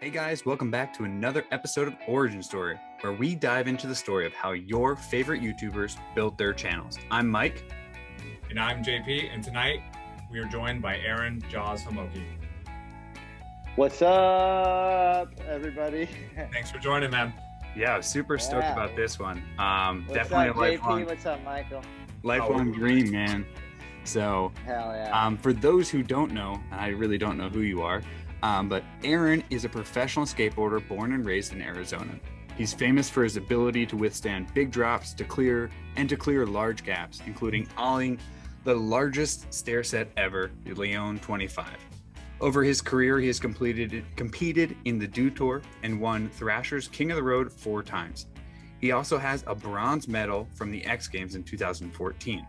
Hey guys, welcome back to another episode of Origin Story, where we dive into the story of how your favorite YouTubers built their channels. I'm Mike. And I'm JP, and tonight we are joined by Aaron Jaws Homoki. What's up, everybody? Thanks for joining, man. Yeah, super stoked about this one. What's Definitely up, a lifelong, JP? What's up, Michael? lifelong dream, man. So, Hell yeah. for those who don't know, and I really don't know who you are, but Aaron is a professional skateboarder born and raised in Arizona. He's famous for his ability to withstand big drops to clear large gaps, including ollieing the largest stair set ever, the Lyon 25. Over his career, he has competed in the Do Tour and won Thrasher's King of the Road 4 times. He also has a bronze medal from the X Games in 2014.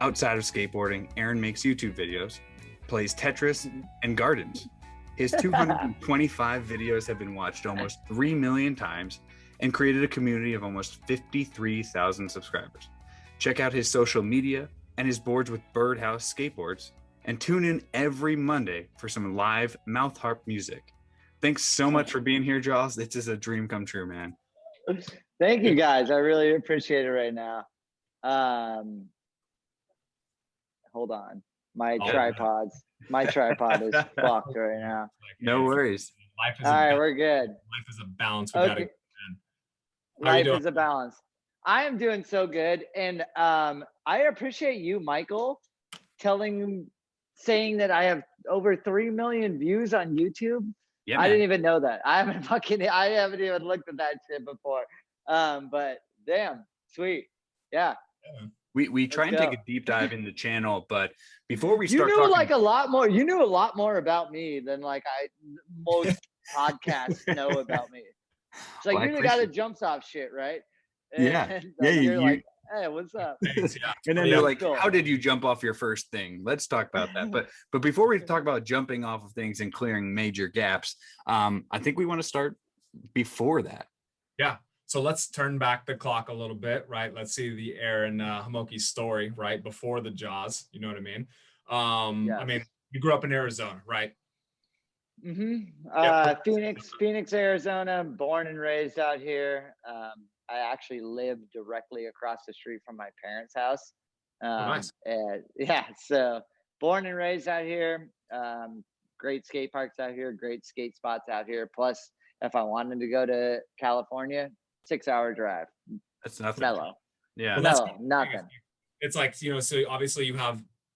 Outside of skateboarding, Aaron makes YouTube videos, plays Tetris, and gardens. His 225 videos have been watched almost 3 million times and created a community of almost 53,000 subscribers. Check out his social media and his boards with Birdhouse skateboards, and tune in every Monday for some live mouth harp music. Thanks so much for being here, Jaws. This is a dream come true, man. Thank you, guys. I really appreciate it right now. Hold on. My tripod is fucked right now. No worries. Life is All right, we're good. Life is a balance. Okay. Life is a balance. I am doing so good, and I appreciate you, Michael, saying that I have over 3 million views on YouTube. Yeah, I didn't even know that. I haven't even looked at that shit before. But damn, sweet. Yeah. We try and take a deep dive in the channel, but before we start you knew talking, like a lot more. You knew a lot more about me than like most podcasts know about me. It's like you're the guy that jumps off shit, right? Yeah. You're like, hey, what's up? And then they're like, how did you jump off your first thing? Let's talk about that. But before we talk about jumping off of things and clearing major gaps, I think we want to start before that. Yeah. So let's turn back the clock a little bit, right? Let's see the Aaron Homoki story, right? Before the Jaws, you know what I mean? Yes. I mean, you grew up in Arizona, right? Phoenix, Arizona, born and raised out here. I actually live directly across the street from my parents' house. Nice. And yeah, so born and raised out here. Great skate parks out here, great skate spots out here. Plus, if I wanted to go to California, 6-hour drive. That's nothing. Mellow. Yeah. Well, nothing. It's like, so obviously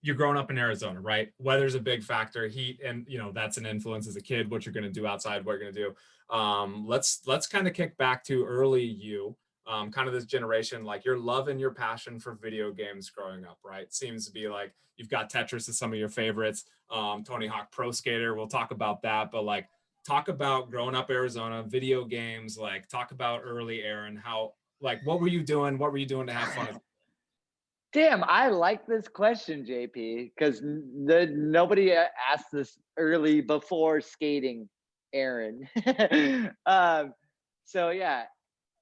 you're growing up in Arizona, right? Weather's a big factor, heat, and that's an influence as a kid, what you're going to do outside, what you're going to do. Let's kind of kick back to early you, kind of this generation, like your love and your passion for video games growing up, right? Seems to be like you've got Tetris as some of your favorites, Tony Hawk Pro Skater, we'll talk about that, but like talk about growing up Arizona, video games, like talk about early Aaron, how, like, what were you doing to have fun? Damn, I like this question, JP, because nobody asked this early before skating, Aaron. So yeah,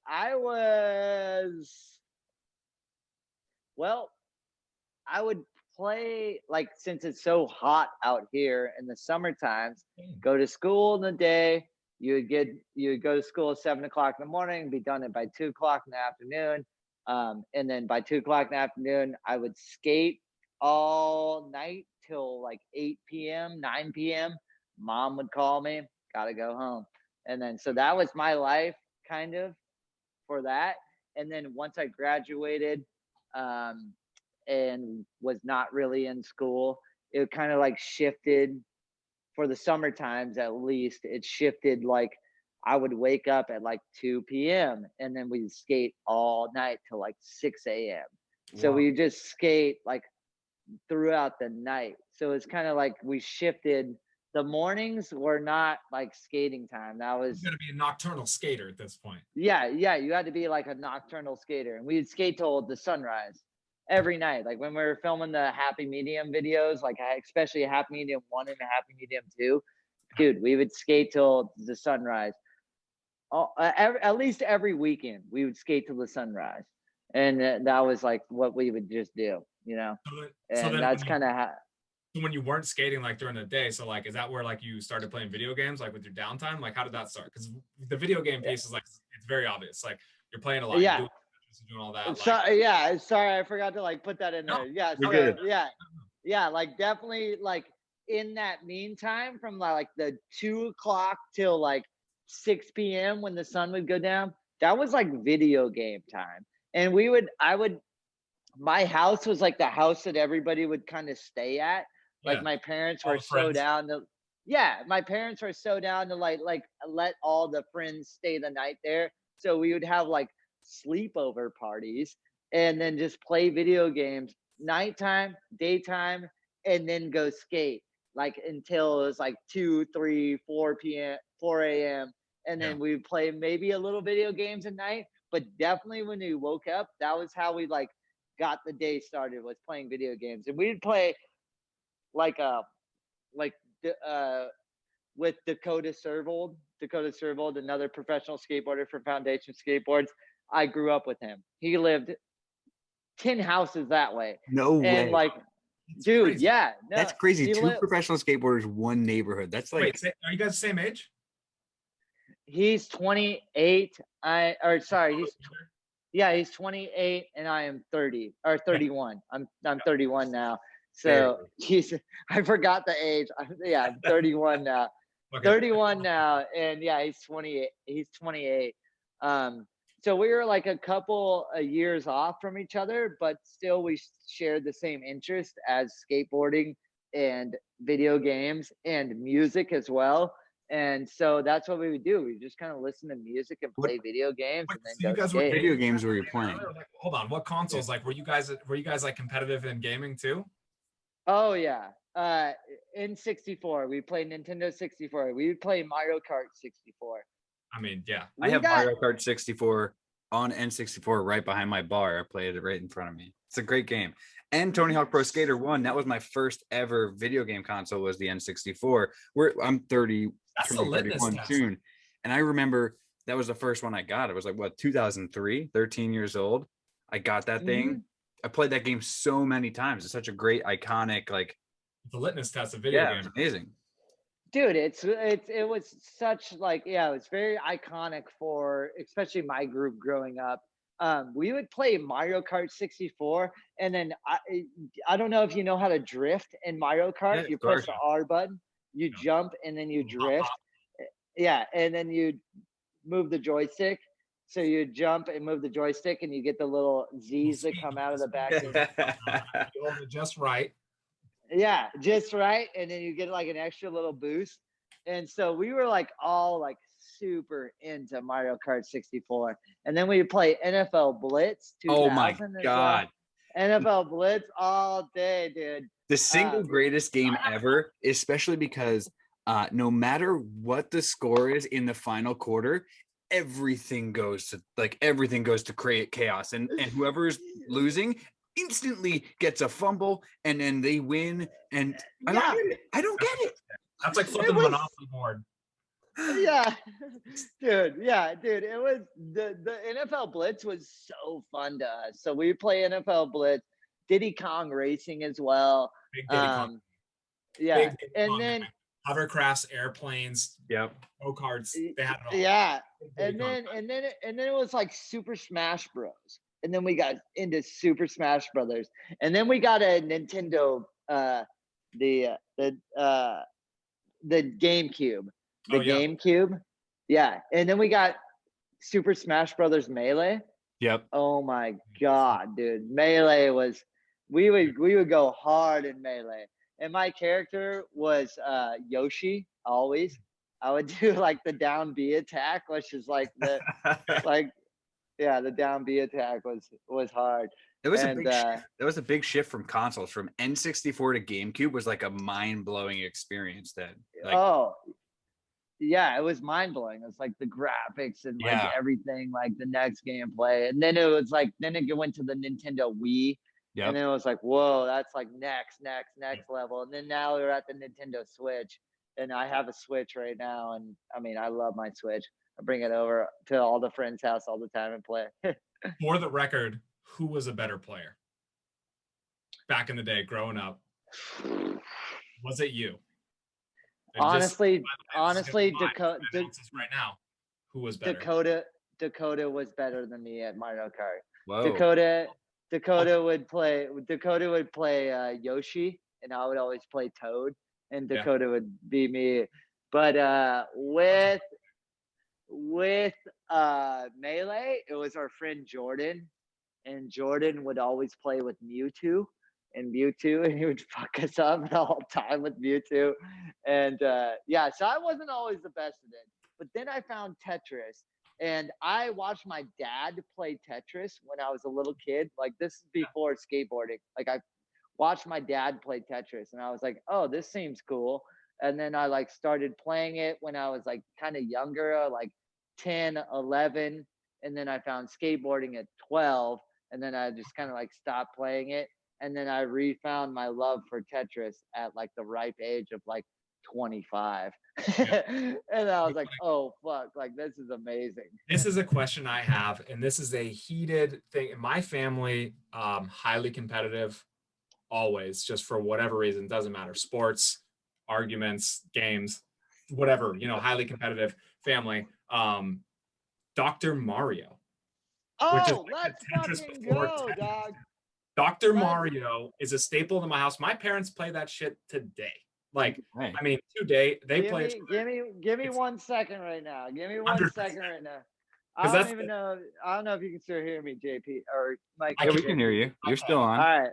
I would play, like, since it's so hot out here in the summer times, go to school in the day. You would go to school at 7 o'clock in the morning, be done by 2 o'clock in the afternoon. And then by 2 o'clock in the afternoon, I would skate all night till like 8 p.m., 9 p.m. Mom would call me, gotta go home. And then, so that was my life kind of for that. And then once I graduated, and was not really in school, it kind of like shifted for the summer times, at least. It shifted, like I would wake up at like 2 p.m. and then we'd skate all night till like 6 a.m. Wow. So we just skate like throughout the night. So it's kind of like we shifted. The mornings were not like skating time. That was, you gotta be a nocturnal skater at this point. Yeah, you had to be like a nocturnal skater, and we'd skate till the sunrise every night. Like when we were filming the Happy Medium videos, like especially Happy Medium 1 and Happy Medium 2, dude, we would skate till the sunrise. At least every weekend we would skate till the sunrise, and that was like what we would just do, and that's kind of how. when you weren't skating like during the day, so like, is that where like you started playing video games like with your downtime? Like, how did that start? Because the video game piece is like, it's very obvious. Like you're playing a lot, you're Yeah. doing all that. So, Like, yeah, sorry, I forgot to like put that in no, there. Yeah, You're so good. yeah, like definitely like in that meantime from like the 2 o'clock till like 6 p.m. when the sun would go down, that was like video game time. And my house was like the house that everybody would kind of stay at. Like yeah, my parents all were the so friends. down to, yeah, my parents were so down to like let all the friends stay the night there. So we would have like sleepover parties and then just play video games nighttime, daytime, and then go skate like until it was like 2, 3, 4 p.m., 4 a.m. And Yeah. then we would play maybe a little video games at night. But definitely when we woke up, that was how we like got the day started, was playing video games. And we'd play like like uh with Dakota Servold, another professional skateboarder for Foundation Skateboards. I grew up with him. He lived 10 houses that way. No And way. like, It's dude, crazy. yeah, no, That's crazy. he 2 lived, professional skateboarders, 1 neighborhood. That's like, Wait, are you guys the same age? he's 28. He's 28 and I am 30 or 31. I'm 31 now. So he's, I forgot the age. I'm 31 now. Okay. 31 now, and yeah, he's 28. He's 28. So we were like a couple of years off from each other, but still we shared the same interest as skateboarding and video games and music as well. And so that's what we would do. We just kind of listen to music and play video games and then So you go guys were skate. video games were you playing? Like, hold on, what consoles? Like, were you guys like competitive in gaming too? Oh yeah. N64. We played Nintendo 64. We would play Mario Kart 64. I mean, yeah. I have Mario Kart 64 on N64 right behind my bar. I played it right in front of me. It's a great game. And Tony Hawk Pro Skater 1, that was my first ever video game console, was the N64. I'm 30, That's the turning litmus 31 test. soon. And I remember that was the first one I got. It was like, what, 2003, 13 years old. I got that thing. I played that game so many times. It's such a great, iconic, like, The litmus test of video games. amazing. Dude, it was such like, yeah, it was very iconic for especially my group growing up. We would play Mario Kart 64, and then I don't know if you know how to drift in Mario Kart. Yeah, You of press course. the R button, you jump, and then you drift. Yeah, and then you move the joystick. So you jump and move the joystick, and you get the little Z's that come out of the back. You hold it just right. Yeah, just right. And then you get like an extra little boost. And so we were like all like super into Mario Kart 64. And then we play NFL Blitz 2000. Oh my God. NFL Blitz all day, dude. The single greatest game ever, especially because no matter what the score is in the final quarter, everything goes to create chaos. And whoever's losing instantly gets a fumble, and then they win. And I don't get it. That's like flipping the Monopoly board. Yeah, dude. It was the NFL Blitz was so fun to us. So we play NFL Blitz, Diddy Kong Racing as well. Big Diddy Kong. Yeah, Big Diddy and Kong, then hovercrafts, airplanes, yep, go-karts. They had it all. Yeah, and then it was like Super Smash Bros. And then we got into Super Smash Brothers, and then we got a Nintendo, the GameCube, GameCube, yeah, and then we got Super Smash Brothers Melee. Yep. Oh my God, dude, Melee was, we would go hard in Melee, and my character was Yoshi. Always, I would do like the down B attack, which is like the the down B attack was hard. It was a big shift. That was a big shift from consoles, from N64 to GameCube. Was like a mind-blowing experience. It was mind-blowing. It was like the graphics and like everything, like the next gameplay. And then it was like, then it went to the Nintendo Wii. Yep. And then it was like, whoa, that's like next level. And then now we're at the Nintendo Switch, and I have a Switch right now. And I mean, I love my Switch. I bring it over to all the friends' house all the time and play. For the record, who was a better player back in the day growing up? Was it you? Honestly, Dakota right now. Who was better? Dakota was better than me at Mario Kart. Whoa. Dakota would play Yoshi, and I would always play Toad, and Dakota would be me. But with Melee, it was our friend Jordan, and Jordan would always play with Mewtwo, and he would fuck us up the whole time with Mewtwo. And so I wasn't always the best at it. But then I found Tetris, and I watched my dad play Tetris when I was a little kid. Like, this is before skateboarding. Like, I watched my dad play Tetris, and I was like, oh, this seems cool. And then I like started playing it when I was like kind of younger, like 10, 11. And then I found skateboarding at 12. And then I just kind of like stopped playing it. And then I refound my love for Tetris at like the ripe age of like 25. And I was like, oh fuck, like this is amazing. This is a question I have, and this is a heated thing. In my family, highly competitive, always, just for whatever reason, doesn't matter. Sports, arguments, games, whatever, highly competitive family. Dr. Mario. Oh, let's fucking go, dog. Dr. Mario is a staple in my house. My parents play that shit today. Like, I mean, today they play. Give me 1 second right now. Give me 1 second right now. I don't know if you can still hear me, JP or Mike. Yeah, we can hear you. You're still on. All right.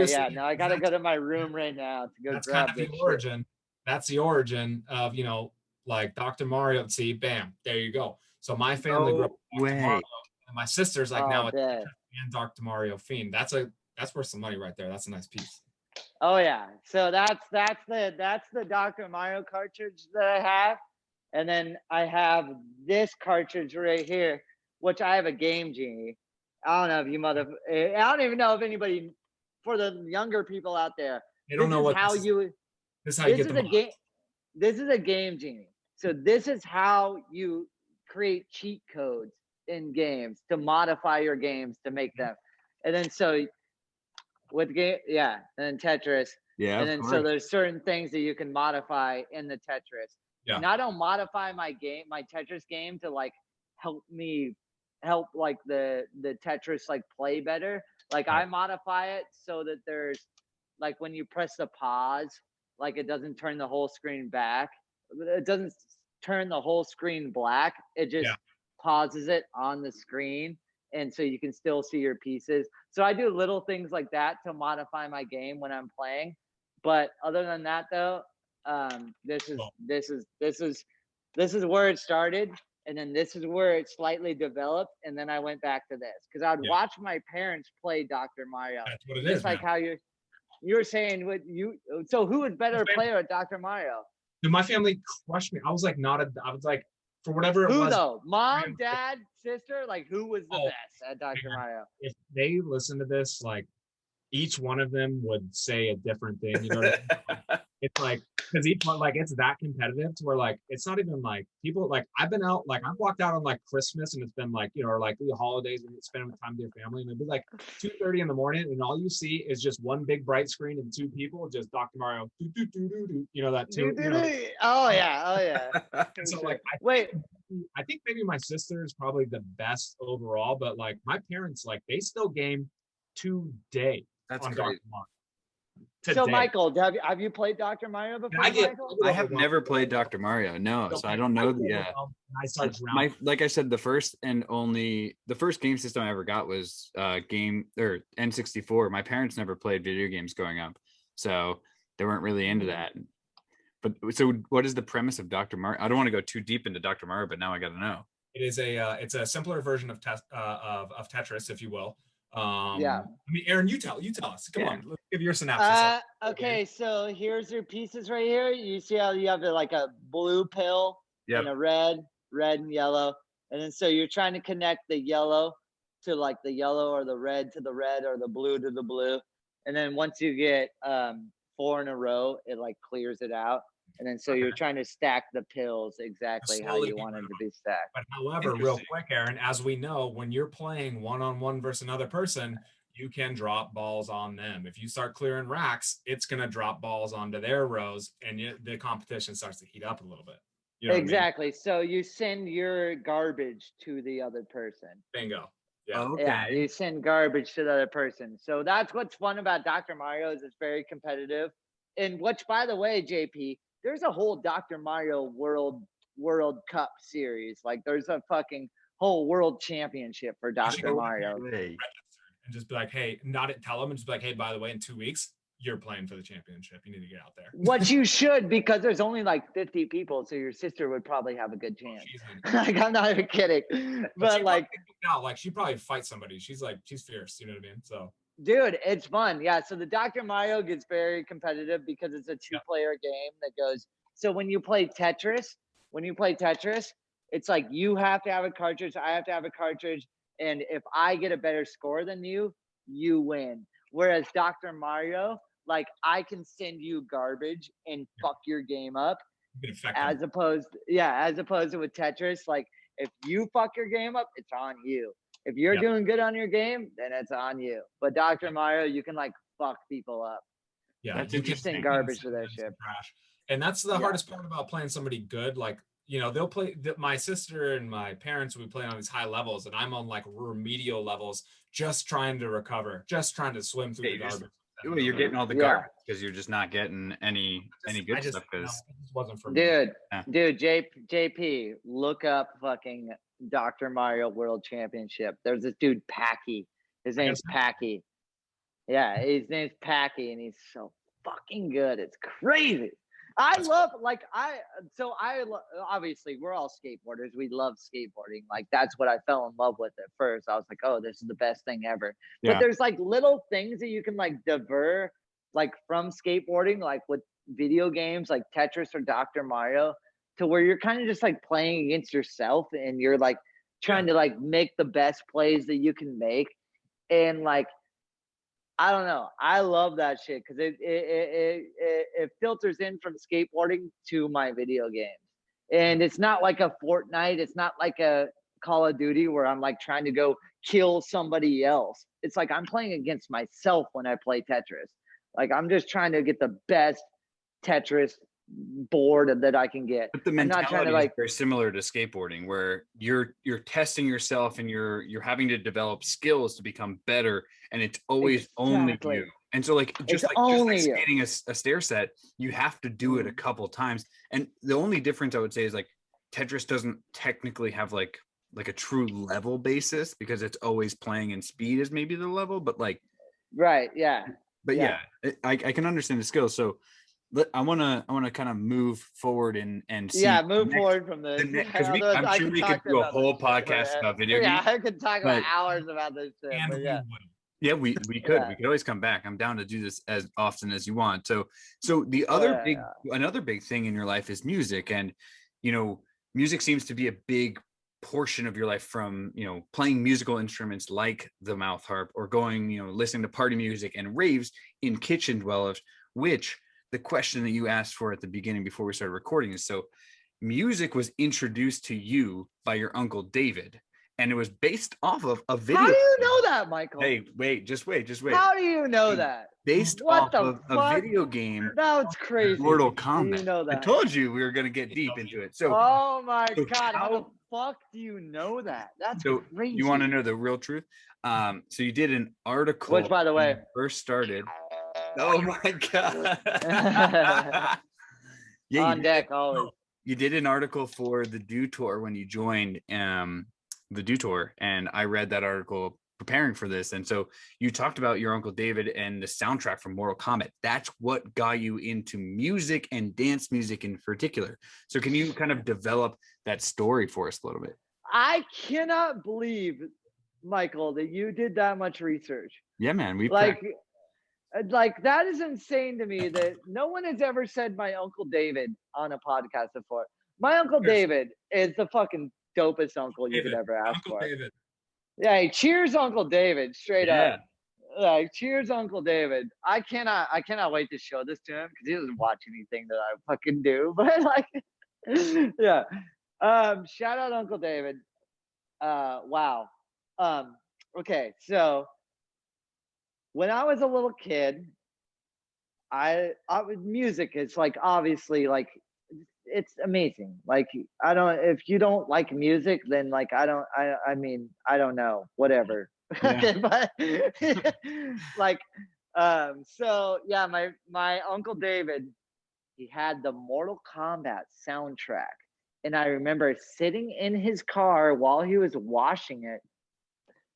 Yeah. No, I gotta go to my room right now to go grab kind of the origin. Shit. That's the origin of like Dr. Mario. See, bam, there you go. So my family grew up with Dr. Mario, and my sister's like now a and Dr. Mario fiend. That's worth some money right there. That's a nice piece. Oh yeah. So that's the Dr. Mario cartridge that I have. And then I have this cartridge right here, which I have a Game Genie. I don't know if I don't even know if anybody, for the younger people out there, they don't know this is a Game Genie. So this is how you create cheat codes in games to modify your games to make them. And then so with game, and then Tetris. Yeah. And then so there's certain things that you can modify in the Tetris. Yeah. And I don't modify my Tetris game to like help like the Tetris like play better. Like I modify it so that there's like when you press the pause, like it doesn't turn the whole screen back. It doesn't turn the whole screen black. It just pauses it on the screen. And so you can still see your pieces. So I do little things like that to modify my game when I'm playing. But other than that, though, this is where it started, and then this is where it slightly developed, and then I went back to this because I would watch my parents play Dr. Mario. That's what it is. Just like how you were saying, so who would better play at Dr. Mario? Dude, my family crushed me. I was like, for whatever it was. Who though? Mom, dad, sister? Like, who was the best at Dr. Mario? If they listen to this, like, each one of them would say a different thing. You know what I mean? It's like, because each one, like, it's that competitive to where, like, it's not even like people, like, I've been out, like, I've walked out on, like, Christmas and it's been, like, or, like, the holidays and spending time with your family. And it'd be, like, 2:30 in the morning and all you see is just one big bright screen and two people, just Dr. Mario, that too. Oh, yeah. And so, like, I think maybe my sister is probably the best overall, but, like, my parents, like, they still game today. That's on great. Dr. Mario. Today. So Michael, have you played Dr. Mario before? I have never played Dr. Mario. No, so I don't know. Like I said, the first game system I ever got was N64. My parents never played video games growing up, so they weren't really into that. But so, what is the premise of Dr. Mario? I don't want to go too deep into Dr. Mario, but now I got to know. It is it's a simpler version of Tetris, if you will. I mean, Aaron, you tell us. Come on, let's give your synopsis. Okay, so here's your pieces right here. You see how you have like a blue pill and a red and yellow, and then so you're trying to connect the yellow to like the yellow or the red to the red or the blue to the blue, and then once you get 4 in a row, it like clears it out. And then so you're trying to stack the pills exactly how you want them to be stacked. But however, real quick, Aaron, as we know, when you're playing one-on-one versus another person, you can drop balls on them. If you start clearing racks, it's going to drop balls onto their rows, and the competition starts to heat up a little bit. You know exactly. I mean? So you send your garbage to the other person. Bingo. Yeah. Okay. Yeah, you send garbage to the other person. So that's what's fun about Dr. Mario is it's very competitive. And which, by the way, JP, there's a whole Dr. Mario World Cup series. Like there's a fucking whole world championship for Dr. Mario. And just be like, hey, not tell them and just be like, hey, by the way, in 2 weeks, you're playing for the championship. You need to get out there. What you should, because there's only like 50 people, so your sister would probably have a good chance. Like I'm not even kidding, but like, now, like she probably fight somebody. She's fierce. You know what I mean? So, dude, it's fun. Yeah. So the Dr. Mario gets very competitive because it's a two-player game that goes. So when you play Tetris, it's like you have to have a cartridge, I have to have a cartridge, and if I get a better score than you, you win. Whereas Dr. Mario, like I can send you garbage and fuck your game up, as opposed to with Tetris, like if you fuck your game up, it's on you. If you're doing good on your game, then it's on you. But Dr. Mario, you can like fuck people up. Yeah, that's interesting. Garbage for their ship. And that's the hardest part about playing somebody good. Like, you know, they'll play. My sister and my parents will be playing on these high levels, and I'm on like remedial levels, just trying to recover, just trying to swim through the garbage. You're getting all the garbage because you're just not getting any good stuff. Because it wasn't for me. Dude, JP, look up fucking Dr. Mario World Championship. There's this dude Packy. His name's Packy. Yeah, his name's Packy, and he's so fucking good. It's crazy. Obviously we're all skateboarders. We love skateboarding. Like that's what I fell in love with at first. I was like, oh, this is the best thing ever. Yeah. But there's like little things that you can like divert like from skateboarding, like with video games like Tetris or Dr. Mario, to where you're kind of just like playing against yourself and you're like trying to like make the best plays that you can make. And like, I don't know. I love that shit because it filters in from skateboarding to my video games. And it's not like a Fortnite. It's not like a Call of Duty where I'm like trying to go kill somebody else. It's like I'm playing against myself when I play Tetris. Like I'm just trying to get the best Tetris board that I can get. But the mentality is very similar to skateboarding, where you're testing yourself and you're having to develop skills to become better, and it's always only you. And so like just like skating a stair set, you have to do it a couple times. And the only difference I would say is like Tetris doesn't technically have like a true level basis because it's always playing in speed is maybe the level, but like I can understand the skills. So I want to kind of move forward and see. Yeah, move forward from this. Because I'm sure we could do a whole podcast about video games. Yeah, I could talk about hours about this shit. Yeah, we could. We could always come back. I'm down to do this as often as you want. So the other another big thing in your life is music, and you know, music seems to be a big portion of your life, from you know playing musical instruments like the mouth harp or going listening to party music and raves in kitchen dwellers, which the question that you asked for at the beginning before we started recording is, so music was introduced to you by your uncle David, and it was based off of a video. How do you know that, Michael? Hey, just wait. How do you know that? Based off of a video game. That's crazy. Mortal Kombat. You know that? I told you we were going to get deep into it. So, oh my God, how the fuck do you know that? That's crazy. You want to know the real truth? So you did an article. Which, by the way, first started. Oh my God. On deck always. You did an article for the Do Tour when you joined the Do Tour, and I read that article preparing for this. And so you talked about your uncle David and the soundtrack from Mortal Kombat. That's what got you into music and dance music in particular. So can you kind of develop that story for us a little bit? I cannot believe, Michael, that you did that much research. Yeah, man. Like that is insane to me that no one has ever said my Uncle David on a podcast before. My Uncle David is the fucking dopest uncle you could ever ask for. David. Yeah, cheers, Uncle David, straight up. Like, cheers, Uncle David. I cannot wait to show this to him because he doesn't watch anything that I fucking do. But like, yeah. Shout out Uncle David. Wow. Okay, so when I was a little kid, I with music, it's like obviously like it's amazing. Like I don't if you don't like music, then like I mean, I don't know, whatever. Yeah. But like so yeah, my Uncle David, he had the Mortal Kombat soundtrack. And I remember sitting in his car while he was washing it,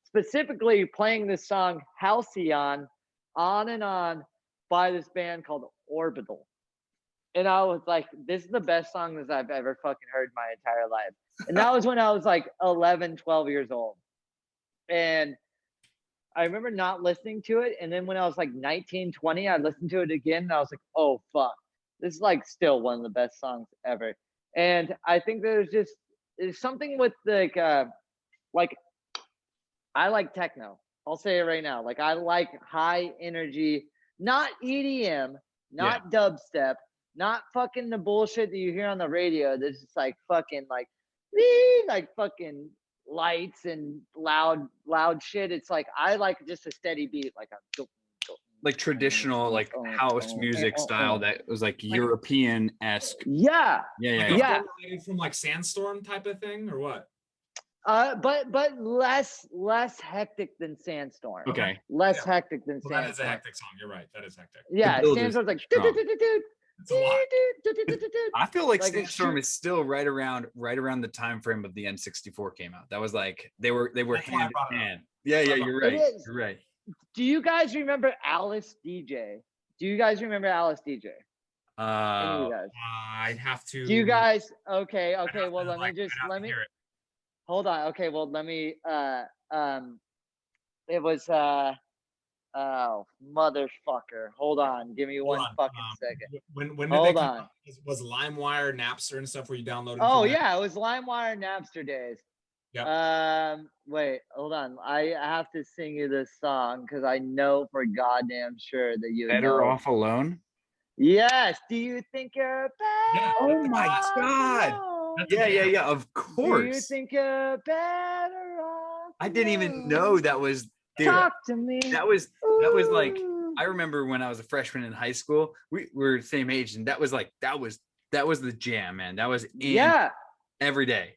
specifically playing this song Halcyon on and on by this band called Orbital. And I was like, this is the best song that I've ever fucking heard my entire life. And that was when I was like 11, 12 years old. And I remember not listening to it. And then when I was like 19, 20, I listened to it again and I was like, oh, fuck. This is like still one of the best songs ever. And I think there's something with like I like techno. I'll say it right now. Like I like high energy, not EDM, not dubstep, not fucking the bullshit that you hear on the radio. That's just like fucking like fucking lights and loud shit. It's like I like just a steady beat, like a Like traditional, like house music style that was like European-esque. Yeah. Yeah. From like Sandstorm type of thing or what? But less hectic than Sandstorm. Okay. Less hectic than Sandstorm. That is a hectic song. You're right. That is hectic. Yeah, Sandstorm's like it's a lot. I feel like Sandstorm is still right around the time frame of the N64 came out. That was like they were hand in hand. Yeah, you're right. You're right. Do you guys remember Alice DJ? Do you guys remember Alice DJ? I'd have to. Do you guys? Okay. Well, let me. Hold on. Okay. Well, let me. It was. Oh, motherfucker. Hold on. Give me one fucking second. When did hold on. Was LimeWire, Napster, and stuff where you downloaded? Oh yeah, it was LimeWire, Napster days. Yeah. Wait, hold on. I have to sing you this song because I know for goddamn sure that you Better Off Alone. Yes. Do you think you're better? Oh my god. Yeah. Of course. Do you think you're better off? I didn't even know that was. Dude, talk to me. That was like. I remember when I was a freshman in high school. We were the same age, and that was the jam, man. That was every day.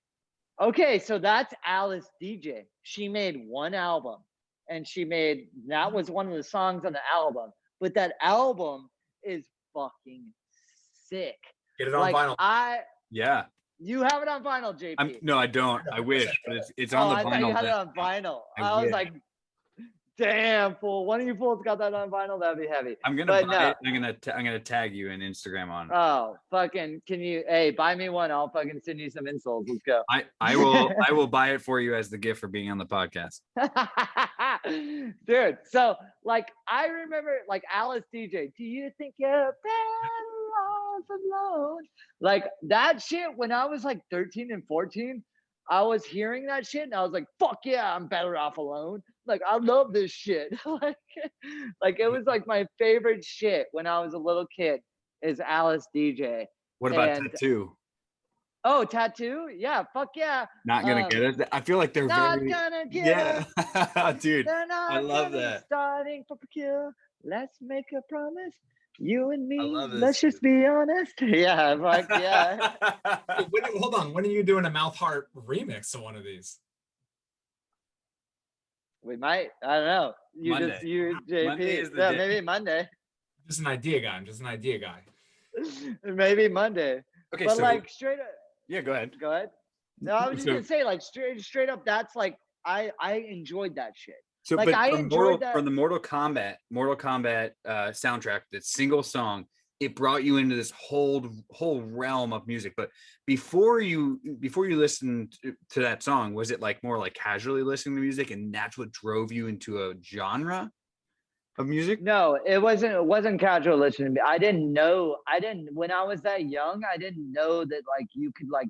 Okay, so that's Alice DJ. She made one album, and that was one of the songs on the album. But that album is fucking sick. Get it on vinyl. Yeah. You have it on vinyl, JP. No, I don't. I wish, but it's on the vinyl. I thought you had it on vinyl. I was like, damn, fool. One of you fools got that on vinyl. That'd be heavy. I'm gonna buy it. I'm gonna tag you in Instagram on it. Oh, fucking! Can you? Hey, buy me one. I'll fucking send you some insults. Let's go. I will buy it for you as the gift for being on the podcast. Dude, so like I remember like Alice DJ. Do you think you're better off alone? Like that shit when I was like 13 and 14. I was hearing that shit and I was like, fuck yeah, I'm better off alone. Like, I love this shit. like it was like my favorite shit when I was a little kid is Alice DJ. What about Tattoo? Oh, Tattoo? Yeah, fuck yeah. Not gonna get it. I feel like they're not gonna get it. Dude, I love that. Starting for kill. Let's make a promise. You and me, let's just be honest. Yeah, like, yeah. Hold on. When are you doing a Mouth Heart remix of one of these? We might. I don't know. You, JP. Yeah, maybe Monday. Just an idea guy. I'm just an idea guy. Maybe Monday. Okay, but so, like straight up. Yeah, go ahead. Go ahead. No, I was just gonna say, like straight up. That's like I enjoyed that shit. So, like, but from the Mortal Kombat soundtrack, that single song, it brought you into this whole realm of music. But before you listened to that song, was it like more like casually listening to music, and that's what drove you into a genre of music? No, it wasn't casual listening. I didn't when I was that young, I didn't know that like you could like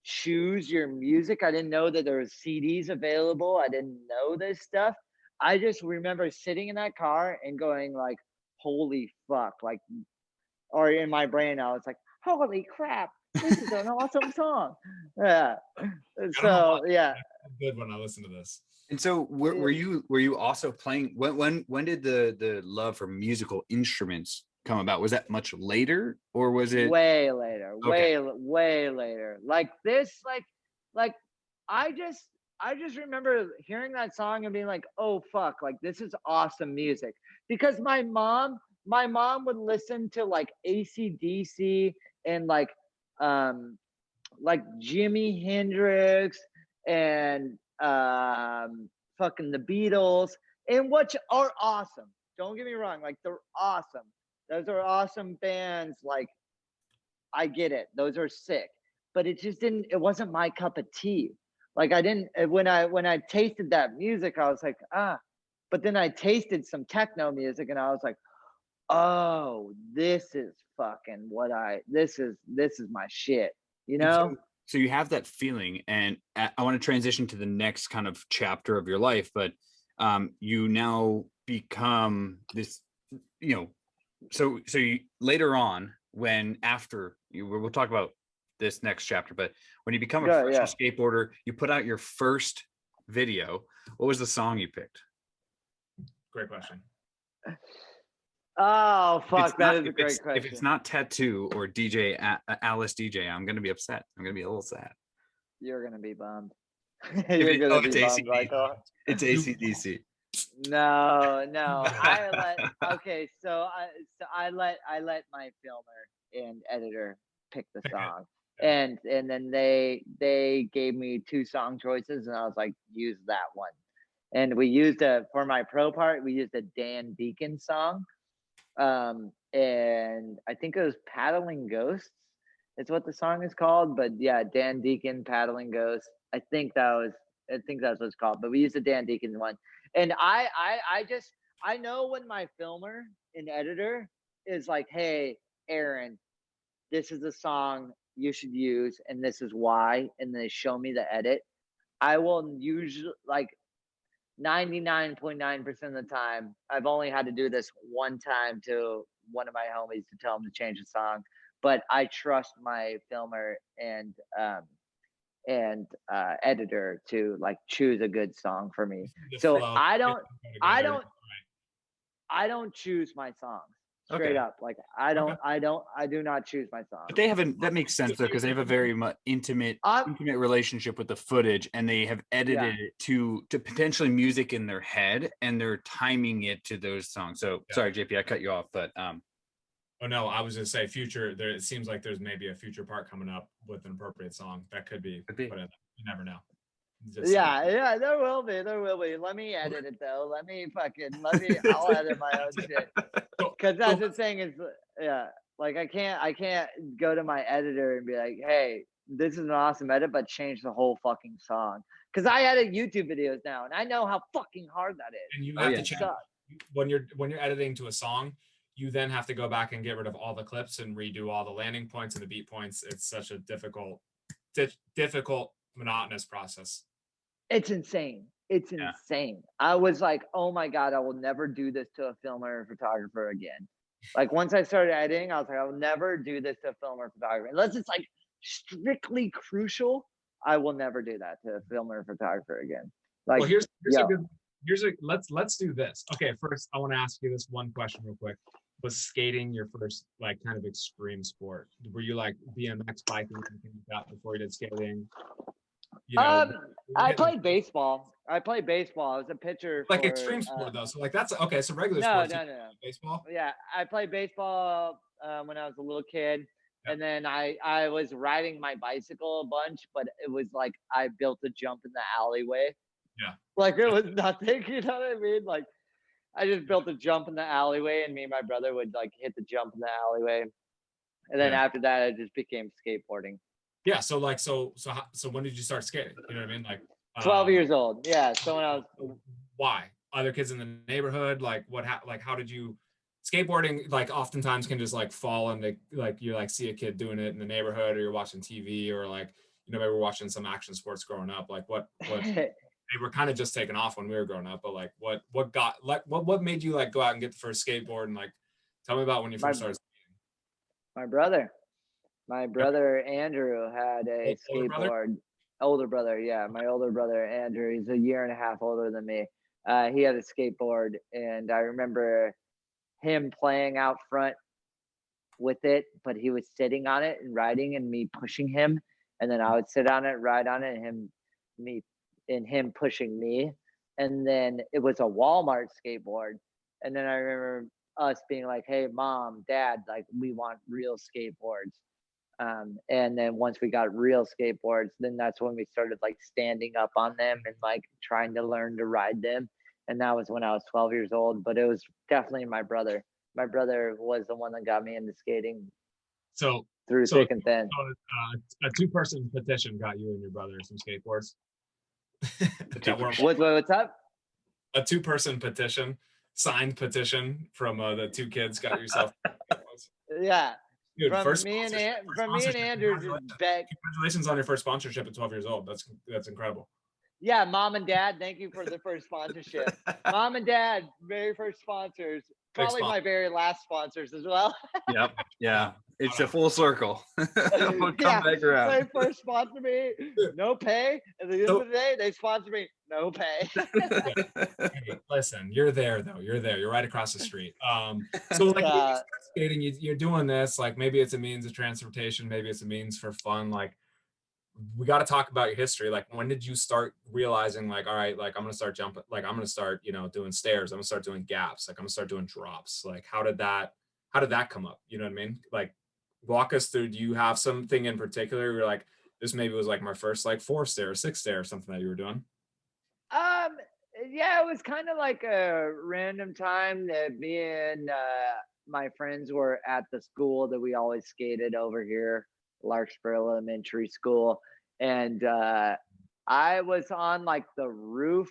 choose your music. I didn't know that there was CDs available. I didn't know this stuff. I just remember sitting in that car and going like, holy fuck, like, or in my brain I was like, holy crap, this is an awesome song. Yeah. So yeah, good when I listen to this. And so were you also playing when did the love for musical instruments come about? Was that much later, or was it way later? okay? Way later. Like this, like I just remember hearing that song and being like, oh fuck, like this is awesome music. Because my mom would listen to like AC/DC and like Jimi Hendrix and fucking the Beatles, and which are awesome. Don't get me wrong, like they're awesome. Those are awesome bands. Like I get it, those are sick, but it wasn't my cup of tea. Like I didn't when I tasted that music, I was like, ah. But then I tasted some techno music, and I was like, oh, this is fucking this is my shit, you And know? so you have that feeling, and I want to transition to the next kind of chapter of your life, but you now become this, you know, so you, later on, when after you, we'll talk about this next chapter, but when you become a Yeah, professional yeah. skateboarder, you put out your first video. What was the song you picked? Great question. Oh fuck, that is a If great it's question. not Tattoo or DJ Alice DJ, I'm gonna be upset. I'm gonna be a little sad. You're gonna be bummed. If You're gonna be it's bummed, ACDC. Michael. It's ACDC. No. Okay, so I let my filmer and editor pick the song. And then they gave me 2 song choices, and I was like, use that one. And we used for my pro part, we used a Dan Deacon song. And I think it was Paddling Ghosts. It's what the song is called, but yeah, Dan Deacon, Paddling Ghosts. I think that's what it's called. But we used the Dan Deacon one, and I know when my filmer and editor is like, "Hey, Aaron, this is the song you should use, and this is why," and they show me the edit. I will usually, like, 99.9% of the time, I've only had to do this one time to one of my homies to tell him to change the song, but I trust my filmer and editor to like choose a good song for me. So I don't choose my songs straight up. Like I do not choose my songs. But they haven't. That makes sense though, because they have a very much intimate relationship with the footage, and they have edited it to potentially music in their head, and they're timing it to those songs. So sorry, JP, I cut you off, but oh no, I was gonna say future. There, it seems like there's maybe a future part coming up with an appropriate song. That could be. But you never know. Yeah, there will be. Let me edit it though. I'll edit my own shit. Because that's the thing is, like I can't go to my editor and be like, hey, this is an awesome edit, but change the whole fucking song. Because I edit YouTube videos now, and I know how fucking hard that is. And you have to change when you're editing to a song. You then have to go back and get rid of all the clips and redo all the landing points and the beat points. It's such a difficult, monotonous process. It's insane. It's insane. I was like, oh my God, I will never do this to a filmer or photographer again. Like once I started editing, I was like, I will never do this to a filmer or photographer. Unless it's like strictly crucial, I will never do that to a filmer or photographer again. Like, well, let's do this. Okay, first I want to ask you this one question real quick. Was skating your first like kind of extreme sport? Were you like BMX biking or anything like that before you did skating? You know, I played baseball. I was a pitcher. Like extreme sport though. So like that's okay. So regular sports. No. Baseball. Yeah, I played baseball when I was a little kid, and then I was riding my bicycle a bunch, but it was like I built a jump in the alleyway. Yeah. Like it was nothing. You know what I mean? Like I just built a jump in the alleyway, and me and my brother would like hit the jump in the alleyway, and then after that, it just became skateboarding. Yeah. So like, so when did you start skating? You know what I mean? Like 12 years old. Yeah. So when I was. Why? Other kids in the neighborhood? Like what? How did you? Skateboarding like oftentimes can just like fall into like you like see a kid doing it in the neighborhood, or you're watching TV, or like maybe we're watching some action sports growing up. Like what they were kind of just taking off when we were growing up, but like what made you like go out and get the first skateboard, and like tell me about when you first started skating. My brother Andrew had a skateboard. older brother. Yeah, my older brother Andrew. He's a year and a half older than me. He had a skateboard, and I remember him playing out front with it, but he was sitting on it and riding, and me pushing him, and then I would sit on it, ride on it, and him pushing me, and then it was a Walmart skateboard, and then I remember us being like, "Hey, mom, dad, like we want real skateboards." And then once we got real skateboards, then that's when we started like standing up on them and like trying to learn to ride them. And that was when I was 12 years old, but it was definitely my brother. My brother was the one that got me into skating So, through so, thick and thin. a 2-person petition got you and your brother some skateboards. What's up? A 2-person petition, signed petition from the 2 kids got yourself. Yeah. Dude, From first me and Andrew, congratulations on your first sponsorship at 12 years old. That's incredible. Yeah, mom and dad, thank you for the first sponsorship. Mom and dad, very first sponsors. Probably my very last sponsors as well. Yep. Yeah. It's a full circle. We'll come back around. They first sponsored me, no pay. At the end of the day, they sponsored me, no pay. Hey, listen, you're there though. You're there. You're right across the street. So like when you start skating, you're doing this. Like maybe it's a means of transportation. Maybe it's a means for fun. Like we got to talk about your history. Like when did you start realizing like, all right, like I'm gonna start jumping. Like I'm gonna start, doing stairs. I'm gonna start doing gaps. Like I'm gonna start doing drops. Like how did that come up? You know what I mean? Like walk us through. Do you have something in particular? You're like, this maybe was like my first like 4 stair, 6 stair, or something that you were doing. Yeah, it was kind of like a random time that me and my friends were at the school that we always skated over here, Larkspur Elementary School, and I was on like the roof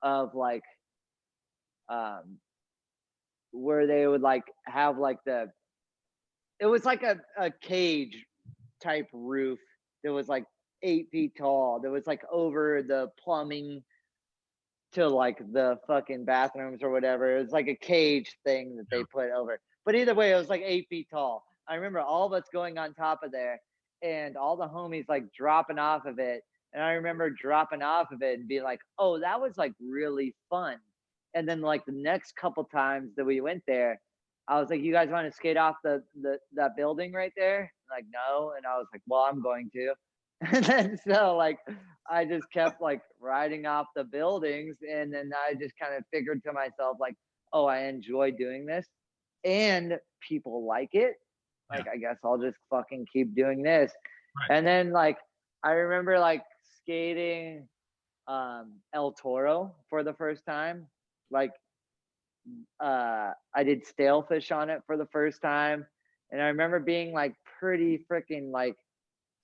of like where they would like have like it was like a cage type roof that was like 8 feet tall. That was like over the plumbing to like the fucking bathrooms or whatever. It was like a cage thing that they put over. But either way, it was like 8 feet tall. I remember all of us going on top of there and all the homies like dropping off of it. And I remember dropping off of it and being like, oh, that was like really fun. And then like the next couple times that we went there, I was like, you guys want to skate off that building right there? Like, no. And I was like, well, I'm going to. And then so like I just kept like riding off the buildings, and then I just kind of figured to myself like, oh, I enjoy doing this and people like it. Like I guess I'll just fucking keep doing this. Right. And then like I remember like skating El Toro for the first time. Like I did stalefish on it for the first time, and I remember being like pretty freaking like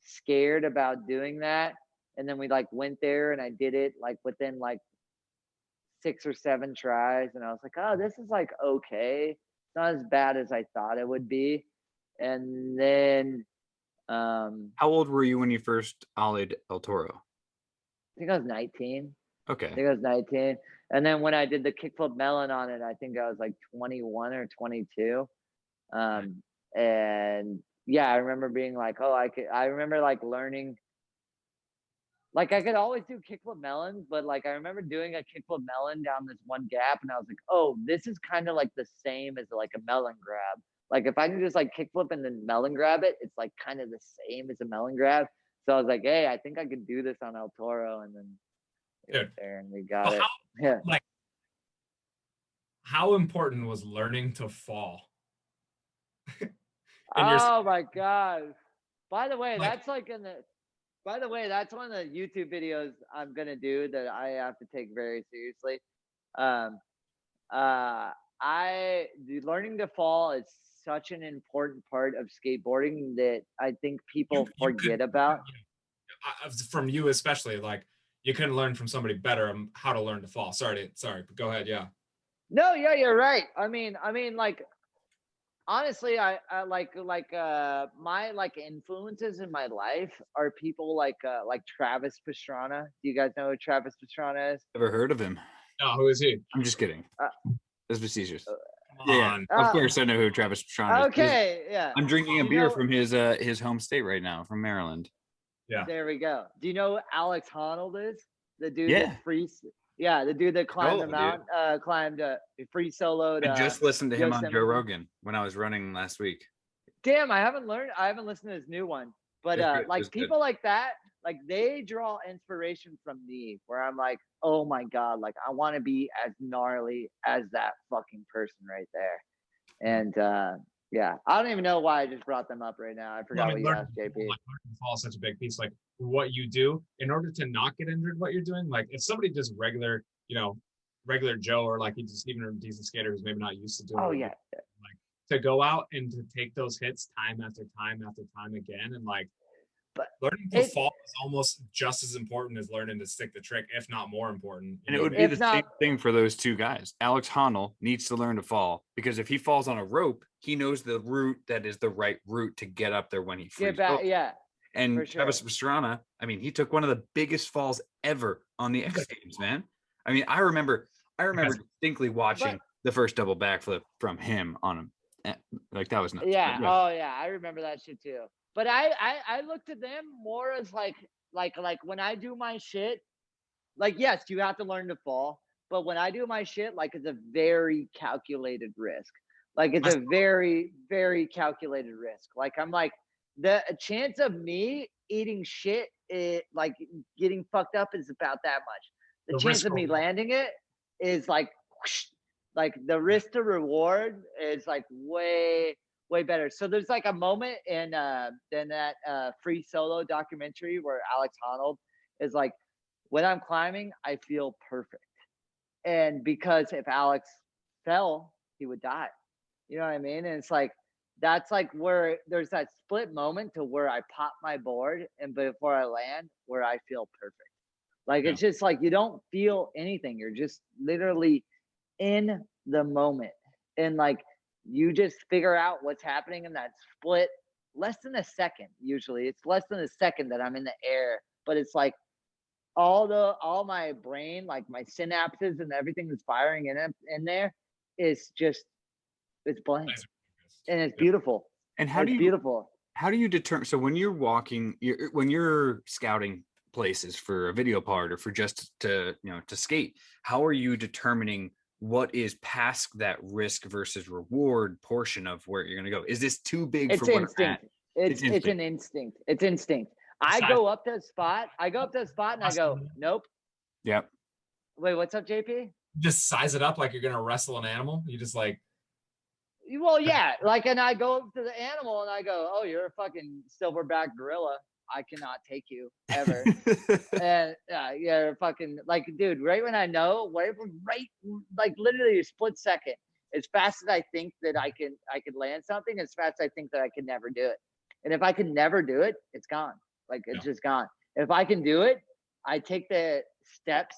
scared about doing that. And then we like went there and I did it like within like 6 or 7 tries, and I was like, oh, this is like okay, it's not as bad as I thought it would be. And then how old were you when you first ollied El Toro? I think I was 19. Okay. I think I was 19. And then when I did the kickflip melon on it, I think I was like 21 or 22. And yeah, I remember being like, oh, I remember like learning, like I could always do kickflip melons, but like I remember doing a kickflip melon down this one gap, and I was like, oh, this is kind of like the same as like a melon grab. Like if I can just like kickflip and then melon grab it, it's like kind of the same as a melon grab. So I was like, hey, I think I could do this on El Toro, and then we went there and we got it. Yeah. Like, how important was learning to fall? Oh my god! By the way, that's like that's one of the YouTube videos I'm gonna do that I have to take very seriously. Learning to fall is such an important part of skateboarding that I think people forget about. From you especially, like you couldn't learn from somebody better on how to learn to fall. Sorry, but go ahead. Yeah. No, yeah, you're right. I mean, like. Honestly, I like my like influences in my life are people like Travis Pastrana. Do you guys know who Travis Pastrana is? Ever heard of him? No, who is he? I'm just kidding. That's facetious. Yeah, of course I know who Travis Pastrana is. Okay, yeah. I'm drinking a beer from his home state right now, from Maryland. Yeah. There we go. Do you know who Alex Honnold is? The dude Yeah. that the dude that climbed the Solo, dude. mountain, climbed free soloed. I just listened to him on Joe Yosemite. Rogan when I was running last week. Damn, I haven't listened to his new one. But It's good. like It's good. people like that, like they draw inspiration from me, where I'm like, oh my God, like I want to be as gnarly as that fucking person right there. And yeah, I don't even know why I just brought them up right now. I forgot what you asked, JP. Like, learning to fall is such a big piece. Like what you do in order to not get injured, what you're doing. Like if somebody just regular Joe, or like he's just even a decent skater who's maybe not used to doing. Oh yeah. Like to go out and to take those hits time after time after time again, and like, but learning to fall is almost just as important as learning to stick the trick, if not more important. And it would be the same thing for those two guys. Alex Honnold needs to learn to fall, because if he falls on a rope, he knows the route that is the right route to get up there when he frees. Get back, yeah. And Travis Pastrana, I mean, he took one of the biggest falls ever on the X Games, man. I mean, I remember distinctly watching the first double backflip from him on him. Like that was nuts. Yeah. Oh yeah, I remember that shit too. But I looked at them more as like when I do my shit, like yes, you have to learn to fall, but when I do my shit, like it's a very calculated risk. Like it's a very, very calculated risk. Like I'm like the chance of me eating shit, like getting fucked up is about that much. The chance of me landing it is like whoosh, like the risk to reward is like way better. So there's like a moment in that free solo documentary where Alex Honnold is like, when I'm climbing, I feel perfect. And because if Alex fell, he would die. You know what I mean? And it's like, that's like where there's that split moment to where I pop my board and before I land, where I feel perfect. Like it's just like you don't feel anything. You're just literally in the moment. And like you just figure out what's happening in that split, less than a second. Usually it's less than a second that I'm in the air, but it's like all my brain, like my synapses and everything that's firing in there is just, it's blank and it's beautiful. And how do you determine, so when you're walking, when you're scouting places for a video part or for just to skate, how are you determining what is past that risk versus reward portion of where you're going to go? Is this too big for instinct? It's an instinct. It's instinct. I go up to a spot and I go, nope. Yep. Wait, what's up, JP? Just size it up like you're going to wrestle an animal. You just like, well, yeah. Like, and I go up to the animal and I go, oh, you're a fucking silverback gorilla. I cannot take you ever. And yeah, fucking like, dude, right when I know, right, like literally a split second, as fast as I think that I could land something, as fast as I think that I can never do it. And if I can never do it, it's gone. Like it's just gone. If I can do it, I take the steps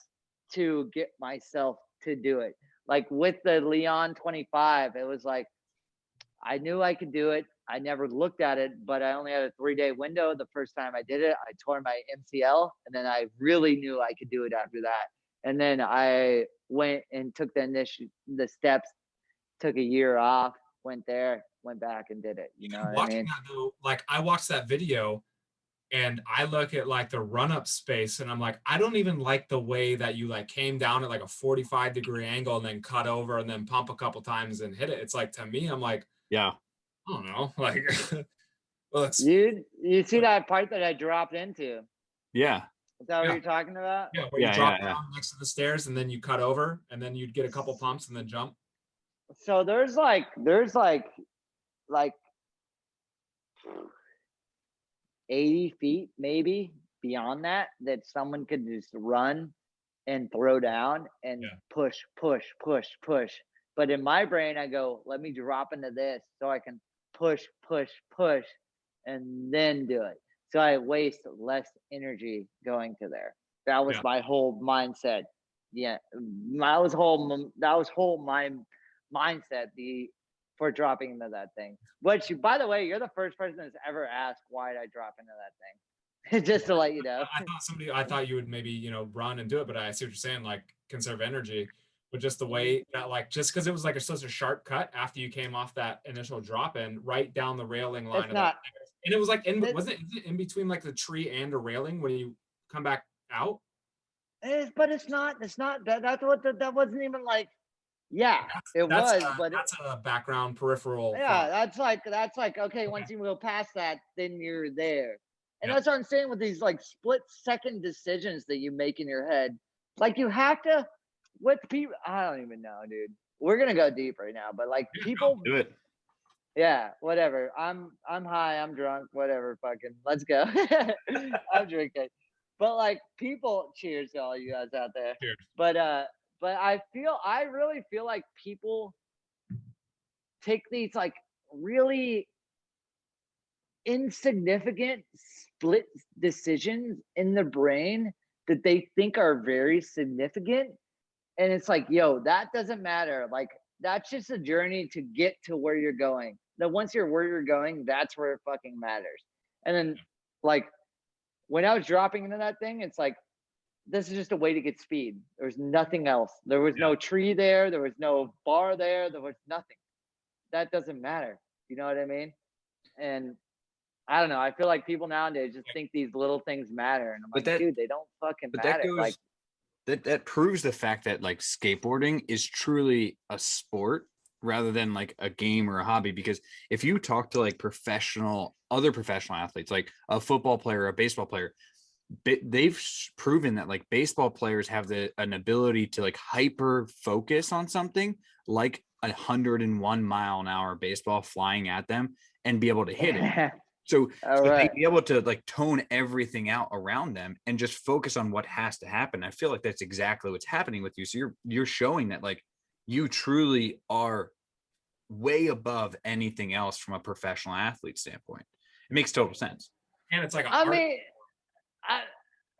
to get myself to do it. Like with the Lyon 25, it was like, I knew I could do it. I never looked at it, but I only had a 3-day window. The first time I did it, I tore my MCL, and then I really knew I could do it after that. And then I went and took the steps, took a year off, went there, went back and did it. You know what I mean? That, though, like I watched that video and I look at like the run-up space and I'm like, I don't even like the way that you like came down at like a 45-degree angle and then cut over and then pump a couple times and hit it. It's like, to me, I'm like, yeah, I don't know. Like, well, you see that part that I dropped into? Yeah. Is that what you're talking about? Yeah, where you drop down next to the stairs and then you cut over and then you'd get a couple pumps and then jump. So there's like 80 feet maybe beyond that someone could just run and throw down and push. But in my brain, I go, let me drop into this so I can push, and then do it. So I waste less energy going to there. That was my whole mindset. Yeah, that was my mindset for dropping into that thing. Which, by the way, you're the first person that's ever asked why did I drop into that thing. Just to let you know. I thought you would maybe run and do it, but I see what you're saying, like conserve energy. But just the way that, like, just because it was like such a sharp cut after you came off that initial drop in right down the railing line, And it was like, wasn't it in between like the tree and a railing when you come back out? But it's not. That wasn't even like. Yeah, it That's was, but that's a background peripheral. yeah, that's like okay. Once you go past that, then you're there, and Yep. that's what I'm saying with these like split-second decisions that you make in your head. Like you have to. With people, I don't even know, dude. We're gonna go deep right now, but like people, Do it. yeah, whatever. I'm high, I'm drunk, whatever. Fucking, let's go. I'm drinking, but like people. Cheers to all you guys out there. Cheers. But I really feel like people take these like really insignificant split decisions in the brain that they think are very significant. And it's like, yo, that doesn't matter. Like, that's just a journey to get to where you're going. Now, once you're where you're going, that's where it fucking matters. And then, like, when I was dropping into that thing, it's like, this is just a way to get speed. There was nothing else. There was no tree there. There was no bar there. There was nothing. That doesn't matter. You know what I mean? And I don't know. I feel like people nowadays just think these little things matter. And I'm like, dude, they don't fucking matter. That proves the fact that like skateboarding is truly a sport rather than like a game or a hobby. Because if you talk to like other professional athletes, like a football player, or a baseball player, they've proven that like baseball players have an ability to like hyper focus on something like 101-mile-an-hour baseball flying at them and be able to hit it. So they'd be able to like tone everything out around them and just focus on what has to happen. I feel like that's exactly what's happening with you. So you're showing that like you truly are way above anything else from a professional athlete standpoint. It makes total sense. And it's like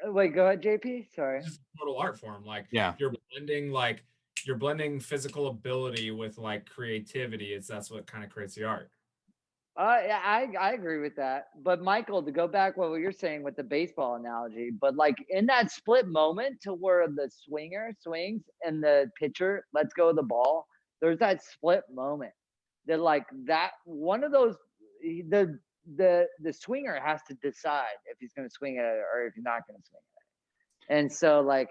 wait, go ahead, JP. Sorry. It's a total art form. Like, yeah, you're blending physical ability with like creativity. That's what kind of creates the art. Yeah, I agree with that. But Michael, to go back what you're saying with the baseball analogy, but like in that split moment to where the swinger swings and the pitcher lets go of the ball, there's that split moment that like that one of those the swinger has to decide if he's going to swing at it or if he's not going to swing at it. And so like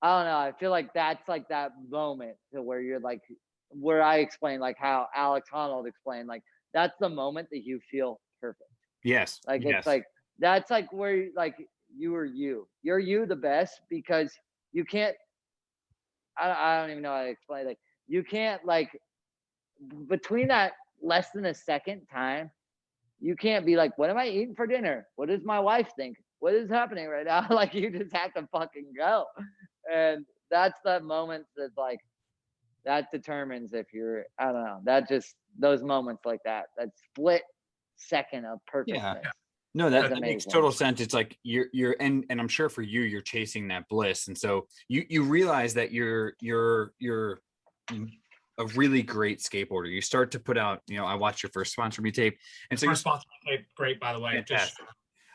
I don't know, I feel like that's like that moment to where you're like where I explained like how Alex Honnold explained like that's the moment that you feel perfect. Yes. Like it's like that's like where like you're you the best because you can't I don't even know how to explain like you can't like between that less than a second time you can't be like what am I eating for dinner? What does my wife think? What is happening right now? Like you just have to fucking go. And that's that moment that like that determines if you're I don't know that just those moments like that split second of perfectness. Yeah. No, that makes total sense. It's like you're and I'm sure for you you're chasing that bliss, and so you realize that you're a really great skateboarder. You start to put out, I watched your first Sponsor Me tape, and so your Sponsor Me tape, great by the way.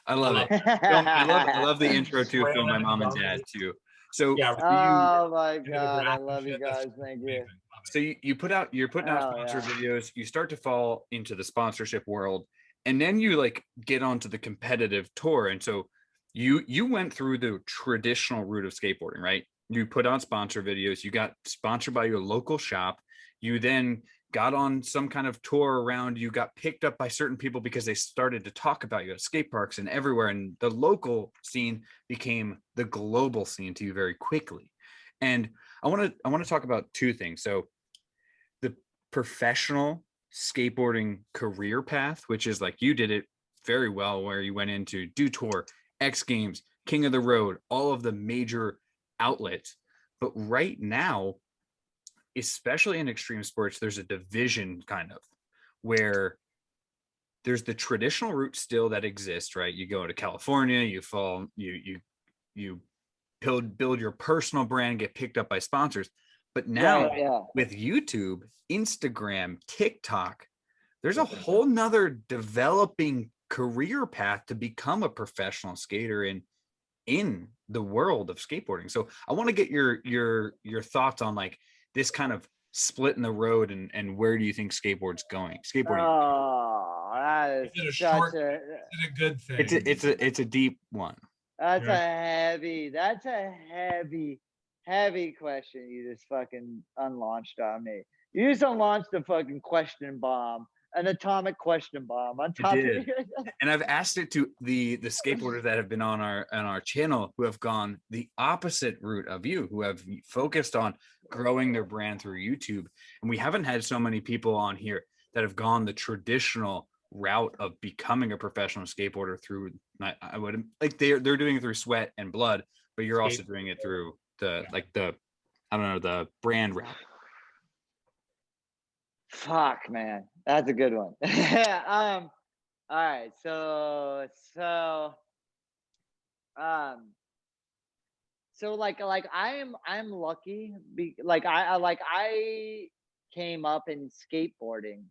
I love it. I love the intro to Film My Mom and Dad too. So yeah, oh my god, I love you guys. Thank you. So you're putting out sponsor videos. You start to fall into the sponsorship world, and then you like get onto the competitive tour. And so you went through the traditional route of skateboarding, right? You put on sponsor videos. You got sponsored by your local shop. You then got on some kind of tour around. You got picked up by certain people because they started to talk about you at skate parks and everywhere. And the local scene became the global scene to you very quickly. And I want to talk about two things. So the professional skateboarding career path, which is like you did it very well, where you went into Do Tour, X Games, King of the Road, all of the major outlets. But right now, especially in extreme sports, there's a division kind of where there's the traditional route still that exists, right? You go to California, you build your personal brand, get picked up by sponsors. But now with YouTube, Instagram, TikTok, there's a whole nother developing career path to become a professional skater in the world of skateboarding. So I want to get your thoughts on like this kind of split in the road and where do you think skateboarding? that Is it a is such short? a. Is it a good thing? It's a deep one. That's Yeah. a heavy question you just fucking unlaunched on me. You just unlaunched a fucking question bomb, an atomic question bomb on I top of did. your. And I've asked it to the skateboarders that have been on our channel who have gone the opposite route of you, who have focused on growing their brand through YouTube. And we haven't had so many people on here that have gone the traditional route of becoming a professional skateboarder through I would like they're doing it through sweat and blood, but you're also doing it through the I don't know, the brand route. Fuck, man, that's a good one. All right, like I'm lucky. I came up in skateboarding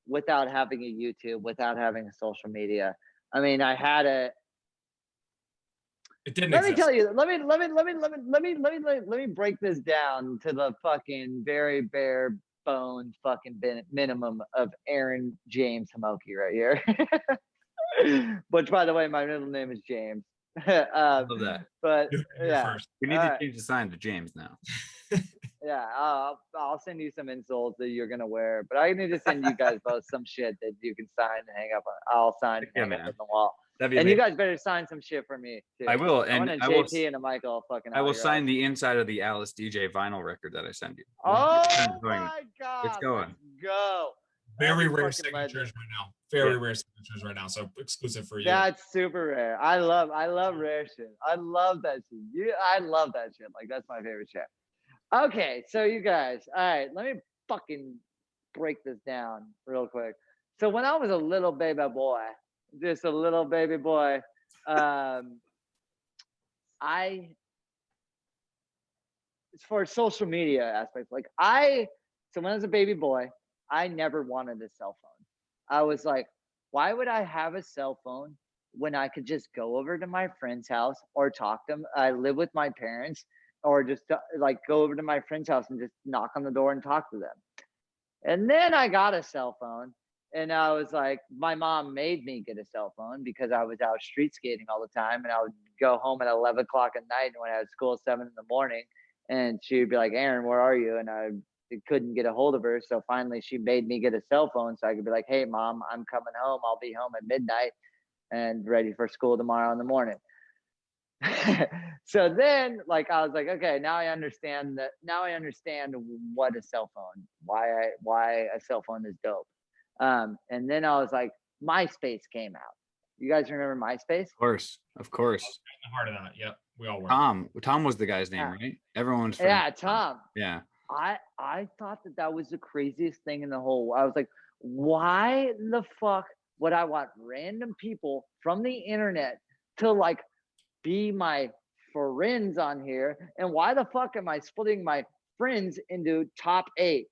without having a YouTube, without having a social media. I mean, I had a. It didn't Let me exist. tell you. Let me break this down to the fucking very bare bones fucking minimum of Aaron James Homoki right here. Which, by the way, my middle name is James. I love that. But You're yeah, first. We need to change the sign to James now. yeah. I'll send you some insoles that you're gonna wear, but I need to send you guys both some shit that you can sign and hang up on. I'll sign and Yeah, hang up man. on the wall. That'd be And you amazing. guys better sign some shit for me too. I will, I want and a I will. JP and a Michael fucking. I will out your sign ass. the inside of the Alice DJ vinyl record that I send you. Oh going. my god! It's going. Let's go. Very That'd be rare fucking signatures legend. right now. Very rare signatures right now. So exclusive for you. That's super rare. I love rare shit. I love that shit. I love that shit. Like, that's my favorite shit. Okay, so you guys, all right, let me fucking break this down real quick. So when I was a little baby boy, just a little baby boy, I, for social media aspects, so when I was a baby boy, I never wanted a cell phone. I was like, why would I have a cell phone when I could just go over to my friend's house or talk to them? I live with my parents, or just like go over to my friend's house and just knock on the door and talk to them. And then I got a cell phone, and I was like, my mom made me get a cell phone because I was out street skating all the time, and I would go home at 11 o'clock at night when I had school at 7 in the morning, and she'd be like, Aaron, where are you? And I couldn't get a hold of her. So finally she made me get a cell phone so I could be like, hey mom, I'm coming home. I'll be home at midnight and ready for school tomorrow in the morning. So then, like, I was like, okay, now I understand what a cell phone, why a cell phone is dope. And then I was like, MySpace came out. You guys remember MySpace? Of course. The heart of that. Yep. We all were. Tom was the guy's name, right? Everyone's Tom. Yeah. I thought that was the craziest thing in the whole. I was like, why the fuck would I want random people from the internet to like be my friends on here? And why the fuck am I splitting my friends into top 8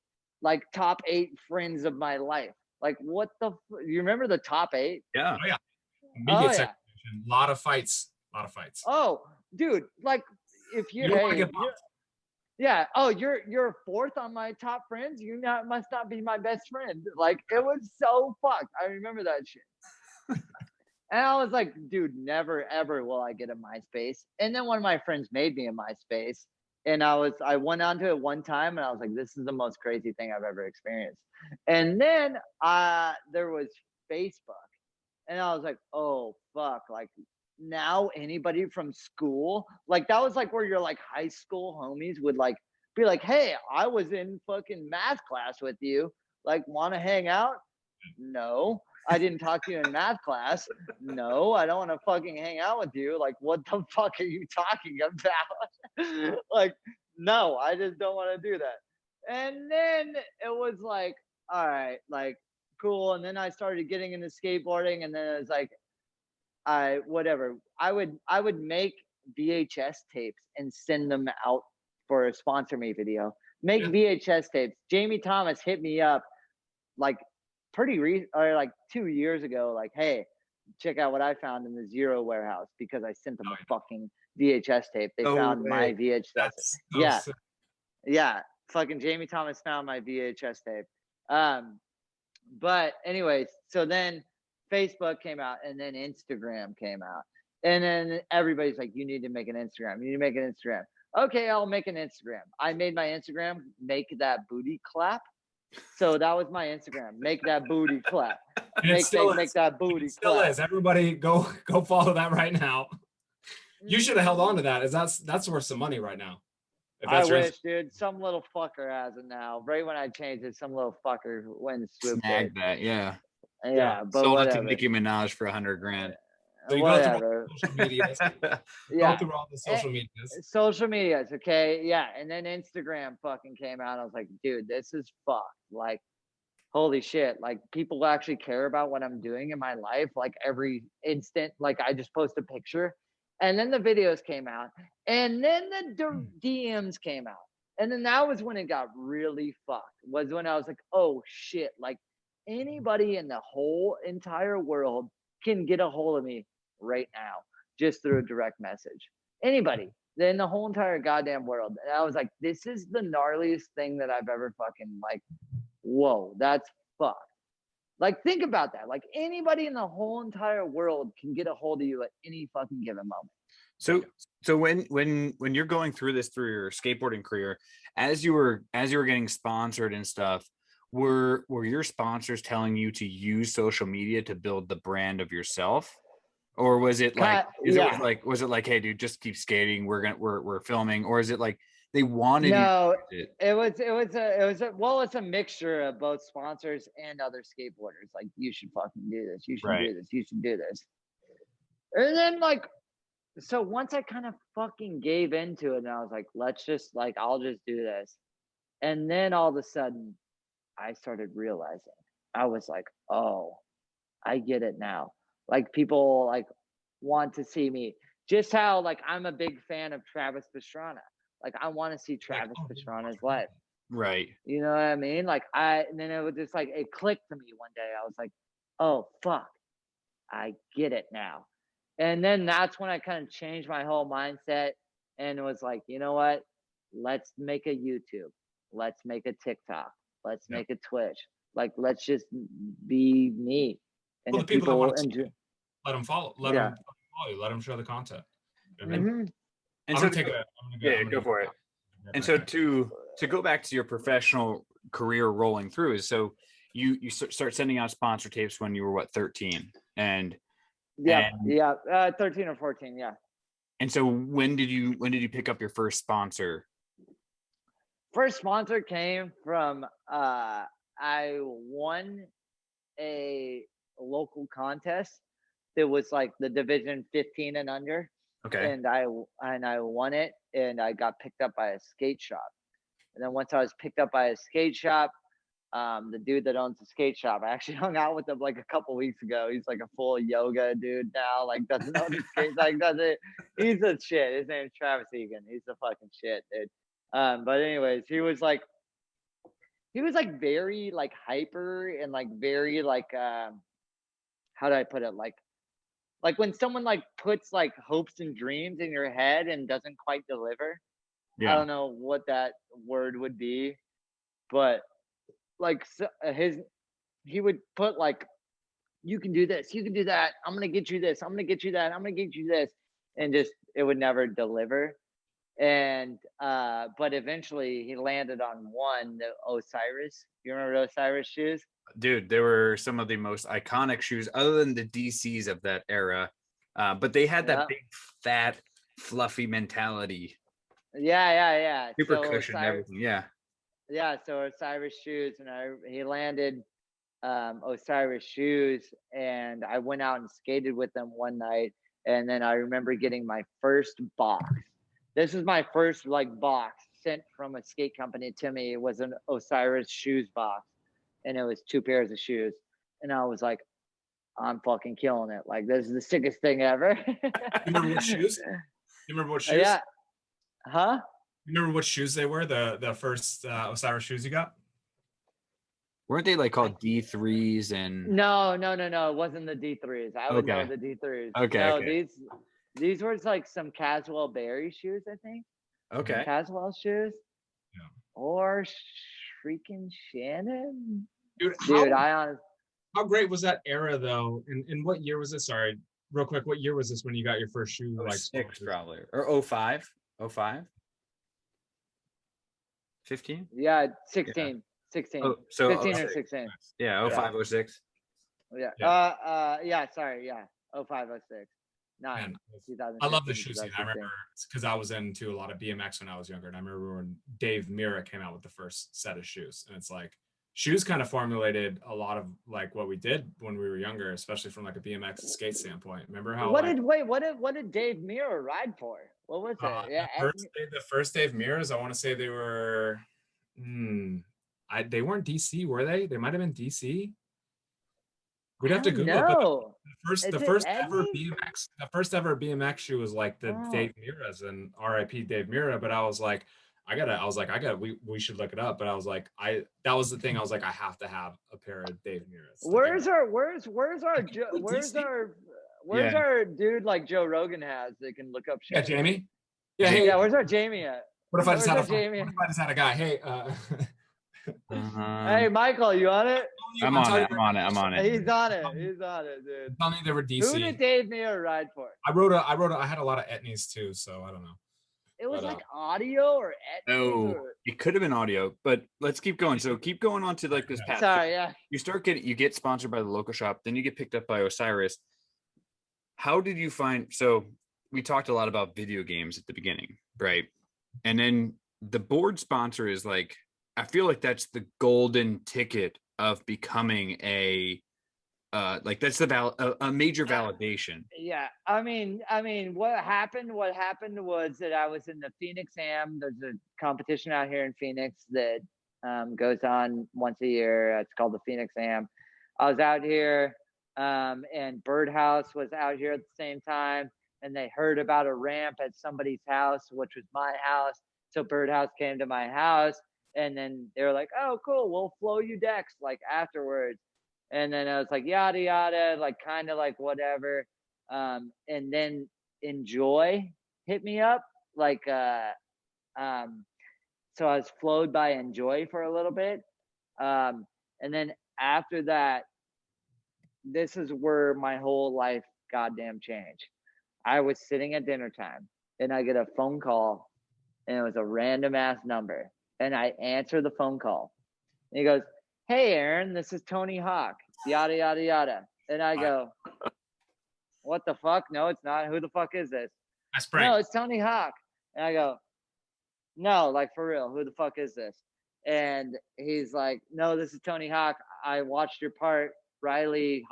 friends of my life? Like, what the? You remember the top 8? Yeah. Oh yeah. Immediate separation. A lot of fights. Oh, dude, like if you yeah. Oh, you're 4th on my top friends. You must not be my best friend. Like, it was so fucked. I remember that shit. And I was like, dude, never ever will I get a MySpace. And then one of my friends made me a MySpace, and I went onto it one time, and I was like, this is the most crazy thing I've ever experienced. And then there was Facebook, and I was like, oh fuck, like, now anybody from school, like, that was like where your like high school homies would like be like, hey, I was in fucking math class with you, like, want to hang out? No, I didn't talk to you in math class. No, I don't want to fucking hang out with you. Like, what the fuck are you talking about? Like, no, I just don't want to do that. And then it was like, all right, like, cool. And then I started getting into skateboarding, and then it was like, whatever. I would make VHS tapes and send them out for a sponsor me video. Make VHS tapes. Jamie Thomas hit me up like like 2 years ago, like, hey, check out what I found in the Zero warehouse, because I sent them a fucking VHS tape. They found my VHS. That's yeah. Fucking Jamie Thomas found my VHS tape. But anyways, so then Facebook came out, and then Instagram came out. And then everybody's like, you need to make an Instagram. You need to make an Instagram. Okay, I'll make an Instagram. I made my Instagram, make that booty clap. So that was my Instagram. Make that booty clap. Make that booty it still clap. is. Everybody go follow that right now. You should have held on to that, as that's worth some money right now. I wish, dude. Some little fucker has it now. Right when I changed it, some little fucker went and swooped Snagged that, yeah. Yeah, but sold whatever. it to Nicki Minaj for $100,000. So you whatever. go through social medias. Yeah. Go through all the social medias. Social medias, okay? Yeah. And then Instagram fucking came out. I was like, dude, this is fucked. Like, holy shit. Like, people actually care about what I'm doing in my life. Like, every instant, like, I just post a picture. And then the videos came out. And then the DMs came out. And then that was when it got really fucked. Was when I was like, oh shit. Like, anybody in the whole entire world can get a hold of me right now just through a direct message. Anybody in the whole entire goddamn world. And I was like, this is the gnarliest thing that I've ever fucking, like, whoa, that's fucked. Like, think about that. Like, anybody in the whole entire world can get a hold of you at any fucking given moment. So when you're going through this through your skateboarding career, as you were getting sponsored and stuff, were your sponsors telling you to use social media to build the brand of yourself? Or was it like, was it like, hey dude, just keep skating, we're filming? Or is it like they wanted it's a mixture of both sponsors and other skateboarders. Like, you should fucking do this, you should do this, you should do this. And then, like, so once I kind of fucking gave into it, and I was like, I'll just do this. And then all of a sudden I started realizing, I was like, oh, I get it now. Like, people like want to see me, just how, like, I'm a big fan of Travis Pastrana. Like, I want to see Travis Pastrana's live. Right. You know what I mean? Like, and then it was just like, it clicked to me one day. I was like, oh fuck, I get it now. And then that's when I kind of changed my whole mindset and was like, you know what? Let's make a YouTube. Let's make a TikTok. Let's make a Twitch. Like, let's just be me. And well, the people that want to enjoy, let them follow. Let them follow you. Let them show the content. I mean, and I'm so go for it. And so to go back to your professional career rolling through is, so you start sending out sponsor tapes when you were what, 13? And 13 or 14, yeah. And so when did you pick up your first sponsor? First sponsor came from I won a local contest that was like the division 15 and under. Okay. And I won it, and I got picked up by a skate shop. And then once I was picked up by a skate shop, the dude that owns the skate shop, I actually hung out with him like a couple weeks ago. He's like a full yoga dude now, like doesn't own the skates, like doesn't. He's a shit. His name's Travis Egan. He's a fucking shit, dude. But anyways, he was like very like hyper and like very like how do I put it, like when someone like puts like hopes and dreams in your head and doesn't quite deliver. I don't know what that word would be, but like he would put like, you can do this, you can do that, I'm gonna get you this, I'm gonna get you that, I'm gonna get you this, and just it would never deliver. And but eventually he landed on one, the Osiris. You remember the Osiris shoes? Dude, they were some of the most iconic shoes other than the DCs of that era. But they had that big, fat, fluffy mentality. Yeah. Super cushion and everything. Yeah. So Osiris shoes, and he landed Osiris shoes, and I went out and skated with them one night. And then I remember getting my first box. This is my first like box sent from a skate company to me. It was an Osiris shoes box, and it was 2 pairs of shoes. And I was like, I'm fucking killing it. Like, this is the sickest thing ever. You remember what shoes? Yeah. Huh? You remember what shoes they were? The first Osiris shoes you got? Weren't they like called D3s and? No. It wasn't the D3s. I would know the D3s. Okay. No, okay. These were like some Caswell Berry shoes, I think. Okay. Caswell shoes. Yeah. Or freaking Shannon. Dude, Dude, I honestly. how great was that era though? And what year was it? Sorry, real quick, what year was this when you got your first shoe? Oh, Like six sponsors? probably, or 05, 05, 15. Yeah, 16, 16, Oh, so 15 or 06. 16. Yeah, 05, 06. Yeah. Yeah. Sorry. Yeah. 05, 06. Not Man, 2015. I love the shoe scene. I 2016. remember because I was into a lot of BMX when I was younger, and I remember when Dave Mira came out with the first set of shoes, and it's like shoes kind of formulated a lot of like what we did when we were younger, especially from like a BMX skate standpoint. Remember how What did Dave Mira ride for? What was it? Yeah. the first Dave Miras, I want to say they were, they weren't DC, were they? They might have been DC. We'd have to Google it, but No. the first ever BMX shoe was like the Dave Miras and RIP Dave Mira. But I was like, we should look it up. But I was like, that was the thing. I was like, I have to have a pair of Dave Miras. Where's our dude like Joe Rogan has that can look up shit? Yeah, Jamie. Yeah, hey, yeah. Where's our Jamie at? What if I just had a guy? Hey, hey, Michael, you on it? I'm on it. He's on it, dude. Tell me they were DC. Who did Dave Mira ride for? I had a lot of etnies too, so I don't know. It was like audio or etnies. It could have been audio, but let's keep going. So keep going on to like this path. Sorry, yeah. You get sponsored by the local shop, then you get picked up by Osiris. How did you find? So we talked a lot about video games at the beginning, right? And then the board sponsor is like, I feel like that's the golden ticket of becoming a that's a major validation. Yeah, I mean, what happened was that I was in the Phoenix Am. There's a competition out here in Phoenix that goes on once a year. It's called the Phoenix Am. I was out here, and Birdhouse was out here at the same time, and they heard about a ramp at somebody's house, which was my house. So Birdhouse came to my house, and then they were like, "Oh, cool, we'll flow you decks like afterwards." And then I was like, yada, yada, like kind of like whatever. And then Enjoy hit me up. Like, so I was flowed by Enjoy for a little bit. And then after that, this is where my whole life goddamn changed. I was sitting at dinner time and I get a phone call and it was a random ass number. And I answer the phone call. And he goes, "Hey, Aaron, this is Tony Hawk, yada, yada, yada." And I go, "What the fuck? No, it's not. Who the fuck is this?" "No, it's Tony Hawk." And I go, "No, like for real, who the fuck is this?" And he's like, "No, this is Tony Hawk. I watched your part. Riley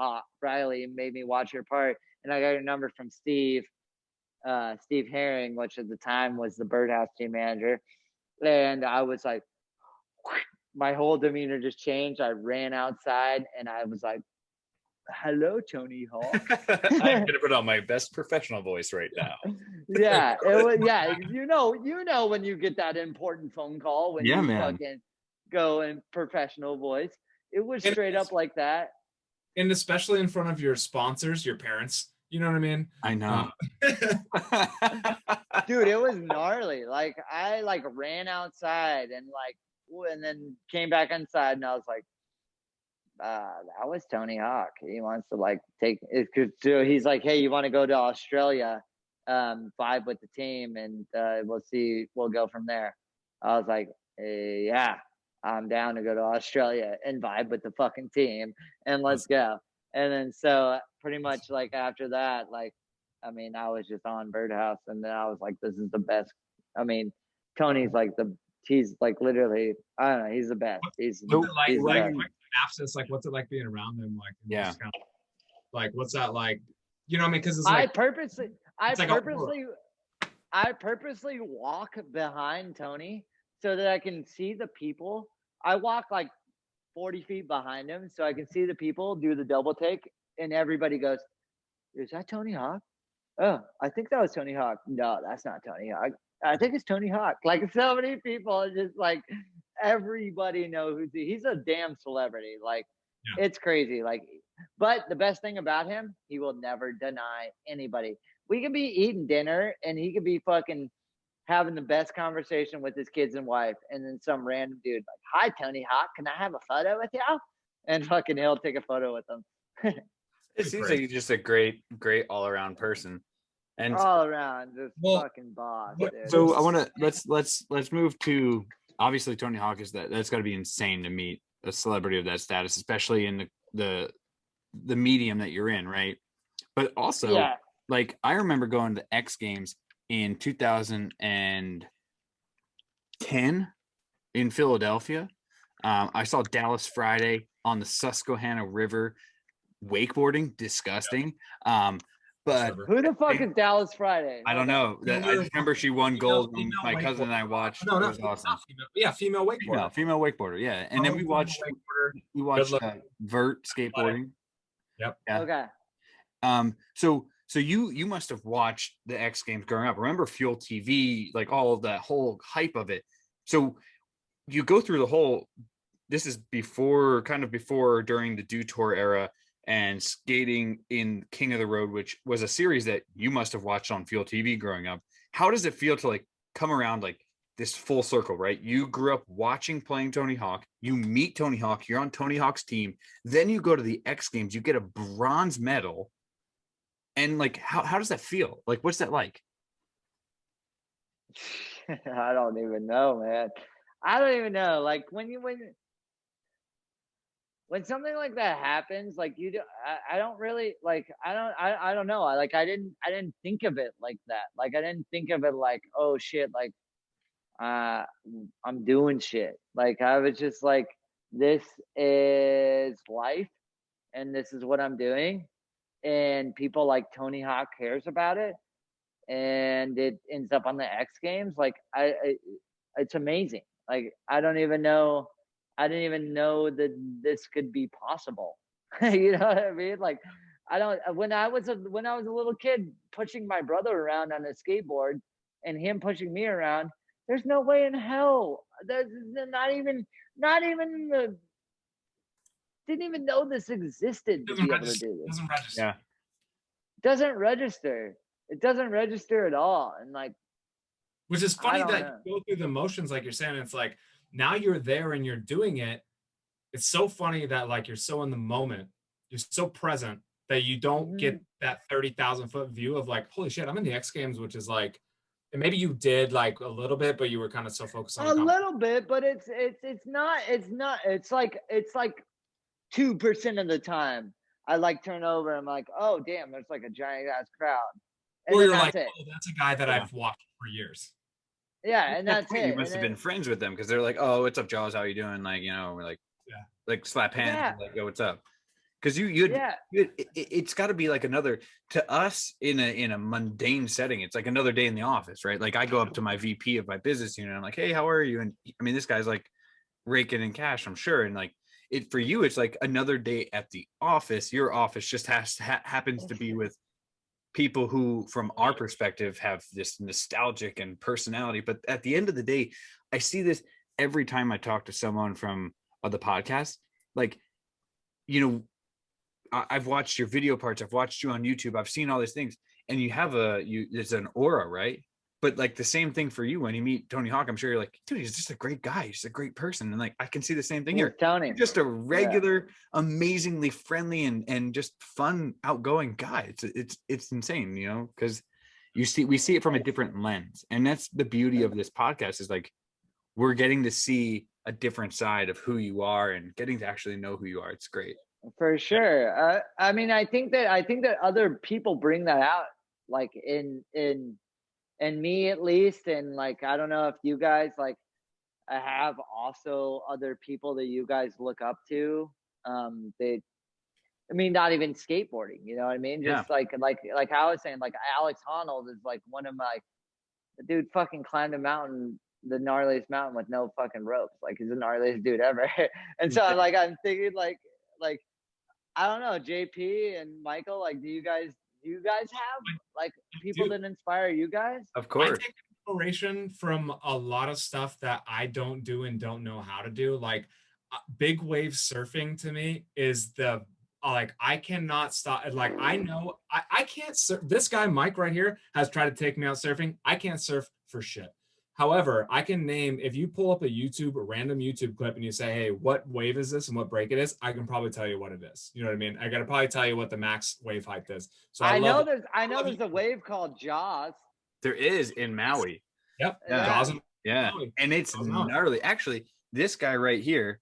made me watch your part. And I got your number from Steve Herring, which at the time was the Birdhouse team manager." And I was like, my whole demeanor just changed. I ran outside and I was like, "Hello, Tony Hawk." I'm gonna put on my best professional voice right now. Yeah, it was. Yeah, you know when you get that important phone call when you fucking go in professional voice. It was straight up like that. And especially in front of your sponsors, your parents. You know what I mean? I know. Dude, it was gnarly. Like I ran outside and then came back inside and I was like, that was Tony Hawk. He wants to like take it. So he's like, "Hey, you want to go to Australia, vibe with the team and we'll go from there." I was like, "Yeah, I'm down to go to Australia and vibe with the fucking team and let's go." And then so pretty much like after that, like, I mean, I was just on Birdhouse and then I was like, this is the best. I mean, Tony's like he's like literally, I don't know, he's the best. He's absence, like what's it like being around them? Like, yeah, kind of, like what's that like? You know what I mean? Because it's I like purposely walk behind Tony so that I can see the people. I walk like 40 feet behind him so I can see the people do the double take, and everybody goes, "Is that Tony Hawk? Oh, I think that was Tony Hawk. No, that's not Tony Hawk. I think it's Tony Hawk." Like so many people, just like everybody know he's a damn celebrity. Like It's crazy. Like, but the best thing about him, he will never deny anybody. We could be eating dinner and he could be fucking having the best conversation with his kids and wife, and then some random dude like, "Hi, Tony Hawk, can I have a photo with you?" and fucking he'll take a photo with them. It seems like you're just a great all around person. And all around, just Well, fucking boss. what- Dude. so I want to let's move to, obviously Tony Hawk is that's got to be insane to meet a celebrity of that status, especially in the medium that you're in, right? But also, Yeah. like I remember going to the X Games in 2010 in Philadelphia. I saw Dallas Friday on the Susquehanna River wakeboarding, disgusting. But Who the fuck is Dallas Friday? I don't know. I just remember she won gold when my cousin and I watched. No, it no, was awesome. female wakeboarder. Female wakeboarder, yeah. And then we watched Vert skateboarding. Yep. Yeah. Okay. So you must have watched the X Games growing up. Remember Fuel TV, like all of that whole hype of it. So you go through the whole. This is before during the Do Tour era and skating in King of the Road, which was a series that you must have watched on Fuel TV growing up. How does it feel to like come around like this full circle, right? You grew up playing Tony Hawk, you meet Tony Hawk, you're on Tony Hawk's team, then you go to the X Games, you get a bronze medal. And like, how does that feel? Like, what's that like? I don't even know, man. I don't even know. Like when something like that happens, like I don't really like, I don't know. I didn't think of it like that. Like, I didn't think of it like, oh shit, like, I'm doing shit. Like, I was just like, this is life and this is what I'm doing. And people like Tony Hawk cares about it. And it ends up on the X Games. Like, it's amazing. Like, I didn't even know that this could be possible. You know what I mean? Like, when I was a little kid pushing my brother around on a skateboard and him pushing me around, there's no way in hell. There's not even didn't even know this existed to be able to do this. Doesn't register. Yeah. Doesn't register. It doesn't register at all. And like, which is funny that you go through the motions, like you're saying. It's like, now you're there and you're doing it. It's so funny that like you're so in the moment, you're so present that you don't get that 30,000 foot view of like, holy shit, I'm in the X Games, which is like, and maybe you did like a little bit, but you were kind of so focused on a little bit, but it's not, it's like 2% of the time I like turn over and I'm like, oh damn, there's like a giant ass crowd. And or then you're that's like, it. oh, that's a guy that I've watched for years. Yeah, and that's it. You must have been friends with them because they're like, oh, what's up, Jaws? How you doing? Like, you know, we're like, like slap hands, and like, yo, what's up? Because it's got to be like another, to us in a mundane setting, it's like another day in the office, right? Like I go up to my VP of my business unit, I'm like, hey, how are you? And I mean, this guy's like raking in cash, I'm sure, and like it for you, it's like another day at the office. Your office just happens to be with people who, from our perspective, have this nostalgic and personality. But at the end of the day, I see this every time I talk to someone from the podcast. Like, you know, I've watched your video parts, I've watched you on YouTube, I've seen all these things, and you have there's an aura, right? But like the same thing for you when you meet Tony Hawk, I'm sure you're like, dude, he's just a great guy, he's a great person. And like I can see the same thing here. Tony. You're just a regular, amazingly friendly and just fun, outgoing guy. It's insane, you know, because we see it from a different lens. And that's the beauty of this podcast, is like we're getting to see a different side of who you are and getting to actually know who you are. It's great. For sure. I mean, I think that other people bring that out, like in me at least, and like I don't know if you guys like have also other people that you guys look up to. I mean, not even skateboarding, you know what I mean? Just like how I was saying, like Alex Honnold is like one of my, the dude fucking climbed a mountain, the gnarliest mountain with no fucking ropes. Like he's the gnarliest dude ever. And so like I'm thinking like I don't know, JP and Michael, like do you guys have like people that inspire you guys? Of course. I take inspiration from a lot of stuff that I don't do and don't know how to do. Like big wave surfing to me is the like I cannot stop. Like I know I can't surf. This guy Mike right here has tried to take me out surfing. I can't surf for shit. However, I can name, if you pull up a random YouTube clip and you say, hey, what wave is this and what break it is, I can probably tell you what it is. You know what I mean? I got to probably tell you what the max wave height is. So I know there's a wave called Jaws. There is in Maui. Yep. Yeah. Jaws Yeah. Maui. And it's Jaws Maui. gnarly. Actually, this guy right here.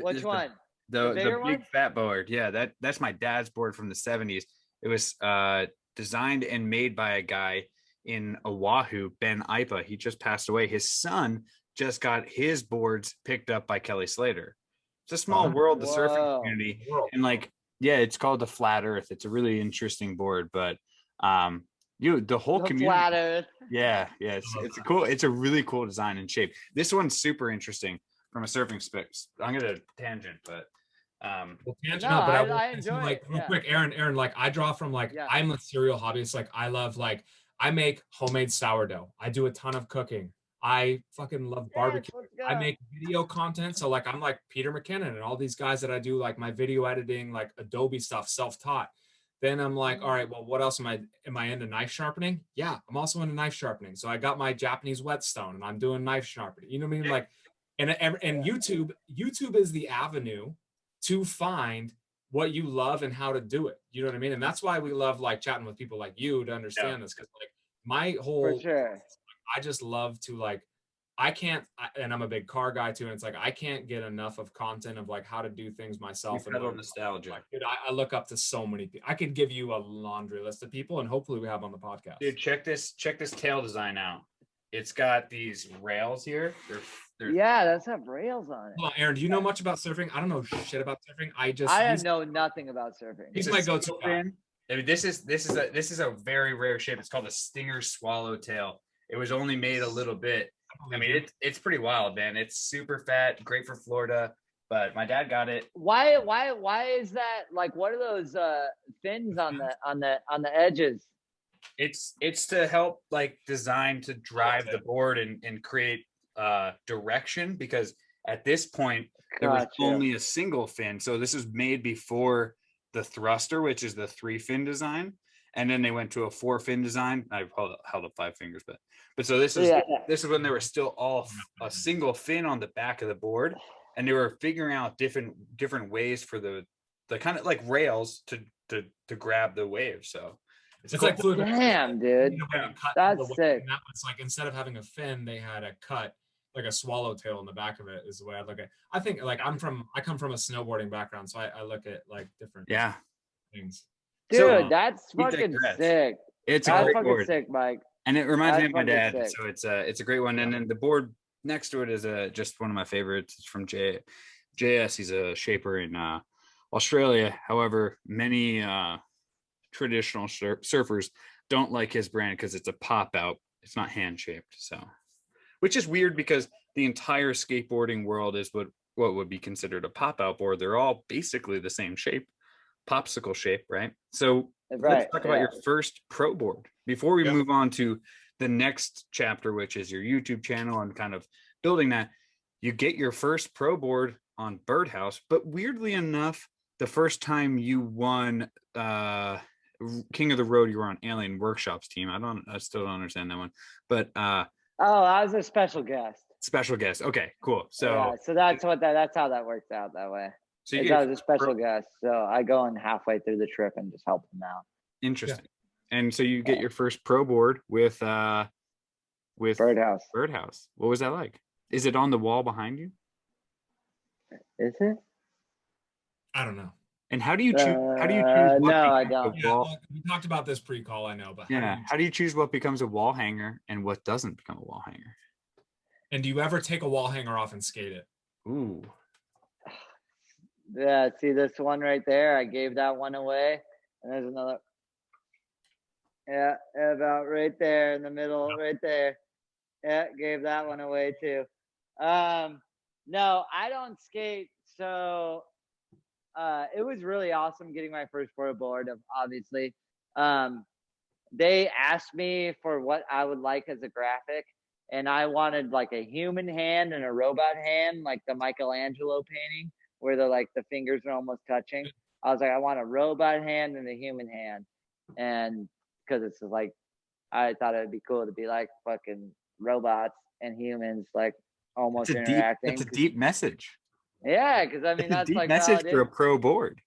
Which one? The bigger big one? fat board. Yeah, that's my dad's board from the 70s. It was designed and made by a guy in Oahu, Ben Ipa. He just passed away. His son just got his boards picked up by Kelly Slater. It's a small world, the surfing community. And like, yeah, it's called the Flat Earth. It's a really interesting board, but the whole community. Flat Earth. Yeah, it's a really cool design and shape. This one's super interesting from a surfing specs. I'm gonna tangent, but I enjoy like it. real quick, Aaron, like I draw from I'm a serial hobbyist. Like I love I make homemade sourdough. I do a ton of cooking. I fucking love barbecue. I make video content. So like I'm like Peter McKinnon and all these guys that I do like my video editing, like Adobe stuff, self-taught. Then I'm like, all right, well, what else am I into knife sharpening? Yeah, I'm also into knife sharpening. So I got my Japanese whetstone and I'm doing knife sharpening. You know what I mean? Like, and YouTube is the avenue to find what you love and how to do it. You know what I mean? And that's why we love like chatting with people like you to understand this. Cause like my whole, I just love to like, and I'm a big car guy too. And it's like, I can't get enough of content of like how to do things myself. And nostalgia. Like, dude, I look up to so many people. I could give you a laundry list of people and hopefully we have on the podcast. Dude, check this tail design out. It's got these rails here. Yeah, that's have rails on it. Well, Aaron, do you know much about surfing? I don't know shit about surfing. I know nothing about surfing. He's my go-to guy. I mean, this is a very rare shape. It's called a stinger swallowtail. It was only made a little bit. I mean, it's pretty wild, man. It's super fat, great for Florida. But my dad got it. Why is that? Like, what are those fins on the edges? It's to help like design to drive the board and create direction, because at this point there was only a single fin. So this was made before the thruster, which is the 3-fin design, and then they went to a 4-fin design. I held up 5 fingers, but so this is when they were still all a single fin on the back of the board, and they were figuring out different ways for the kind of like rails to grab the wave. So it's like fluid. Damn, dude, that's sick. That was like, instead of having a fin, they had a cut, like a swallowtail in the back of it. Is the way I look at it. I think like I come from a snowboarding background, so I look at like different things. Dude, so, that's fucking sick. It's that's a great fucking board. sick, Mike. And it reminds me of my dad. Sick. So it's a great one. And then the board next to it is just one of my favorites. It's from JS. He's a shaper in Australia. However, many traditional surfers don't like his brand because it's a pop out. It's not hand shaped. So, which is weird because the entire skateboarding world is what would be considered a pop out board. They're all basically the same shape, popsicle shape, right? So let's talk about your first pro board before we move on to the next chapter, which is your YouTube channel and kind of building that. You get your first pro board on Birdhouse, but weirdly enough, the first time you won King of the Road, you were on Alien Workshop's team. I still don't understand that one, but I was a special guest. Okay, cool. So so that's how that works out that way. So I was a special guest, so I go in halfway through the trip and just help them out. Interesting. Yeah. And so you get your first pro board with Birdhouse. What was that like? Is it on the wall behind you? Is it? I don't know. And how do you choose? No, I don't. We talked about this pre-call, I know, but how do you choose what becomes a wall hanger and what doesn't become a wall hanger? And do you ever take a wall hanger off and skate it? Ooh. Yeah, see this one right there? I gave that one away. And there's another. Yeah, about right there in the middle, right there. Yeah, gave that one away too. No, I don't skate. So it was really awesome getting my first pro board, obviously. They asked me for what I would like as a graphic, and I wanted like a human hand and a robot hand, like the Michelangelo painting, where the fingers are almost touching. I was like, I want a robot hand and a human hand. And because it's like, I thought it would be cool to be like fucking robots and humans like almost It's interacting. a deep message. Yeah, because I mean It's a that's deep like message how it for is. a pro board.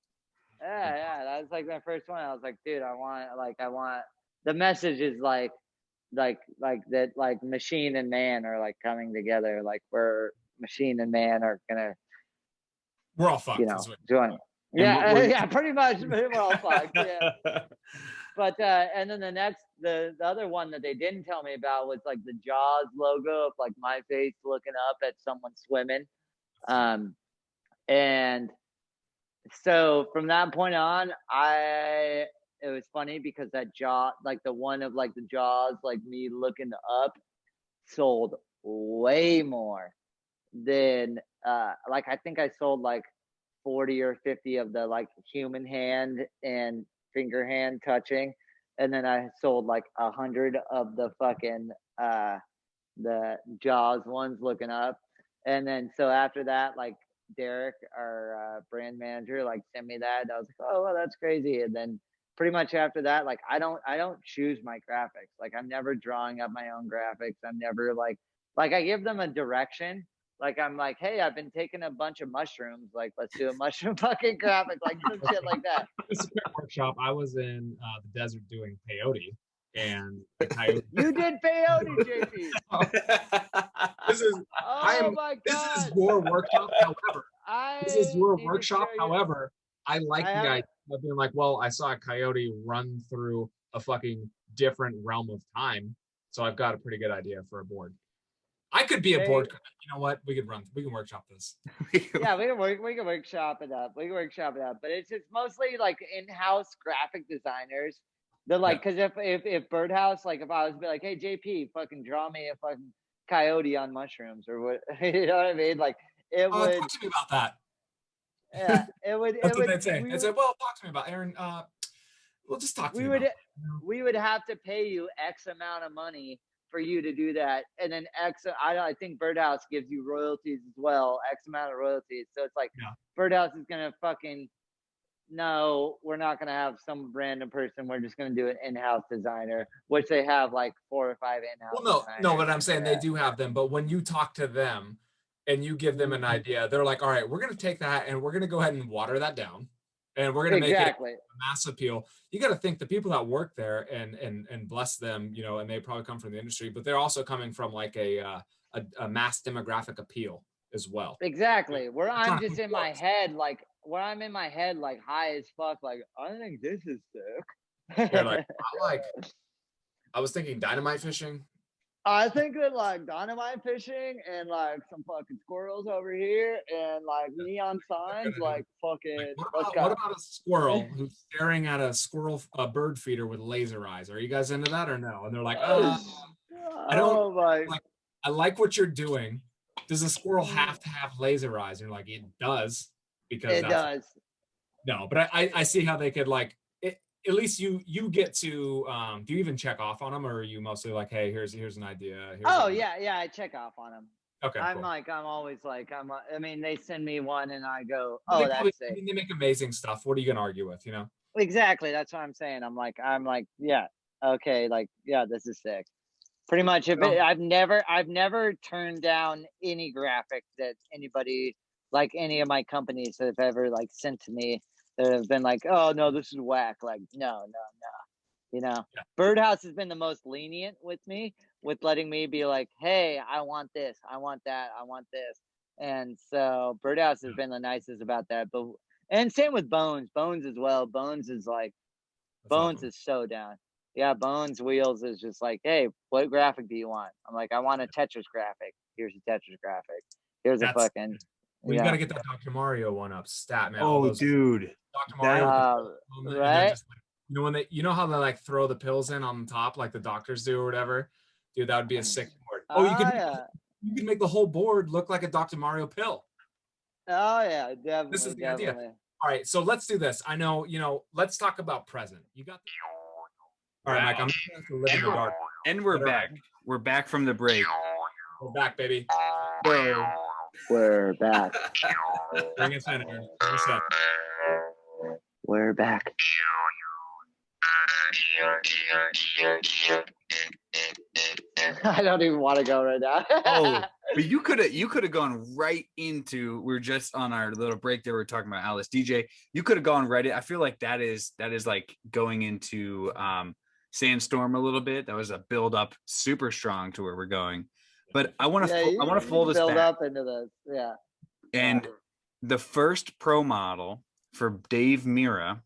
Yeah, that was like my first one. I was like, dude, I want the message is like that, like machine and man are like coming together, like where machine and man are gonna, We're all fucked. you know, join. Yeah, yeah, pretty much. We're all fucked. Yeah. But and then the other one that they didn't tell me about was like the Jaws logo of like my face looking up at someone swimming. And so from that point on, it was funny because that jaw, like the one of like the Jaws, like me looking up, sold way more than like I think I sold like 40 or 50 of the like human hand and finger hand touching, and then I sold like 100 of the fucking the Jaws ones looking up. And then so after that, like Derek, our brand manager, like sent me that. I was like, oh well, that's crazy. And then pretty much after that, like I don't choose my graphics. Like I'm never drawing up my own graphics. I'm never like I give them a direction. Like I'm like, hey, I've been taking a bunch of mushrooms. Like let's do a mushroom fucking graphic, like some shit like that. It's a quick workshop. I was in the desert doing peyote, and the coyote. You did peyote, JP. This is oh my god. This is your workshop. However, this is your workshop. However, I like the idea of being like, well, I saw a coyote run through a fucking different realm of time, so I've got a pretty good idea for a board. I could be a board. You know what? We can workshop this. Yeah, we can workshop it up. But it's just mostly like in-house graphic designers. They're like, because if Birdhouse, like if I was be like, hey JP, fucking draw me a fucking coyote on mushrooms or what, you know what I mean? Like it would. Talk to me about that. Yeah, it would. That's what they'd say. They'd say, well, talk to me about Aaron. We'll just talk to you. We would have to pay you X amount of money for you to do that, and then I think Birdhouse gives you royalties as well, X amount of royalties. So it's like Birdhouse is gonna fucking no, we're not gonna have some random person. We're just gonna do an in-house designer, which they have like 4 or 5 in-house. Well, no, but I'm saying they do have them. But when you talk to them and you give them an idea, they're like, all right, we're gonna take that and we're gonna go ahead and water that down. And we're going to make it a mass appeal. You got to think the people that work there and bless them, you know, and they probably come from the industry, but they're also coming from like a mass demographic appeal as well. Exactly. Where I'm just in my head, like high as fuck. Like, I think this is sick. You're like, I was thinking dynamite fishing. I think that like dynamite fishing and like some fucking squirrels over here and like neon signs, like fucking. What about a squirrel who's staring at a bird feeder with laser eyes? Are you guys into that or no? And they're like, I don't. I like what you're doing. Does a squirrel have to have laser eyes? And you're like, it does because it does. No, but I see how they could like. At least you get to do you even check off on them, or are you mostly like, hey, here's an idea? Yeah, I check off on them. Okay, I'm always like, I mean, they send me one and I go, that's it. I mean, they make amazing stuff. What are you gonna argue with, you know? Exactly, that's what I'm saying. I'm like, yeah, okay, like, yeah, this is sick. Pretty much, I've never turned down any graphic that anybody, like any of my companies have ever like sent to me. That have been like, oh no, this is whack. Like, no. You know, Birdhouse has been the most lenient with me, with letting me be like, hey, I want this, I want that, I want this. And so Birdhouse has been the nicest about that. But and same with Bones as well. Bones is like, Bones is so down. Yeah, Bones Wheels is just like, hey, what graphic do you want? I'm like, I want a Tetris graphic. Here's a Tetris graphic. Here's a fucking. We got to get that Dr. Mario one up. Stat, man. Oh, dude. Dr. Mario. Right? Just, you know, you know how they like throw the pills in on top like the doctors do or whatever? Dude, that would be a sick board. You could make the whole board look like a Dr. Mario pill. Oh, yeah, definitely. This is the idea. All right, so let's do this. I know, you know, let's talk about present. You got this? All right, Mike, I'm just going to live in the dark. And we're back. We're back from the break. We're back, baby. We're back. Bring us in, Aaron. We're back. I don't even want to go right now. Oh, but you could have gone right into. We are just on our little break there. We are talking about Alice DJ. You could have gone right in. I feel like that is like going into Sandstorm a little bit. That was a build up super strong to where we're going. But I want to fold this build back. up into this. Yeah. And the first pro model for Dave Mira.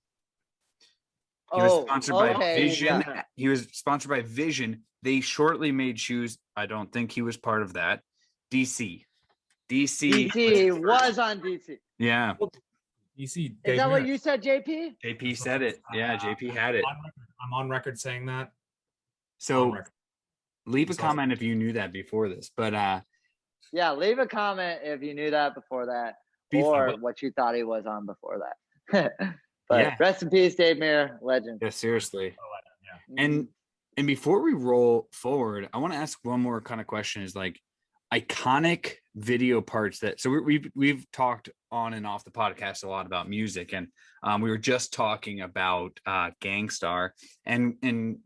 He was sponsored by Vision. Yeah. He was sponsored by Vision. They shortly made shoes. I don't think he was part of that. DC was on DC. Yeah. DC. Is that what you said, JP? JP said it. Yeah, JP had it. I'm on record saying that. So leave a comment if you knew that before this. But yeah, leave a comment if you knew that before that, or what you thought he was on before that. But yeah. Rest in peace, Dave Mira, legend. Yeah, seriously. Yeah. And before we roll forward, I want to ask one more kind of question: is like iconic video parts that. So we've talked on and off the podcast a lot about music, and we were just talking about Gangstar, and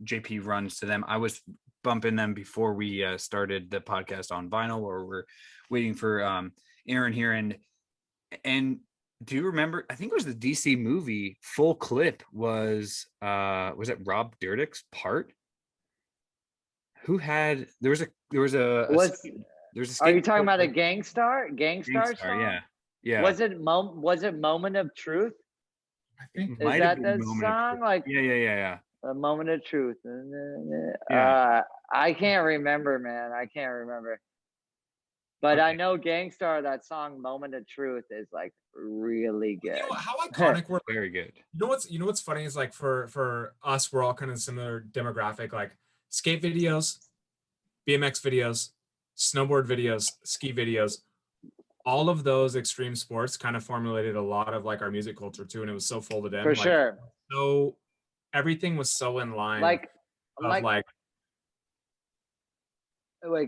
JP runs to them. I was bumping them before we started the podcast on vinyl, or we're waiting for Aaron here, and. Do you remember? I think it was the DC movie. Full clip was it Rob Dyrdek's part? Who had? There was a. Are you talking about a Gangstar song? Yeah. Was it Moment of Truth? I think is that the song? Like yeah. A Moment of Truth. Yeah. I can't remember, man. I can't remember. But I know Gangstar, that song "Moment of Truth" is like really good. You know, how iconic we're very good. You know what's funny is like for us, we're all kind of similar demographic, like skate videos, BMX videos, snowboard videos, ski videos. All of those extreme sports kind of formulated a lot of like our music culture too, and it was so folded in. For sure. So everything was so in line. Wait,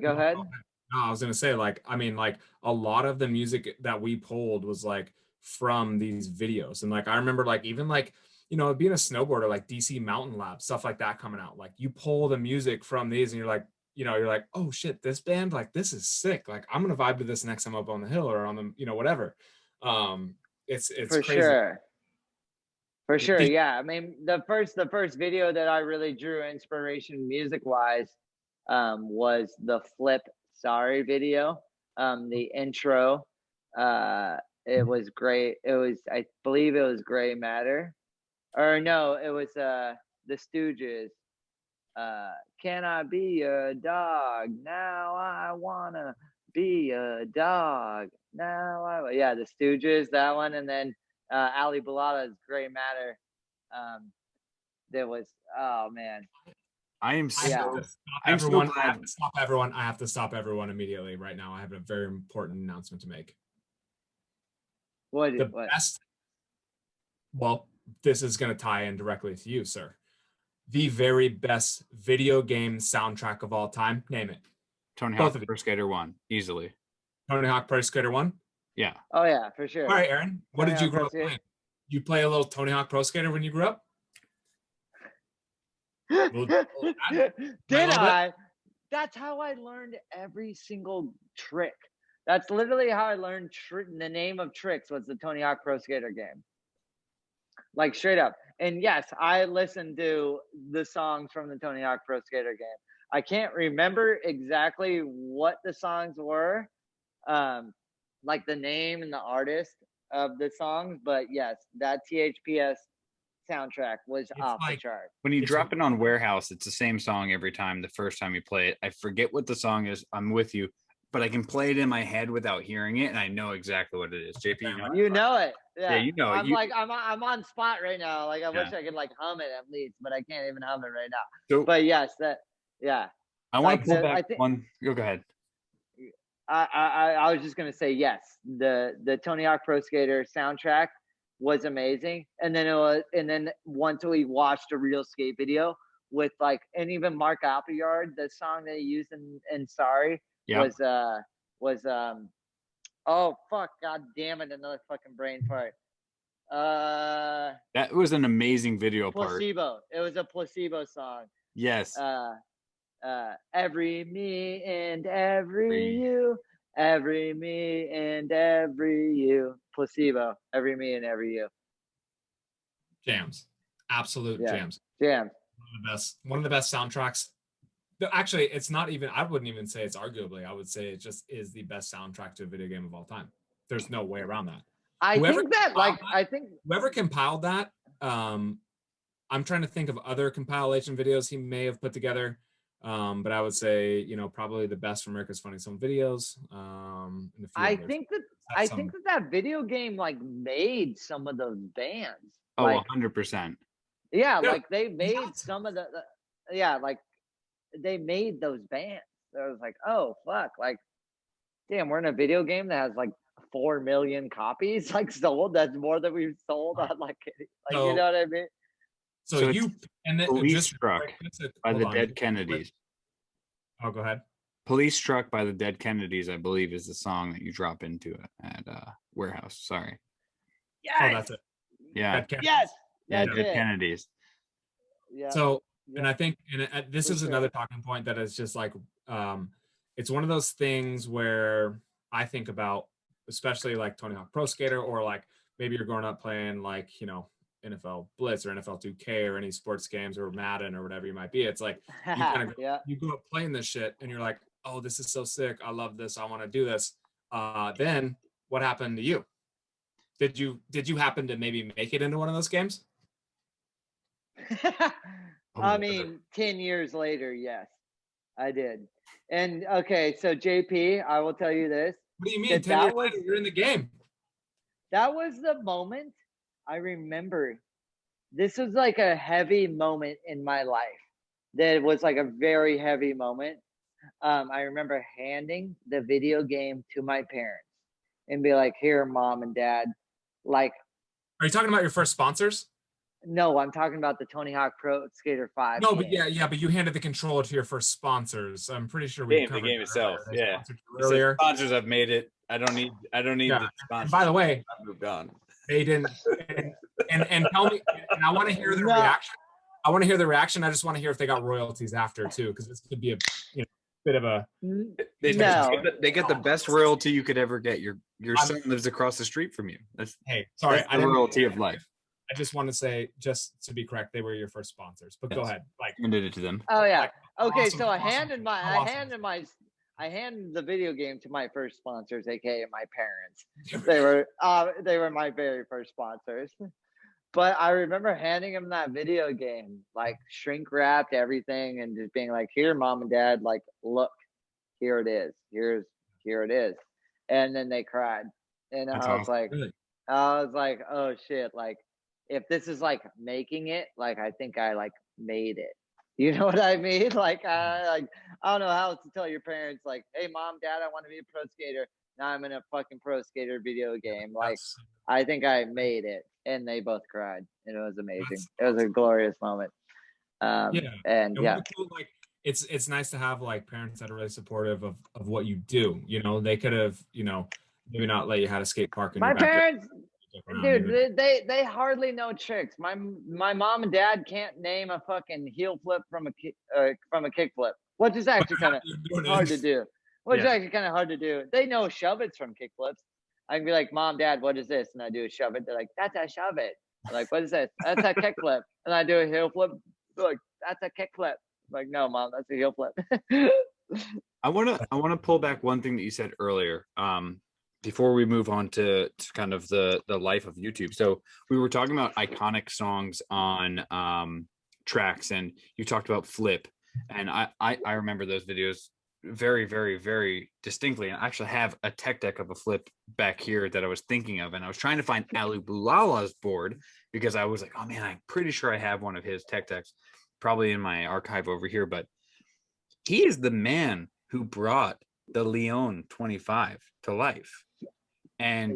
go ahead. No, I was gonna say, like, I mean, like a lot of the music that we pulled was like from these videos. And like I remember like even like, you know, being a snowboarder, like DC Mountain Lab, stuff like that coming out. Like you pull the music from these and you're like, oh shit, this band, like this is sick. Like I'm gonna vibe to this next time up on the hill or on the, whatever. It's for crazy. For sure. Yeah. I mean, the first video that I really drew inspiration music wise was the Flip Sorry video. The intro, it was great. I believe it was Gray Matter, or no, it was the Stooges. Can I be a dog? Now I wanna be a dog. The Stooges, that one, and then Ali Bellata's Gray Matter. There was, oh man. I have to stop everyone. I have to stop everyone immediately right now. I have a very important announcement to make. What? Best. Well, this is going to tie in directly to you, sir. The very best video game soundtrack of all time. Name it. Tony Hawk Pro Skater 1, easily. Tony Hawk Pro Skater 1? Yeah. Oh yeah, for sure. All right, Aaron. What did you grow up playing? You play a little Tony Hawk Pro Skater when you grew up? Did I? That's how I learned every single trick. That's literally how I learned the name of tricks was the Tony Hawk Pro Skater game. Like straight up. And yes, I listened to the songs from the Tony Hawk Pro Skater game. I can't remember exactly what the songs were, like the name and the artist of the songs, but yes, that THPS soundtrack was off the chart. When you drop it on Warehouse, it's the same song every time. The first time you play it, I forget what the song is. I'm with you, but I can play it in my head without hearing it, and I know exactly what it is. JP, you know it. Yeah, you know it. I'm on spot right now. Like I wish I could like hum it at least, but I can't even hum it right now. But yes, I want to pull back one. Go ahead. I was just gonna say yes. The Tony Hawk Pro Skater soundtrack was amazing, and then once we watched a real skate video with like, and even Mark Appleyard, the song that he used in Sorry was oh fuck, god damn it, another fucking brain fart. That was an amazing video Placebo. It was a Placebo song. Yes. Every me and every you, every me and every you. Placebo, every me and every you. Jams, absolute Yeah. jams. Jams. One of the best soundtracks. Actually, it's not even, I wouldn't even say it's arguably, I would say it just is the best soundtrack to a video game of all time. There's no way around that. Whoever compiled that, I'm trying to think of other compilation videos he may have put together. But I would say, probably the best for America's Funniest Home Videos. And a few I others. think that video game like made some of those bands. Oh, like, 100%. Yeah, like they made some of the like they made those bands. So I was like, oh fuck, like damn, we're in a video game that has like 4 million copies like sold. That's more than we've sold on like So, you know what I mean? So you and then Police Struck by the Dead Kennedys. Oh, go ahead. Police Struck by the Dead Kennedys, I believe, is the song that you drop into at Warehouse. Sorry. Yes. Oh, that's it. Yeah. Yes. Yeah, That's Dead it. Kennedys. Yeah. So, and I think, and this is another talking point that is just like, it's one of those things where I think about, especially like Tony Hawk Pro Skater, or like maybe you're growing up playing like, NFL Blitz or NFL 2K or any sports games or Madden or whatever you might be. It's like you kind of you go up playing this shit and you're like, oh, this is so sick. I love this. I want to do this. Then what happened to you? Did you happen to maybe make it into one of those games? I mean, 10 years later, yes, I did. And okay, so JP, I will tell you this. What do you mean? 10 years later, you're in the game. That was the moment I remember. This was like a heavy moment in my life. That was like a very heavy moment. I remember handing the video game to my parents and be like, "Here, mom and dad." Like, are you talking about your first sponsors? No, I'm talking about the Tony Hawk Pro Skater 5. No, but yeah, but you handed the controller to your first sponsors. I'm pretty sure we covered the game itself. Yeah, earlier. Sponsors have made it. I don't need the sponsors. And by the way, I've moved on. They didn't. And tell me. And I want to hear the reaction. I want to hear the reaction. I just want to hear if they got royalties after too, because this could be a bit of a. They get the best royalty you could ever get. Your son lives across the street from you. That's sorry. That's the royalty of life. I just want to say, just to be correct, they were your first sponsors. But go ahead. Like, I did it to them. Oh yeah. Like, okay, awesome, so I handed the video game to my first sponsors, aka my parents. They were my very first sponsors. But I remember handing them that video game, like shrink wrapped everything, and just being like, "Here, mom and dad, like, look, here it is. Here it is." And then they cried, and I was like, "Oh shit!" Like, if this is like making it, like I think I like made it. You know what I mean? Like I don't know how else to tell your parents, like, "Hey, mom, dad, I want to be a pro skater. Now I'm in a fucking pro skater video game." Like, I think I made it, and they both cried, and it was amazing. It was a glorious moment. Cool, like it's nice to have like parents that are really supportive of what you do. They could have maybe not let you have a skate park in my your backyard. Parents. Dude, they hardly know tricks. My mom and dad can't name a fucking heel flip from a kick flip, which is actually kind of hard to do. They know shove it's from kick flips. I can be like, "Mom, Dad, what is this?" And I do a shove it. They're like, "That's a shove it." I'm like, "What is this?" "That's a kick flip." And I do a heel flip. They're like, "That's a kick flip." I'm like, "No, Mom, that's a heel flip." I wanna pull back one thing that you said earlier. Before we move on to kind of the life of YouTube. So we were talking about iconic songs on tracks, and you talked about Flip, and I remember those videos very, very, very distinctly. And I actually have a tech deck of a Flip back here that I was thinking of, and I was trying to find Ali Boulala's board because I was like, oh man, I'm pretty sure I have one of his tech decks probably in my archive over here. But he is the man who brought the Lyon 25 to life, and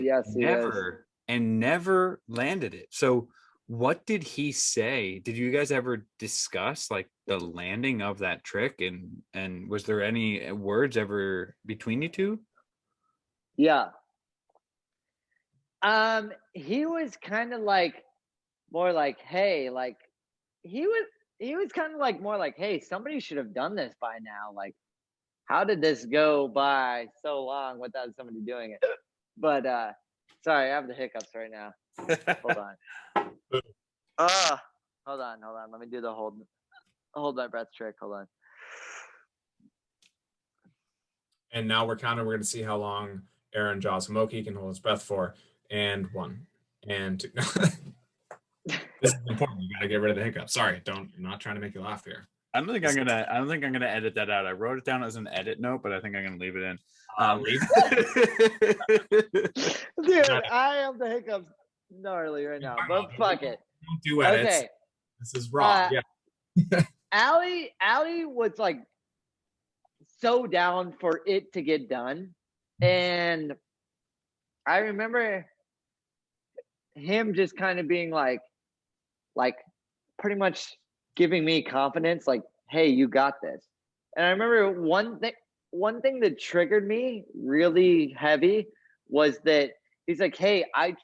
never landed it. So what did he say? Did you guys ever discuss like the landing of that trick, and was there any words ever between you two? Yeah. He was kind of like more like, hey, like he he was kind of like more like, hey, somebody should have done this by now. Like, how did this go by so long without somebody doing it? But sorry, I have the hiccups right now. Hold on. Hold on. Let me do the hold my breath trick. Hold on. And now we're going to see how long Aaron Jaws Homoki can hold his breath for. And 1 and 2. This is important. You got to get rid of the hiccup. Sorry, I'm not trying to make you laugh here. I don't think I'm gonna edit that out. I wrote it down as an edit note, but I think I'm gonna leave it in. Leave Dude, I have the hiccups gnarly right now, but fuck it. Don't do edits. Okay. This is raw. Yeah. Allie was like so down for it to get done. And I remember him just kind of being like pretty much giving me confidence, like, hey, you got this. And I remember one thing that triggered me really heavy was that he's like, hey, I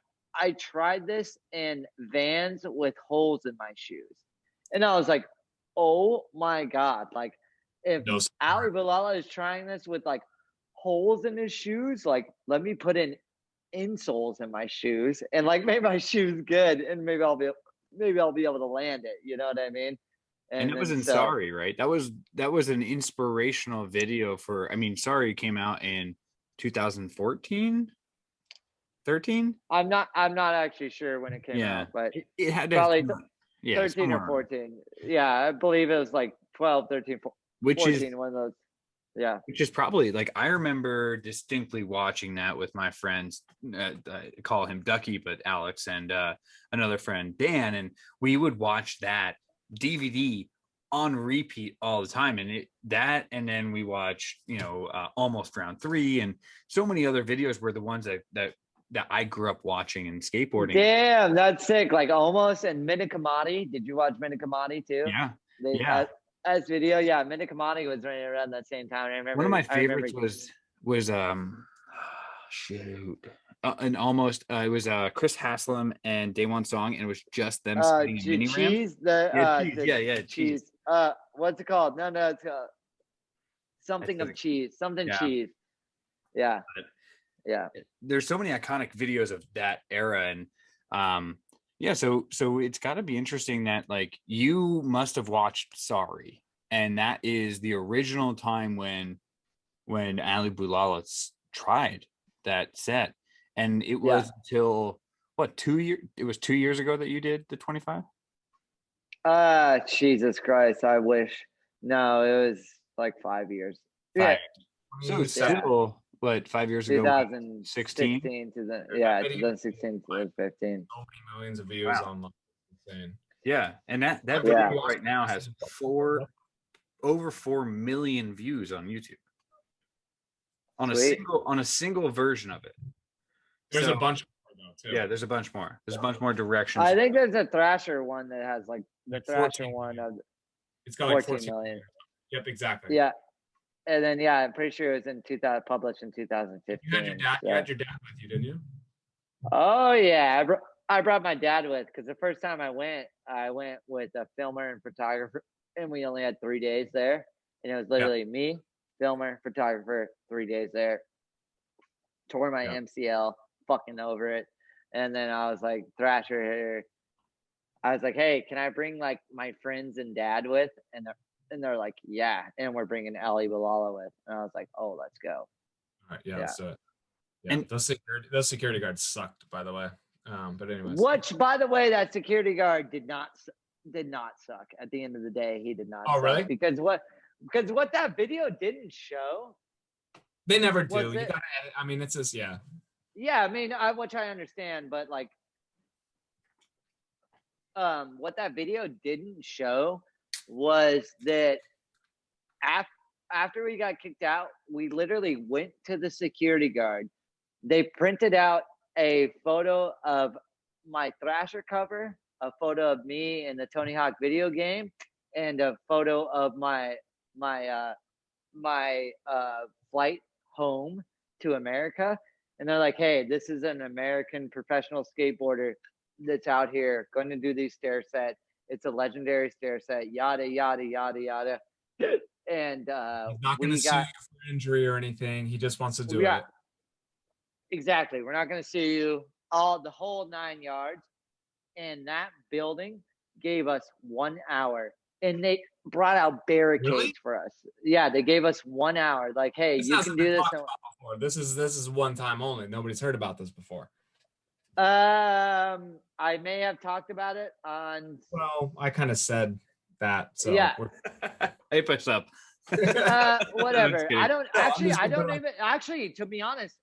tried this in Vans with holes in my shoes. And I was like, oh my God. Like, if Ali Bilala is trying this with like holes in his shoes, like, let me put in insoles in my shoes and like make my shoes good, and maybe I'll be able to land it. You know what I mean? And it was in Sorry, right? That was an inspirational video for. I mean, Sorry came out in 2014, 13. I'm not actually sure when it came out, but it had to probably 13 somewhere. or 14. Yeah, I believe it was like 12, 13, 14. Which is one of those. Yeah. Which is probably like, I remember distinctly watching that with my friends. I call him Ducky, but Alex and another friend, Dan. And we would watch that DVD on repeat all the time. And then we watch, Almost Round 3 and so many other videos were the ones that I grew up watching in skateboarding. Damn, that's sick. Like Almost and Minikamati. Did you watch Minikamati too? Yeah. As video, yeah. Minikamati was running around that same time. I remember one of my favorites was and Almost it was Chris Haslam and Day One Song, and it was just them spinning a mini cheese, ramp. Cheese. What's it called? No, it's something of cheese. Cheese. Yeah. Yeah. There's so many iconic videos of that era, and so it's got to be interesting that like you must have watched Sorry, and that is the original time when Ali Boulala tried that set, and it was until what, 2 years? It was 2 years ago that you did the 25. Jesus Christ! I wish. No, it was like 5 years. Yeah. So still, what, 5 years ago? 2016 to the 2016 to 15. So many millions of views online. Insane. Yeah, and that video right now has over 4 million views on YouTube. On a single version of it. There's a bunch more though, too. Yeah, there's a bunch more. There's a bunch more directions. I think there's a Thrasher one that has like the Thrasher one of it's got like 14 million. Yep, exactly. Yeah. And then I'm pretty sure it was published in 2015. You had your dad with you, didn't you? Oh yeah, I brought my dad with, because the first time I went with a filmer and photographer, and we only had 3 days there, and it was literally me, filmer, photographer, 3 days there. Tore my MCL, fucking over it, and then I was like, Thrasher here. I was like, hey, can I bring like my friends and dad with? And they're like, yeah, and we're bringing Ali Bilala with. And I was like, oh, let's go. All right, yeah. So, and those security guards sucked, by the way. But anyways, which, by the way, that security guard did not suck. At the end of the day, he did not. Oh, suck. really? Because what that video didn't show. They never do. You gotta edit. I mean, it's just Yeah, I mean, which I understand, but like, what that video didn't show was that after we got kicked out, we literally went to the security guard. They printed out a photo of my Thrasher cover, a photo of me in the Tony Hawk video game, and a photo of my flight home to America. And they're like, hey, this is an American professional skateboarder that's out here going to do these stair sets. It's a legendary stair set, yada, yada, yada, yada. And He's not going to sue you for injury or anything. He just wants to do it. Exactly. We're not going to sue you. The whole 9 yards. And that building gave us 1 hour. And they brought out barricades for us. Yeah, they gave us 1 hour. Like, hey, you can do this. This is one time only. Nobody's heard about this before. I may have talked about it on. Well, I kind of said that. So yeah. Hey, push up. Whatever. I don't actually, to be honest,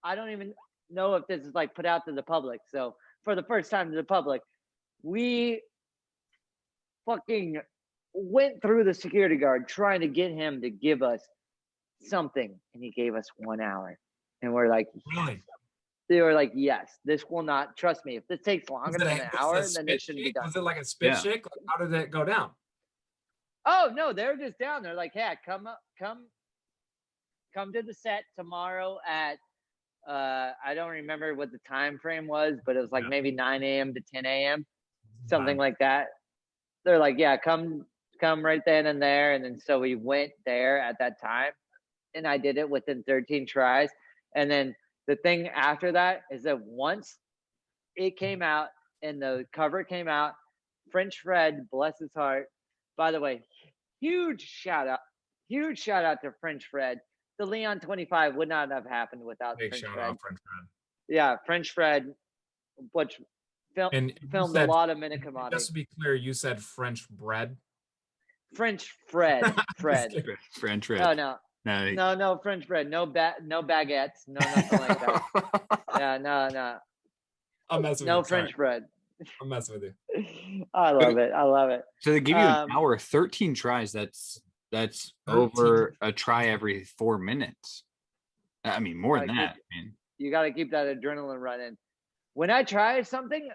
I don't even know if this is like put out to the public. So for the first time to the public, we fucking went through the security guard trying to get him to give us something, and he gave us 1 hour, and we're like, really? They were like, yes, this will not, trust me, if this takes longer than an hour, then it shouldn't be done. Was it like a spit shake? Like, how did it go down? Oh no, they're just down. They're like, hey, come to the set tomorrow at I don't remember what the time frame was, but it was like maybe 9 a.m. to 10 a.m. something like that. They're like, yeah, come right then and there. And then so we went there at that time, and I did it within 13 tries. And then the thing after that is that once it came out and the cover came out, French Fred, bless his heart. By the way, huge shout out to French Fred. The Lyon 25 would not have happened without French Fred. Yeah, French Fred, which filmed a lot of Minikamati. Just to be clear, you said French bread? French Fred. French Fred. No, French bread. No baguettes. No, nothing like that. Yeah, no. I'm messing with you. No French bread. I'm messing with you. I love it. So they give you an hour, 13 tries. That's 13. Over a try every 4 minutes. I mean, more than that. You got to keep that adrenaline running. When I try something,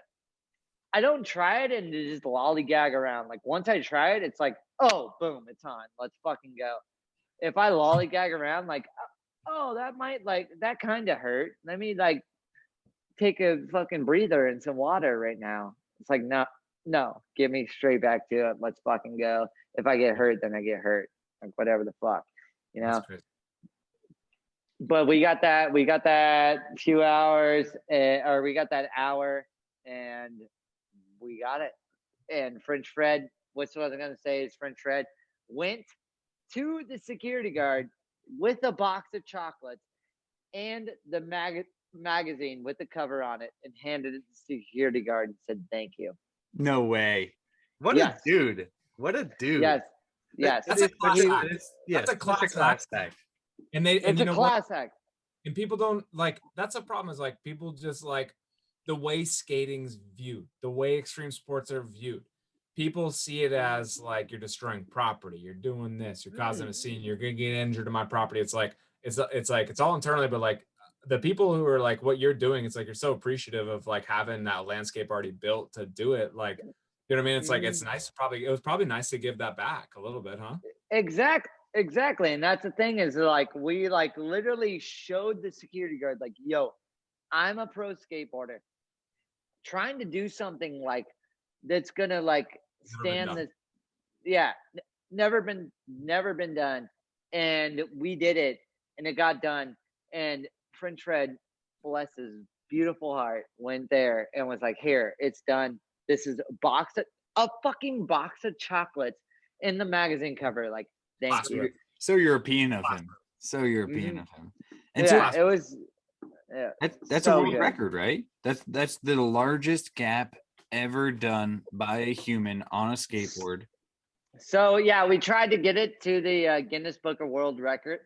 I don't try it and just lollygag around. Like once I try it, it's like, oh, boom, it's on. Let's fucking go. If I lollygag around, like, oh, that kind of hurt. Let me like take a fucking breather and some water right now. It's like, no, get me straight back to it. Let's fucking go. If I get hurt, then I get hurt. Like whatever the fuck, you know. But we got that few hours, or we got that hour, and we got it. And French Fred, what I was gonna say is French Fred went to the security guard with a box of chocolates and the magazine with the cover on it, and handed it to the security guard and said, "Thank you." No way! What a dude! What a dude! Yes, that's a class act. And it's a class act. And people don't like. That's a problem. Is like people just like the way skating's viewed, the way extreme sports are viewed. People see it as like you're destroying property, you're doing this, you're causing a scene, you're gonna get injured on my property. It's like it's all internally, but like the people who are like what you're doing, it's like you're so appreciative of like having that landscape already built to do it. Like, you know what I mean? It's like it's nice. It was probably nice to give that back a little bit, huh? Exactly. And that's the thing is like we like literally showed the security guard like, yo, I'm a pro skateboarder trying to do something like that's gonna like stand this. Yeah, never been done. And we did it, and it got done. And French Fred, bless his beautiful heart, went there and was like, here, it's done. This is a fucking box of chocolates in the magazine cover. Like, thank you. So European of him. So European of him. And yeah, so, it was. Yeah, that's so a world record, right? That's the largest gap ever done by a human on a skateboard. So yeah, we tried to get it to the Guinness Book of World Records.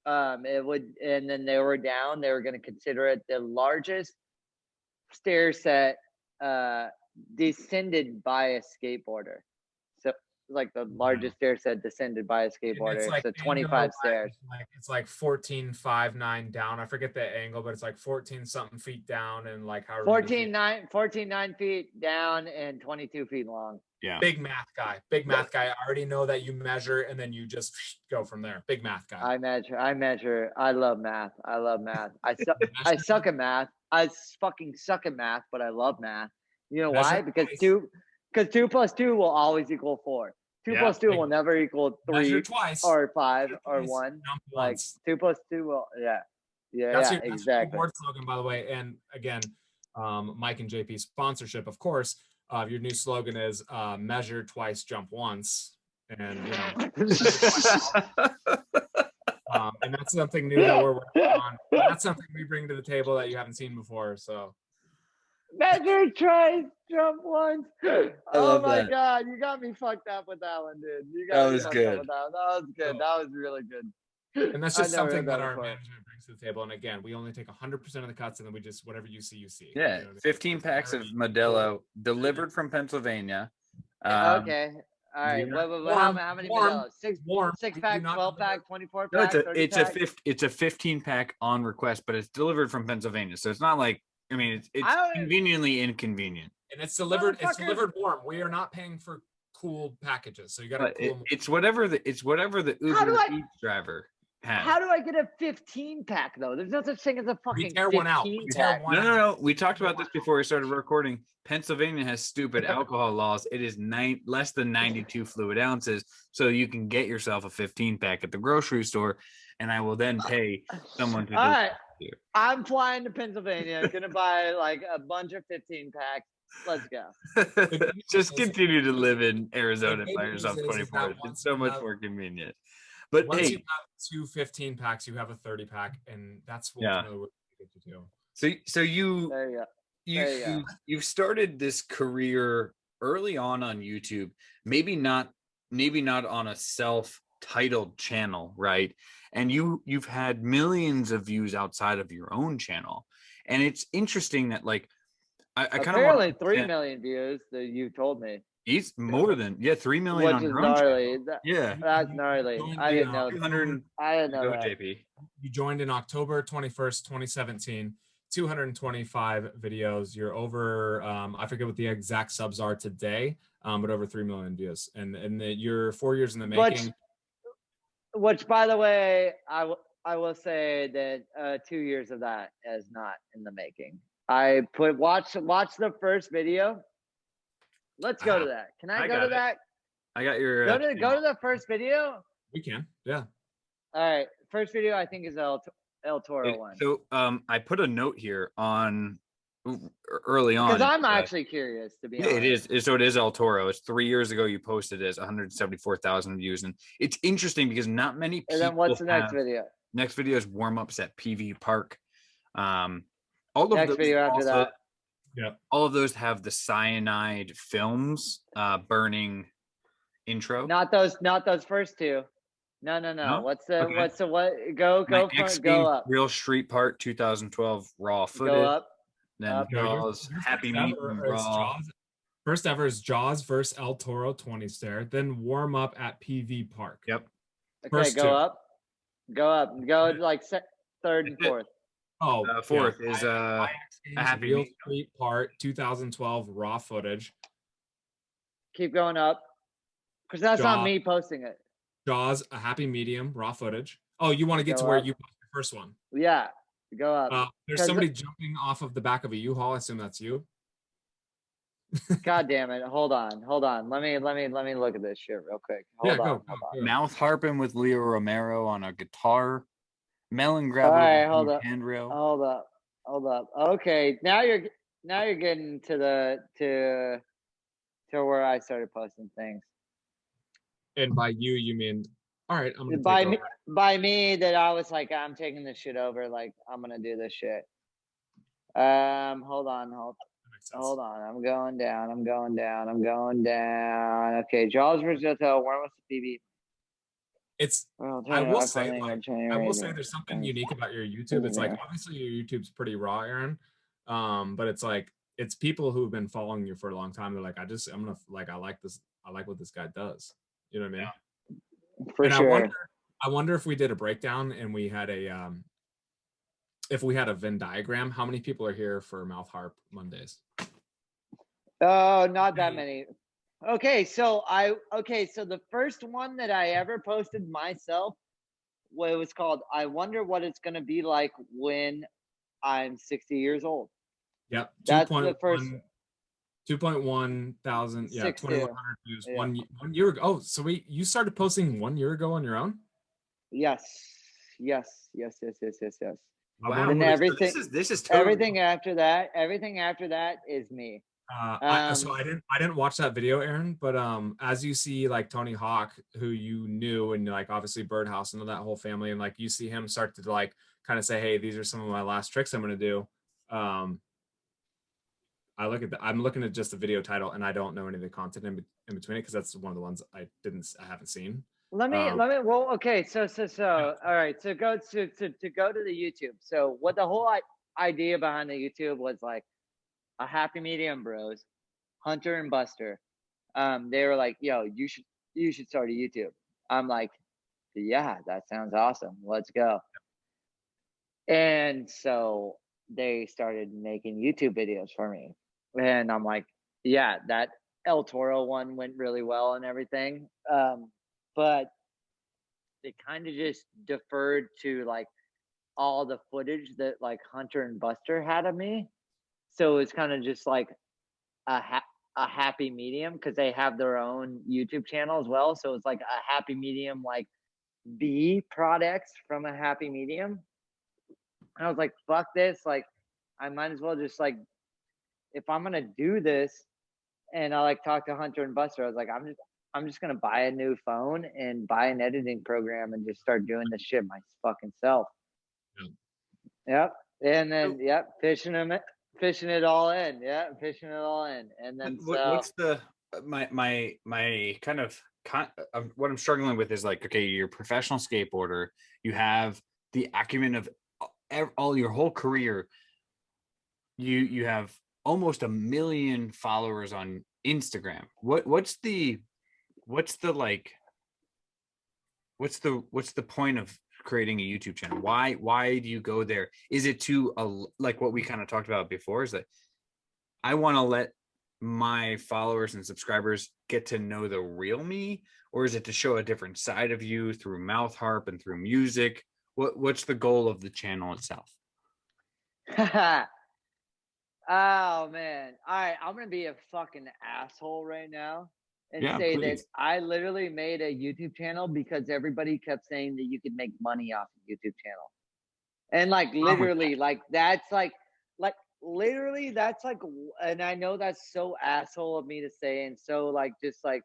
It would, and then they were down. They were going to consider it the largest stair set descended by a skateboarder. So like the largest stair set descended by a skateboarder. Like, so 25 stairs. It's like 14.59 down. I forget the angle, but it's like 14 something feet down and like how 14.9 feet down and 22 feet long. Yeah. Big math guy. I already know that you measure and then you just go from there. Big math guy. I measure. I love math. I suck at math. I fucking suck at math, but I love math. You know why? Because because 2 plus 2 will always equal 4. 2 Yeah, plus 2 like, will never equal 3 measure twice or 5 measure or twice, 1. jump Like once. 2 plus 2 will, That's your exactly. board slogan, by the way. And again, Mike and JP sponsorship, of course. Your new slogan is measure twice, jump once. And you know, and that's something new that we're working on. And that's something we bring to the table that you haven't seen before. So Measure twice, jump once. Oh love my that. God, you got me fucked up with that one, dude. You That got me was fucked good. up with that one. That was good. That was really good. and that's I just never something heard that our before. management brings to the table. And again, we only take 100% of the cuts, and then we just whatever you see, you see. Yeah, You know what I mean? 15 packs of Modelo delivered from Pennsylvania. Okay. All right. yeah. What, how many Modelos? Six warm. six We do pack, not 12 deliver- pack, 24 No, pack, 30 pack? it's a 15 pack on request, but it's delivered from Pennsylvania, so it's not like, I mean, it's conveniently inconvenient. And it's delivered. It's Motherfuckers. delivered warm. We are not paying for cool packages, so you got to But cool them. it's whatever the How do Uber I- Eats driver has. How do I get a 15 pack though? There's no such thing as a We fucking tear 15 one out. We tear pack. one out. No. We talked about this before we started recording. Pennsylvania has stupid alcohol laws. It is less than 92 fluid ounces, so you can get yourself a 15 pack at the grocery store, and I will then pay someone to. All right. you. I'm flying to Pennsylvania. Gonna buy like a bunch of 15 packs. Let's go. Just continue to live in Arizona The by good yourself news is 24 hours. that once It's so you much have- more convenient. But Once hey, you have 2 15 packs, you have a 30 pack, and that's what Yeah. we're get to do. so you There you go. There you go. you've started this career early on YouTube, maybe not on a self-titled channel, right? And you've had millions of views outside of your own channel, and it's interesting that like I kind of Apparently 3 million views that you told me, he's more than 3 million which on is your own gnarly. channel. Yeah, That's gnarly. I didn't know. 200. I didn't know Go, that. JP. You joined in October 21st, 2017. 225 videos. You're over. I forget what the exact subs are today, but over 3 million views. And you're 4 years in the making. Which, by the way, I will say that 2 years of that is not in the making. I watch the first video. Let's go to that. Can I go to that? I got your Go to the first video. We can, yeah. All right, first video I think is El Toro one. So I put a note here on early on Because I'm actually curious to be honest. It is. So it is El Toro. It's 3 years ago you posted it. It's 174,000 views, and it's interesting because not many people. And then what's the next video? Next video is warm ups at PV Park. All of Next those video after that. Yeah. All of those have the cyanide films burning intro. Not those first two. No. No? What's the Okay. what? Go My front, go up. Real Street Part 2012 raw footage. Go up. Then up. Jaws, Happy Meat and Raw. First ever is Jaws versus El Toro 20 stare, then warm up at PV Park. Yep. Okay, First go two. up. Go like third and That's it. fourth. Oh, Fourth yeah. is IX a Happy Real Meat. Street Part 2012 raw footage. Keep going up. Because that's not Jaws. me posting it. Jaws, a happy medium raw footage. Oh, you want to get Go to where up. you posted the first one? Yeah. Go up. There's 'Cause somebody jumping off of the back of a U-Haul. I assume that's you. God damn it. Hold on. Let me look at this shit real quick. Hold on. Go. Mouth harping with Leo Romero on a guitar. Melon All grab right, hold up. handrail. Hold up. Okay. Now you're getting to where I started posting things. And by you mean, all right, I'm gonna By take me, over. by me that I was like, I'm taking this shit over. Like, I'm gonna do this shit. Hold on. That makes sense. Hold on. I'm going down. Okay, Jaws versus Hotel. Where was the PB? It's Well, I will say, January, like, January, I will say January. there's something unique about your YouTube. It's like obviously your YouTube's pretty raw, Aaron. But it's like it's people who've been following you for a long time. They're like, I like this. I like what this guy does. You know what I mean? For And sure. I wonder if we did a breakdown and we had if we had a Venn diagram, how many people are here for Mouth Harp Mondays? Oh, not that many. Okay, so the first one that I ever posted myself, it was called "I Wonder What It's Gonna Be Like When I'm 60 Years Old." Yep. That's the first. 2.1 thousand, yeah, 6'2". 2,100 views Yeah. one year ago. Oh, so you started posting 1 year ago on your own? Yes. Yes. Yes. Yes. Yes. Yes. Yes. Wow. And Wow. everything, This is totally everything after that is me. So I didn't watch that video, Aaron, but as you see like Tony Hawk, who you knew, and like obviously Birdhouse and that whole family, and like you see him start to like kind of say, hey, these are some of my last tricks I'm gonna do. I'm looking at just the video title, and I don't know any of the content in between it, because that's one of the ones I haven't seen. Well, okay. So, all right. So go to go to the YouTube. So what the whole idea behind the YouTube was like a happy medium bros, Hunter and Buster. They were like, yo, you should start a YouTube. I'm like, yeah, that sounds awesome. Let's go. And so they started making YouTube videos for me. And I'm like, yeah, that El Toro one went really well and everything. But they kind of just deferred to like all the footage that like Hunter and Buster had of me. So it's kind of just like a happy medium, because they have their own YouTube channel as well. So it's like a happy medium, like B products from a happy medium. And I was like, fuck this. Like, I might as well just like, if I'm gonna do this, and I like talked to Hunter and Buster, I was like, I'm just gonna buy a new phone and buy an editing program and just start doing this shit my fucking self. Yep. And then fishing it all in. Yeah, fishing it all in. And then what's the my kind of what I'm struggling with is like, okay, you're a professional skateboarder, you have the acumen of all your whole career, you have almost 1 million followers on Instagram. What's the point of creating a YouTube channel? Why do you go there? Is it to like what we kind of talked about before, is that I want to let my followers and subscribers get to know the real me, or is it to show a different side of you through mouth harp and through music? What's the goal of the channel itself? Oh man. All right, I'm gonna be a fucking asshole right now and say Please. that I literally made a YouTube channel because everybody kept saying that you could make money off a YouTube channel. And like literally, like that's like literally that's like, and I know that's so asshole of me to say, and so like just like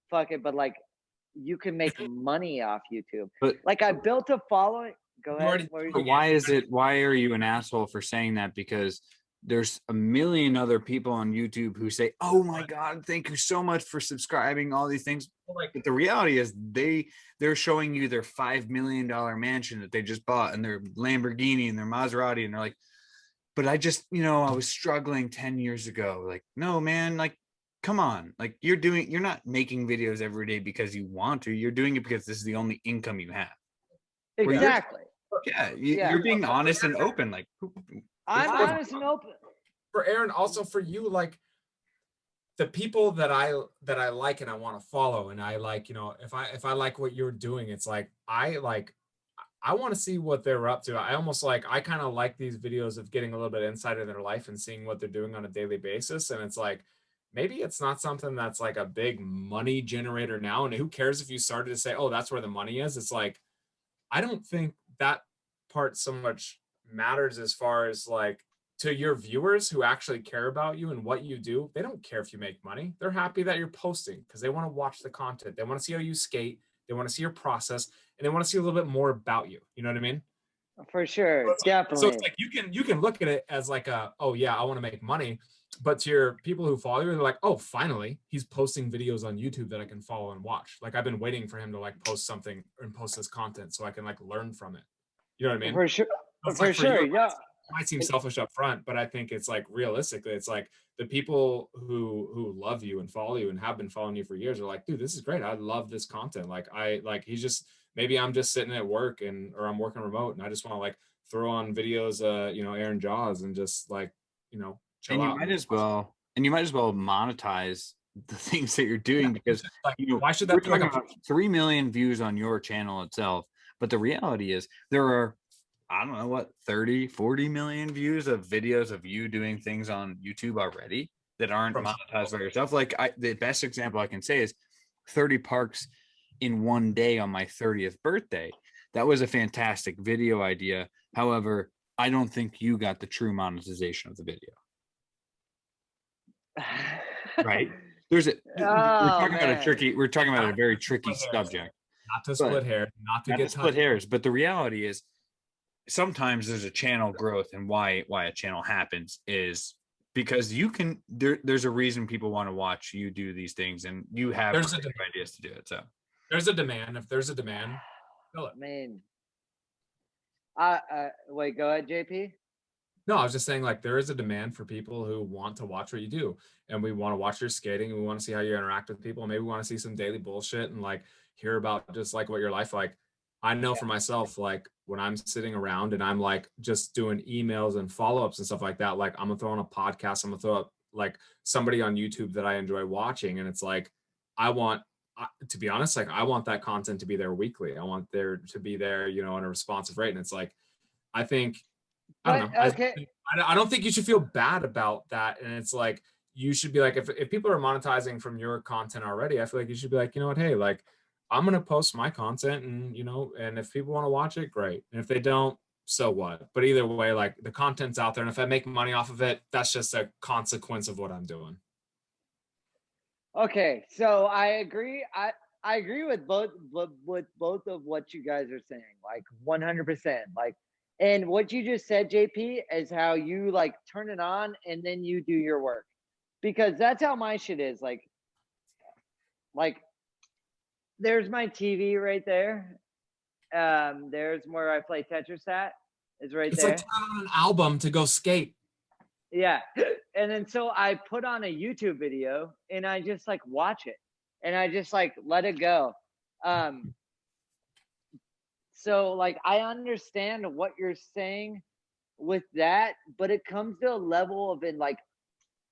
fuck it, but like you can make money off YouTube. But like I built a following. Go ahead. Why are you an asshole for saying that? Because there's 1 million other people on YouTube who say, oh my God, thank you so much for subscribing, all these things. But the reality is they're showing you their $5 million mansion that they just bought, and their Lamborghini and their Maserati. And they're like, but I just, I was struggling 10 years ago. Like, no, man, like, come on. Like you're not making videos every day because you want to, you're doing it because this is the only income you have. Exactly. You're being honest and open. Like, I'm honest and open. For Aaron, also for you, like the people that I like and I want to follow, and I like, if I like what you're doing, it's like I want to see what they're up to. I kind of like these videos of getting a little bit inside of their life and seeing what they're doing on a daily basis. And it's like, maybe it's not something that's like a big money generator now. And who cares if you started to say, oh, that's where the money is? It's like, I don't think that part so much matters as far as like to your viewers who actually care about you and what you do. They don't care if you make money. They're happy that you're posting because they want to watch the content. They want to see how you skate. They want to see your process, and they want to see a little bit more about you. You know what I mean? For sure. So definitely. So it's like you can look at it as like oh yeah, I want to make money. But to your people who follow you, they're like, oh, finally, he's posting videos on YouTube that I can follow and watch. Like I've been waiting for him to like post something and post this content so I can like learn from it. You know what I mean? For sure. So for sure. You, it might seem selfish up front, but I think it's like realistically, it's like the people who love you and follow you and have been following you for years are like, dude, this is great. I love this content. He's just, maybe I'm just sitting at work or I'm working remote and I just want to like throw on videos, Aaron Jaws and just like, chill out. You might as well monetize the things that you're doing, because like, why should that be like 3 million views on your channel itself? But the reality is there are, I don't know what, 30, 40 million views of videos of you doing things on YouTube already that aren't monetized by yourself. Like the best example I can say is 30 parks in one day on my 30th birthday. That was a fantastic video idea. However, I don't think you got the true monetization of the video. Right? We're talking about a very tricky subject. Not to split hairs, not to split hairs, but the reality is sometimes there's a channel growth, and why a channel happens is because there's a reason people want to watch you do these things, and you have ideas to do it. So there's a demand. If there's a demand, fill it. I mean, wait, go ahead, JP. No, I was just saying, like, there is a demand for people who want to watch what you do, and we want to watch your skating, and we want to see how you interact with people. Maybe we want to see some daily bullshit and like hear about just like what your life like. I know for myself, like when I'm sitting around and I'm like just doing emails and follow-ups and stuff like that, like I'm gonna throw on a podcast, I'm gonna throw up like somebody on YouTube that I enjoy watching, and it's like to be honest, like I want that content to be there weekly. I want there to be there, you know, in a responsive rate, and it's like I think. I don't know. Okay. I don't think you should feel bad about that. And it's like, you should be like, if people are monetizing from your content already, I feel like you should be like, you know what, hey, like, I'm going to post my content and, you know, and if people want to watch it, great. And if they don't, so what? But either way, like the content's out there. And if I make money off of it, that's just a consequence of what I'm doing. Okay. So I agree. I agree with both of what you guys are saying, like 100%. Like, and what you just said, JP, is how you like turn it on and then you do your work, because that's how my shit is. Like there's my TV right there. There's where I play Tetris at. Is right there. It's like on an album to go skate. Yeah, and then so I put on a YouTube video and I just like watch it, and I just like let it go. So like I understand what you're saying with that, but it comes to a level of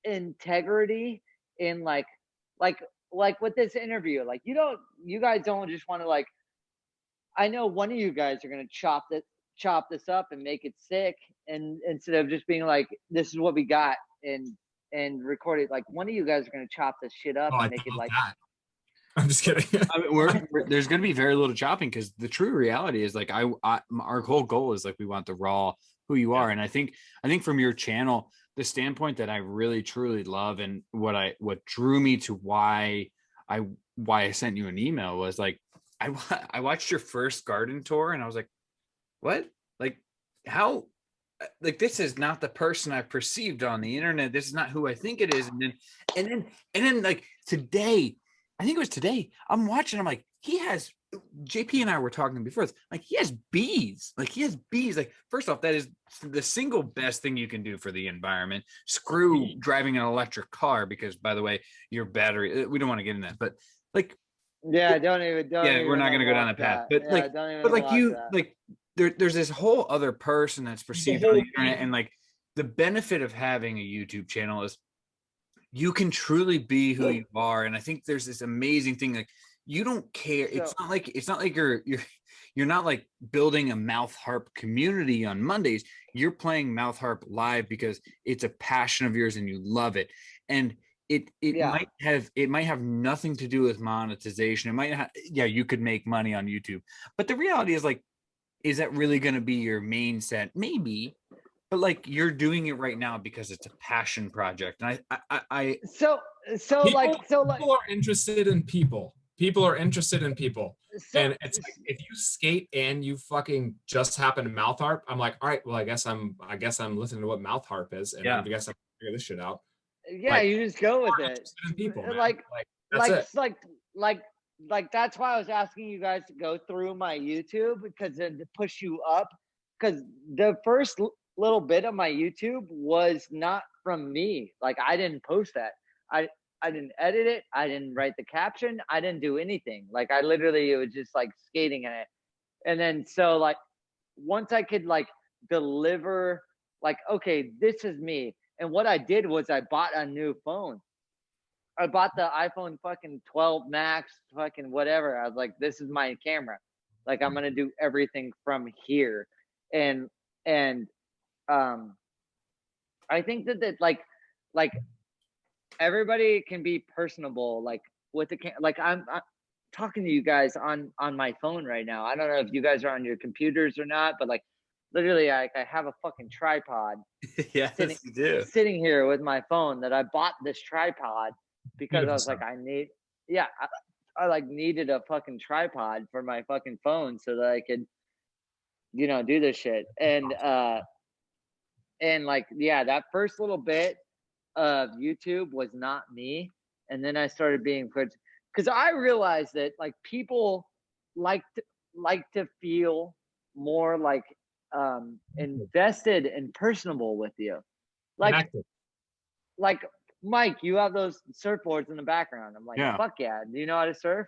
integrity in like with this interview. Like you guys don't just want to like, I know one of you guys are gonna chop this up and make it sick, and instead of just being like, this is what we got and record it, like one of you guys are gonna chop this shit up and make it like that. I'm just kidding. I mean, there's going to be very little chopping, because the true reality is like our whole goal is like we want the raw who you are. And I think from your channel, the standpoint that I really truly love, and what drew me to why I sent you an email was like I watched your first garden tour and I was like, what? Like how? Like this is not the person I perceived on the internet. This is not who I think it is. And then like today. I think it was today. I'm watching. I'm like, JP and I were talking before this. Like, he has bees. Like, first off, that is the single best thing you can do for the environment. Screw driving an electric car, because, by the way, your battery. We don't want to get in that, but like, yeah, don't even. We're not going to go down that path. But there's this whole other person that's perceived on the internet, and like, the benefit of having a YouTube channel is you can truly be who you are. And I think there's this amazing thing, like you don't care. It's not like you're not like building a mouth harp community on Mondays. You're playing mouth harp live because it's a passion of yours and you love it. And it might have nothing to do with monetization. It might you could make money on YouTube, but the reality is like, is that really going to be your main set? Maybe. But like you're doing it right now because it's a passion project, and so people are interested in people. People are interested in people, and it's like if you skate and you fucking just happen to mouth harp, I'm like, all right, well, I guess I'm listening to what mouth harp is, and I guess I can figure this shit out. Yeah, like, you just go with it. In people, man. Like that's why I was asking you guys to go through my YouTube, because then to push you up, because the first little bit of my YouTube was not from me. Like I didn't post that. I didn't edit it. I didn't write the caption. I didn't do anything. Like I literally, it was just like skating in it. And then so like once I could like deliver like, okay, this is me. And what I did was I bought a new phone. I bought the iPhone fucking 12 Max, fucking whatever. I was like, this is my camera. Like I'm gonna do everything from here. And I think that like everybody can be personable, like with the like I'm talking to you guys on my phone right now. I don't know if you guys are on your computers or not, but like literally I have a fucking tripod Yes, you do. sitting here with my phone that I bought this tripod because I was like, I like needed a fucking tripod for my fucking phone so that I could, you know, do this shit. And like, yeah, that first little bit of YouTube was not me. And then I started being because I realized that like people like to feel more like invested and personable with you. Like Connected. like Mike, you have those surfboards in the background. I'm like, Yeah. fuck yeah. Do you know how to surf?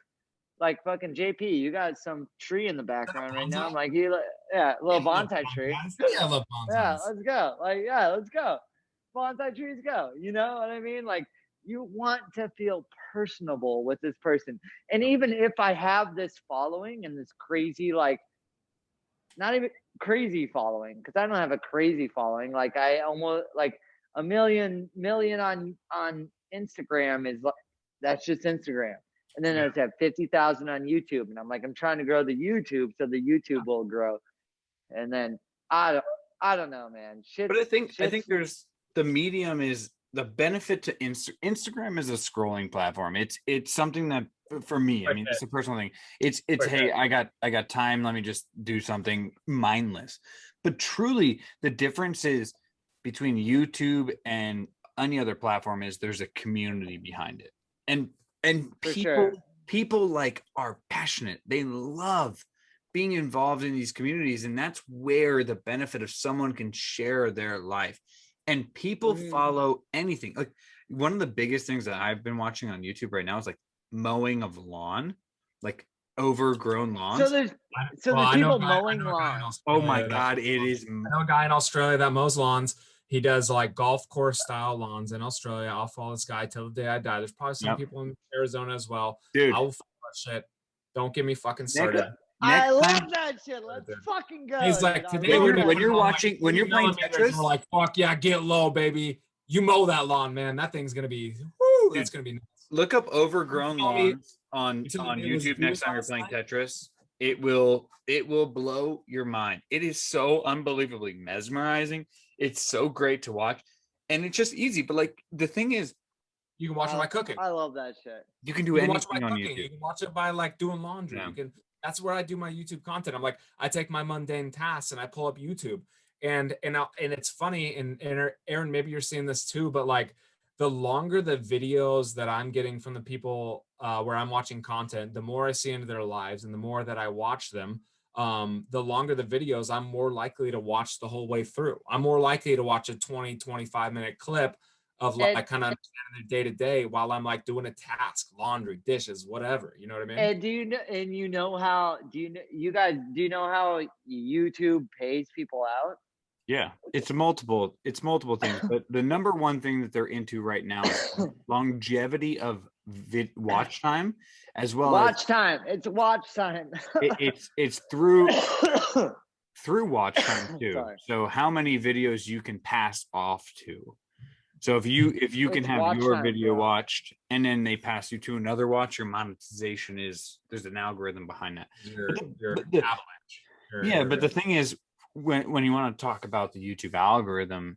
Like fucking JP, you got some tree in the background right now. I'm like, yeah, a little bonsai tree. Yeah, I love bonsais. Yeah, let's go. Like, yeah, let's go. Bonsai trees go. You know what I mean? Like, you want to feel personable with this person. And even if I have this following and this crazy, like, not even crazy following, because I don't have a crazy following. Like, I almost like a million on Instagram is like, that's just Instagram. And then I have 50,000 on YouTube. And I'm like, I'm trying to grow the YouTube so the YouTube will grow. And then I don't know, man. But I think there's the medium is the benefit to Instagram is a scrolling platform. It's something that for me, I mean, it's a personal thing. It's hey, I got time. Let me just do something mindless. But truly, the difference is between YouTube and any other platform is there's a community behind it, and people like are passionate. They love being involved in these communities, and that's where the benefit of someone can share their life. And people follow anything. Like one of the biggest things that I've been watching on YouTube right now is like mowing of lawn, like overgrown lawns. So there's people mowing lawns. Oh my God, it is. I know a guy in Australia that mows lawns. He does like golf course style lawns in Australia. I'll follow this guy till the day I die. There's probably some people in Arizona as well. Dude, I will follow that shit. Don't get me fucking started. I love that shit. Let's fucking go. He's like, today when you're playing Tetris, we're like, fuck yeah, get low, baby. You mow that lawn, man. That thing's gonna be, woo, that's gonna be nice. Look up overgrown lawns on YouTube next time you're playing Tetris. It will blow your mind. It is so unbelievably mesmerizing. It's so great to watch, and it's just easy. But like the thing is, you can watch it by cooking. I love that shit. You can do anything on YouTube. You can watch it by like doing laundry. You can. That's where I do my YouTube content. I'm like, I take my mundane tasks and I pull up YouTube, and it's funny. And Aaron, maybe you're seeing this too, but like the longer the videos that I'm getting from the people where I'm watching content, the more I see into their lives, and the more that I watch them, the longer the videos, I'm more likely to watch the whole way through. I'm more likely to watch a 20, 25-minute clip of like kind of understanding their day to day while I'm like doing a task, laundry, dishes, whatever. You know what I mean? And do you know how how YouTube pays people out? Yeah, it's multiple things, but the number one thing that they're into right now is longevity of watch time, as well watch time. It's watch time. it's through watch time too. Sorry. So how many videos you can pass off to. So if you can have your video watched and then they pass you to another watch, your monetization there's an algorithm behind that. Your avalanche. But the thing is, when you want to talk about the YouTube algorithm,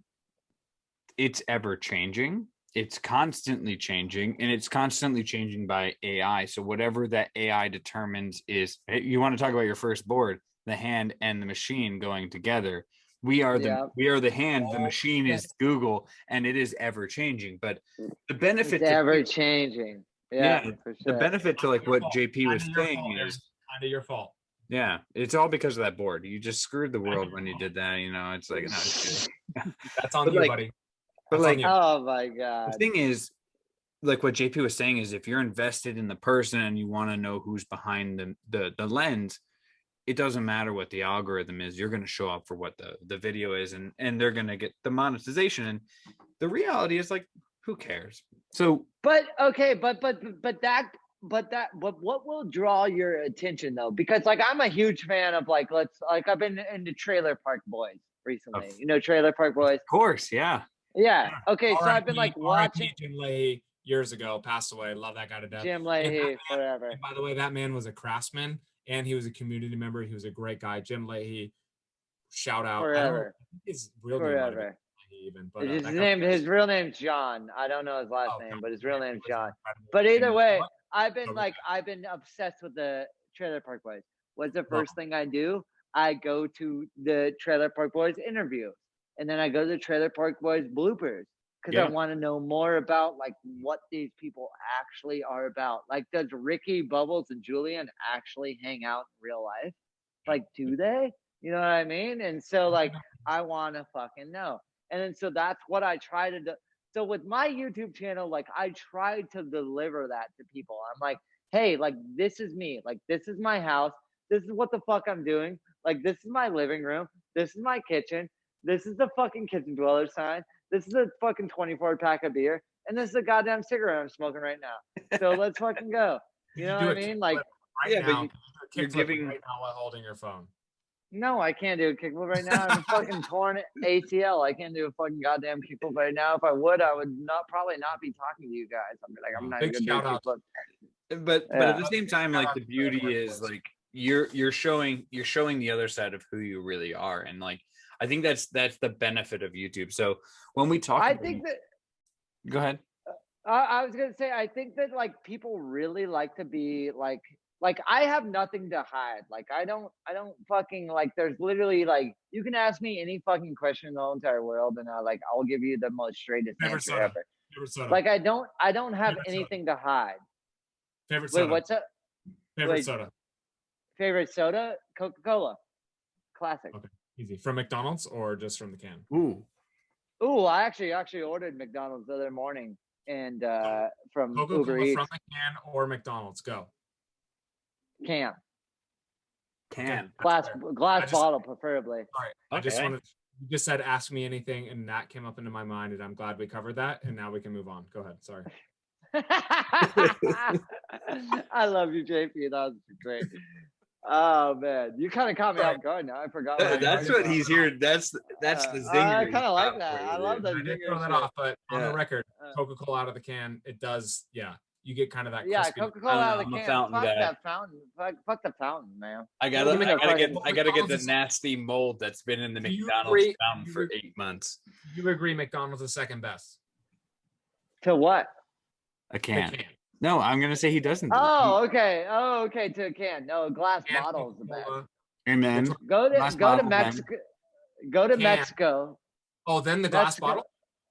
it's ever changing. It's constantly changing, and it's constantly changing by AI. So whatever that AI determines is, you want to talk about your first board, the hand and the machine going together. We are the hand, the machine is Google, and it is ever changing. But the benefit it's ever changing. Yeah, for sure. The benefit to like what JP was saying is kind of your fault. Yeah, it's all because of that board. You just screwed the world when you did that. You know, it's like that's on you, buddy. But like, oh my God. The thing is, like what JP was saying is, if you're invested in the person and you want to know who's behind the lens, it doesn't matter what the algorithm is. You're going to show up for what the video is, and they're going to get the monetization. And the reality is, like, who cares? So, but okay, but what will draw your attention though? Because like I'm a huge fan of I've been into Trailer Park Boys recently. You know Trailer Park Boys? Of course, yeah. Yeah. Okay. So I've been R.I.P. like watching Jim Leahy years ago, passed away. Love that guy to death. Jim And Leahy forever. and by the way, that man was a craftsman and he was a community member. He was a great guy. Jim Leahy, shout out. I don't know Forever. his real name might have been Forever. Leahy even, but His real name's John. I don't know his last Oh, name, but his real name's he was John. incredible. But either And way, what? I've So been obsessed with the Trailer Park Boys. What's the Well, first thing I do? I go to the Trailer Park Boys interview, and then I go to the Trailer Park Boys bloopers because I Yeah. want to know more about like what these people actually are about. Like, does Ricky, Bubbles, and Julian actually hang out in real life? Like, do they? You know what I mean? And so like I want to fucking know. And then so that's what I try to do. So with my YouTube channel, like I try to deliver that to people. I'm like, hey, like this is me. Like this is my house. This is what the fuck I'm doing. Like this is my living room. This is my kitchen. This is the fucking kitchen dweller sign. This is a fucking 24 pack of beer. And this is a goddamn cigarette I'm smoking right now. So let's fucking go. You know what I mean? Like, right now, you're giving right now while holding your phone. no, I can't do a kickflip right now. I'm fucking torn ACL. I can't do a fucking goddamn kickflip right now. If I would, I would probably not be talking to you guys. I'd be like, I'm not Big even gonna shout do a out. kickflip. but Yeah. at the same time, like the beauty is like you're showing the other side of who you really are, and like I think that's the benefit of YouTube. So when we talk, I think that. Go ahead. I was gonna say, I think that like people really like to be like I have nothing to hide. Like I don't fucking like. There's literally like you can ask me any fucking question in the whole entire world, and I'll give you the most straightest Favorite answer soda. ever. Favorite soda. Like I don't have Favorite anything to hide. Favorite Wait, soda. what's up? Favorite wait. soda. Favorite soda? Coca-Cola. Classic. Okay, easy. From McDonald's or just from the can? Ooh, I actually ordered McDonald's the other morning and from Uber Coca-Cola Eats. from the can or McDonald's? Go. Can. Glass Bottle preferably. Sorry, I just wanted. You just said ask me anything, and that came up into my mind, and I'm glad we covered that. And now we can move on. Go ahead. Sorry. I love you, JP. That was great. Oh man, you kind of caught me off guard. Now I forgot. That's what he's here. That's the zinger. I kind of like that. I love that. I did throw that off, but on the record, Coca-Cola out of the can, it does. Yeah, you get kind of that. Yeah, crispy. Coca-Cola out of the I'm a can. fountain Fuck guy. that fountain. Fuck the fountain, man. I gotta get McDonald's the is- nasty mold that's been in the Do you McDonald's agree- fountain for 8 months. You agree McDonald's is second best? To what? A The can. can. No, I'm gonna say he doesn't. Oh, okay. Oh, okay. To a can. No, glass Can bottle is the best. Coca-Cola. And then Go Glass to bottle, Mexico. Go to Can. Mexico. Oh, then the glass Mexico. bottle.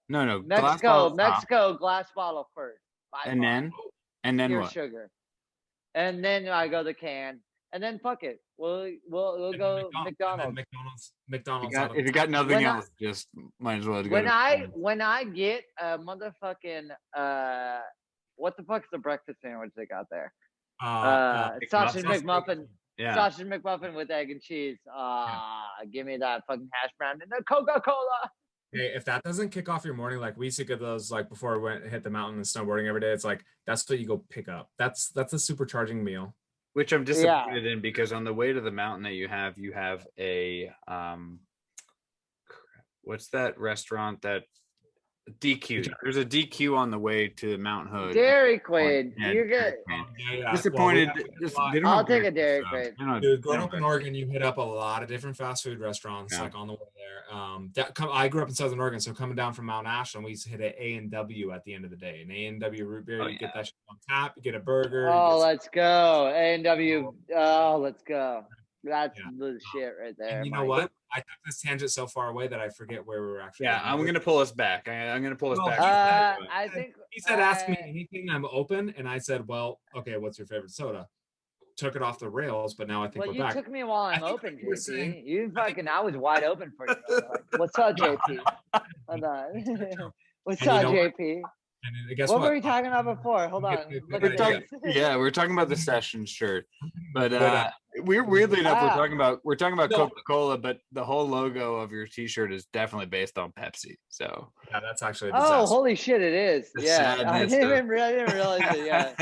no, glass bottle Mexico, glass bottle first. By and far. then Pure what? sugar. And then I go the can. And then fuck it. We'll go McDonald's. McDonald's. If you got nothing When I- else, just might as well go. When I get a motherfucking what the fuck's the breakfast sandwich they got there? Sausage McMuffin. Yeah. Sausage McMuffin with egg and cheese. Give me that fucking hash brown and the Coca-Cola. Hey, if that doesn't kick off your morning, like we used to get those like before we hit the mountain and snowboarding every day, it's like that's what you go pick up. That's a supercharging meal. Which I'm disappointed in because on the way to the mountain that you have a what's that restaurant that DQ? There's a DQ on the way to Mount Hood. Dairy Queen. Yeah, You're good. Disappointed. I'll take a Dairy Queen. Dude, growing up in Oregon, you hit up a lot of different fast food restaurants like on the way there. I grew up in Southern Oregon, so coming down from Mount Ashland, we used to hit an A&W at the end of the day. An A&W root beer, you get that shit on tap, you get a burger. Oh, let's go. A&W. Oh, let's go. That's the shit right there. And you know what? I took this tangent so far away that I forget where we were actually. Yeah, I'm gonna pull us back. I'm gonna pull us back. I think he said, "Ask me anything. I'm open." And I said, "Well, okay. What's your favorite soda?" Took it off the rails, but now I think well, we're back. you took me while I'm open, you were JP. saying- You fucking, I was wide open for you. Like, what's up, JP? Hold on. What's And up, you know what? JP? And guess What what? were we talking about before? Hold on. Look at this. Yeah, we're talking about the session shirt, but we're weirdly enough we're talking about Coca-Cola, but the whole logo of your T-shirt is definitely based on Pepsi. So yeah, that's actually. A Oh, disaster. holy shit! It is. The Yeah, I sadness didn't realize it. Yeah,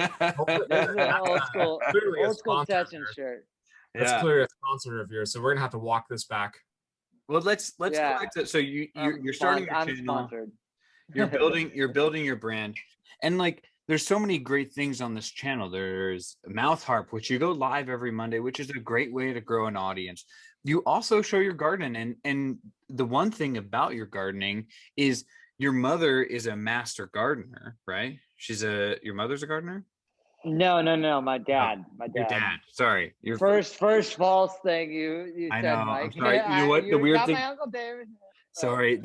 this is an old school Clearly a sponsor session of yours. shirt. That's clearly a sponsor of yours, so we're gonna have to walk this back. Well, let's Yeah. go back to, so you're starting your I'm channel. sponsored. you're building your brand, and like there's so many great things on this channel. There's Mouth Harp, which you go live every Monday, which is a great way to grow an audience. You also show your garden, and the one thing about your gardening is your mother is a master gardener, right? Your mother's a gardener? No, my dad. No, your dad. Sorry. Your first false thing you I said, know. Mike. I'm sorry. You know what? The weird Not thing. my Uncle David. Sorry.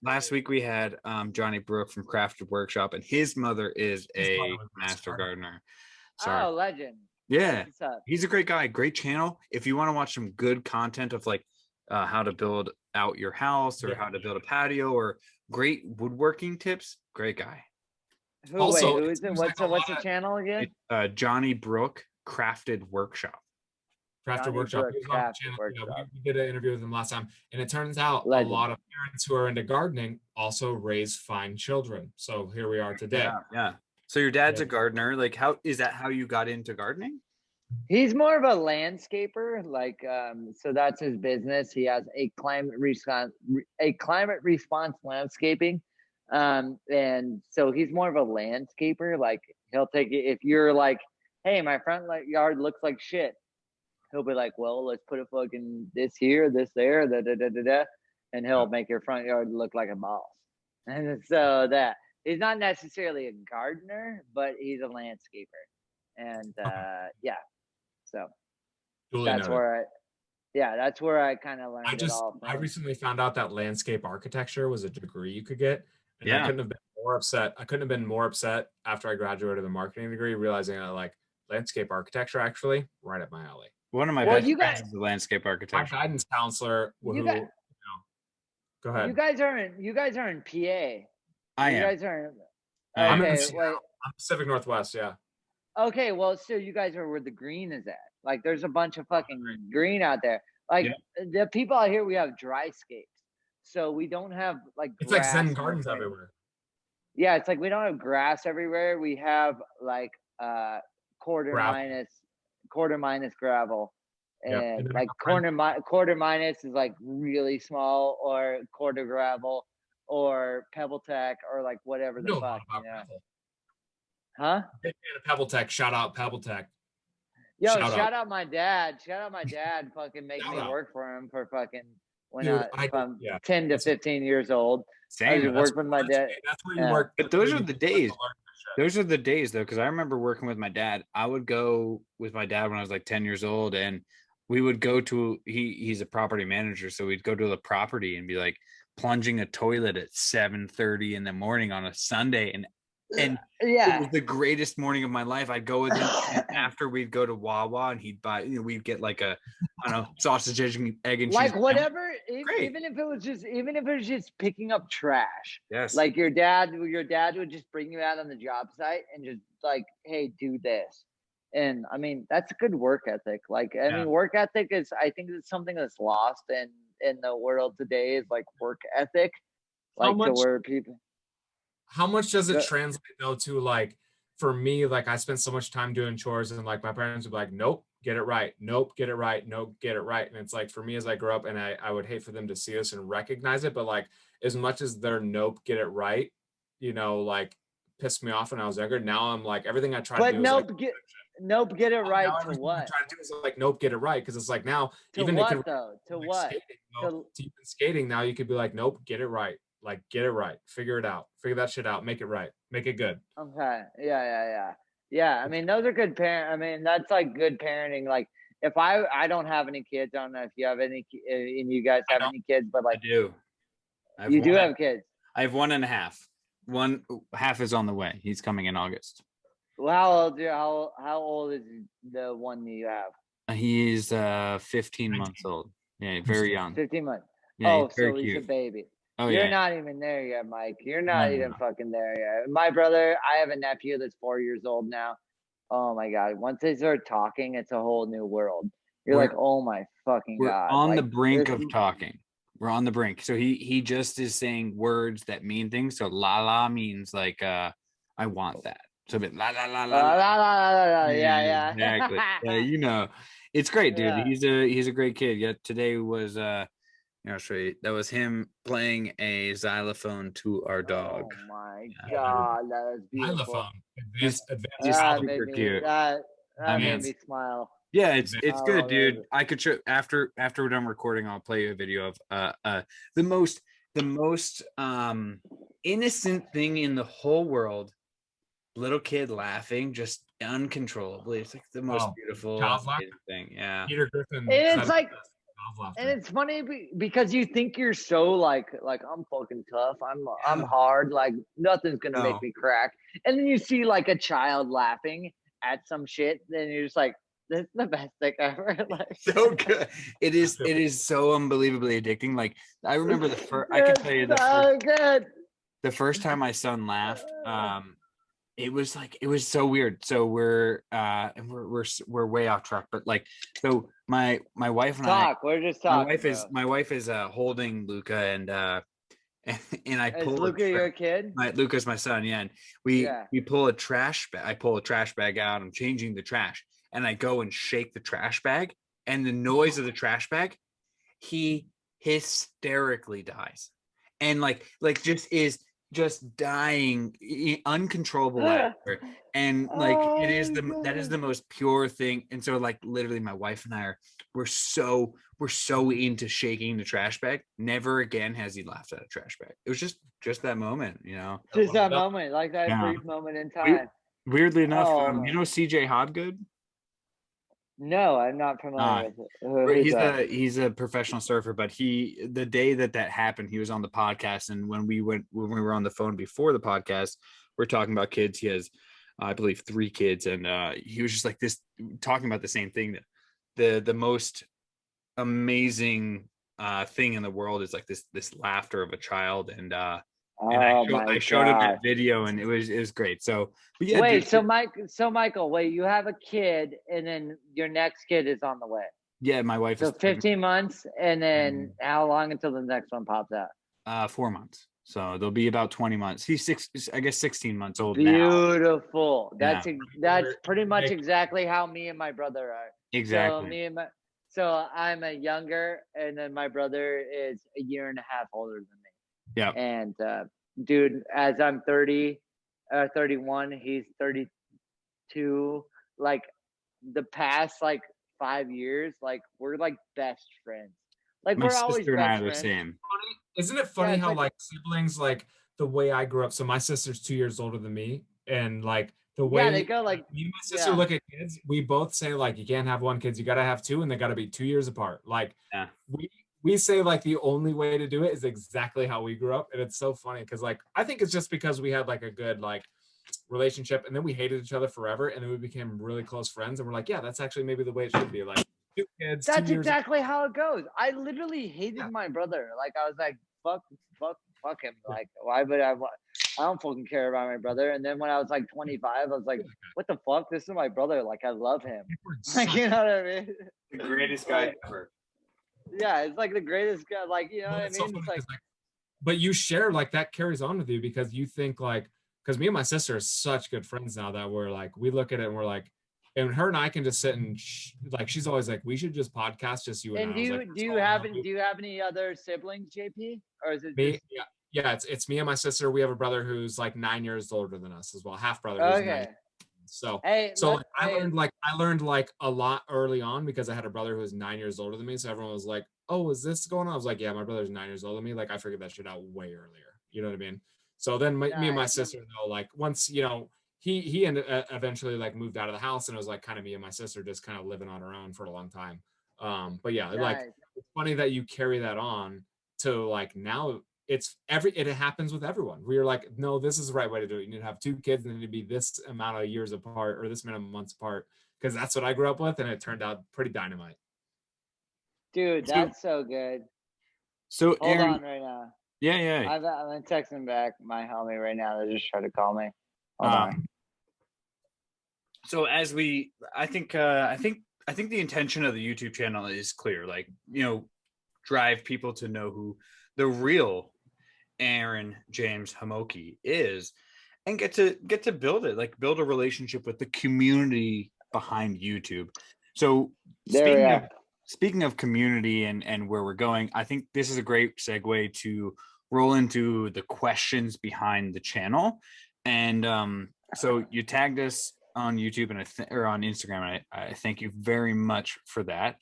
Last week we had Johnny Brook from Crafted Workshop, and his mother is a master gardener. Sorry. Oh, legend. Yeah. He's a great guy. Great channel. If you want to watch some good content of like how to build out your house or how to build a patio or great woodworking tips, great guy. Who is it? What's the channel again? Johnny Brook Crafted Workshop. Crafted Workshop. We did an interview with him last time, and it turns out a lot of parents who are into gardening also raise fine children. So here we are today. Yeah. So your dad's a gardener. Like, how you got into gardening? He's more of a landscaper. Like, so that's his business. He has a climate response landscaping. And so he's more of a landscaper. Like, he'll take it if you're like, hey, my front yard looks like shit. He'll be like, well, let's put a fucking this here, this there, and he'll make your front yard look like a boss. And so that he's not necessarily a gardener, but he's a landscaper. And so that's where I kind of learned it all from. I recently found out that landscape architecture was a degree you could get. And I couldn't have been more upset. I couldn't have been more upset after I graduated the marketing degree, realizing that like landscape architecture actually right up my alley. One of my best friends is a landscape architect. My guidance counselor go ahead. You guys are in PA. I am. You guys are I'm Pacific Northwest, yeah. Okay, well, so you guys are where the green is at. Like, there's a bunch of fucking green out there. Like, the people out here, we have dry scapes. So we don't have, like, it's like Zen gardens everywhere. Yeah, it's like we don't have grass everywhere. We have, like, quarter minus gravel. And, like, quarter minus is, like, really small, or quarter gravel, or Pebble Tech, or, like, whatever the fuck, you know. Huh? Big fan of Pebble Tech. Shout out Pebble Tech. Yo, shout out my dad. Shout out my dad. Fucking make me work for him for fucking from 10 to 15 years old. Same. I work with my dad. That's where you work. But those are the days. Those are the days though, because I remember working with my dad. I would go with my dad when I was like 10 years old, and we would go to he's a property manager, so we'd go to the property and be like plunging a toilet at 7:30 in the morning on a Sunday, and it was the greatest morning of my life. I'd go with him, and after we'd go to Wawa, and he'd buy, we'd get like a, I don't know, sausage, egg and cheese. Like whatever, even if it was just picking up trash. Yes. Like your dad would just bring you out on the job site and just like, hey, do this. And I mean, that's a good work ethic. Like, I mean, work ethic is, I think it's something that's lost in the world today, is like work ethic. Like to where people. How much does it translate though to, like, for me, like I spent so much time doing chores, and like my parents would be like, nope, get it right. Nope, get it right. Nope, get it right. And it's like, for me, as I grew up, and I would hate for them to see us and recognize it, but like, as much as their nope, get it right, like pissed me off when I was younger. Now I'm like, everything I try to do nope, get it right to what? I try to do is like, nope, get it right. Because it's like, now to even what it could, though? To like what? Skating, even skating now, you could be like, nope, get it right. Like, get it right. Figure it out. Figure that shit out. Make it right. Make it good. Okay. Yeah. I mean, those are good that's like good parenting. Like, if I don't have any kids, I don't know if you have any, and you guys have any kids, but like, I do. You do have kids. I have 1.5. One half is on the way. He's coming in August. Well, how old is the one that you have? He's 15 months old. Yeah, very young. 15 months. Yeah, so he's a baby. Oh, You're not even there yet, Mike. You're not even fucking there yet. My brother, I have a nephew that's 4 years old now. Oh my God. Once they start talking, it's a whole new world. You're like, oh my fucking God. We're on the brink of talking. We're on the brink. So he just is saying words that mean things. So la la means like I want that. So a bit la la la la la. Yeah. Exactly. Yeah, it's great, dude. Yeah. He's a great kid. Yeah, today was Yeah, I'll show you. That was him playing a xylophone to our dog. Oh my Yeah. God, that is beautiful. Xylophone. He's Advanced he's That childhood. made super me cute. that made Advanced. me smile. Yeah, it's Advanced. it's I good, love dude. it. I could show after we're done recording. I'll play you a video of the most innocent thing in the whole world. Little kid laughing just uncontrollably. It's like the most Oh, beautiful child's laughter. amazing thing. Yeah. Peter Griffin And said it's it like, best, child's and laughter. it's funny because you think you're so like I'm fucking tough. I'm hard. Like nothing's gonna make No. me crack. And then you see like a child laughing at some shit, then you're just like, this is the best thing ever. Like So good. It is so unbelievably addicting. Like I remember the first I can tell you so good. the first time my son laughed, it was so weird. So we're way off track, but like so my wife and We're just talking. my wife is holding Luca and and I Is pull Luca your kid? Luca's my son, yeah, and we pull a trash bag. I pull a trash bag out. I'm changing the trash, and I go and shake the trash bag, and the noise of the trash bag, he hysterically dies, and like just dying, uncontrollable laughter, and like that is the most pure thing. And so like literally my wife and I we're so into shaking the trash bag. Never again has he laughed at a trash bag. It was just that moment, you know. Just that moment, like that brief moment in time. Weirdly enough, Oh, you know CJ Hodgood? No, I'm not familiar with it. He's a professional surfer, but the day that happened, he was on the podcast, and when we were on the phone before the podcast, we're talking about kids. He has, I believe, 3 kids, and he was just like this, talking about the same thing, that the most amazing thing in the world is like this laughter of a child, and I showed him that video, and it was great. So but yeah, wait, dude, so Michael, wait, you have a kid, and then your next kid is on the way. Yeah, my wife is 15 months, and then how long until the next one pops out? 4 months. So they'll be about 20 months. He's 16 months old Beautiful. now. That's pretty much exactly how me and my brother are. Exactly. So I'm a younger, and then my brother is a year and a half older than me. Yeah. And dude, as I'm 31, he's 32. Like the past like 5 years, like we're like best friends. Like my we're always sister and I best are the friends. same. Isn't it funny how like siblings, like the way I grew up? So my sister's 2 years older than me, and like the way they go like me and my sister look at kids, we both say like you can't have one kid, you gotta have 2, and they gotta be 2 years apart. Like we say like the only way to do it is exactly how we grew up, and it's so funny because like I think it's just because we had like a good like relationship, and then we hated each other forever, and then we became really close friends, and we're like, yeah, that's actually maybe the way it should be. Like 2 kids. That's exactly how it goes. I literally hated my brother. Like I was like, fuck him. Like why would I don't fucking care about my brother. And then when I was like 25, I was like, what the fuck? This is my brother. Like I love him. Like you know what I mean? The greatest guy ever. Yeah, it's like the greatest guy. Like you know what I mean? So it's like, but you share like that carries on with you because you think like, because me and my sister are such good friends now that we're like, we look at it and we're like, and her and I can just sit and like, she's always like, we should just podcast, just you and I. Do you have any other siblings, JP, or is it me? just... Yeah, it's me and my sister. We have a brother who's like 9 years older than us as well, half brother. Okay. So I learned like a lot early on because I had a brother who was 9 years older than me. So everyone was like, "Oh, is this going on?" I was like, "Yeah, my brother's 9 years older than me." Like I figured that shit out way earlier. You know what I mean? So then me and my sister, though, like once he ended eventually like moved out of the house, and it was like kind of me and my sister just kind of living on our own for a long time. But yeah, like it's funny that you carry that on to like now. It happens with everyone. We're like, no, this is the right way to do it. You need to have 2 kids, and they need to be this amount of years apart or this amount of months apart, because that's what I grew up with, and it turned out pretty dynamite. Dude, that's so good. So hold Aaron, on right now. Yeah. I'm texting back my homie right now. They just tried to call me. Hold on. So I think the intention of the YouTube channel is clear. Like, drive people to know who the real Aaron James Homoki is, and get to build it, like build speaking of community and where we're going, I think this is a great segue to roll into the questions behind the channel. And so you tagged us on YouTube or on Instagram, and I thank you very much for that.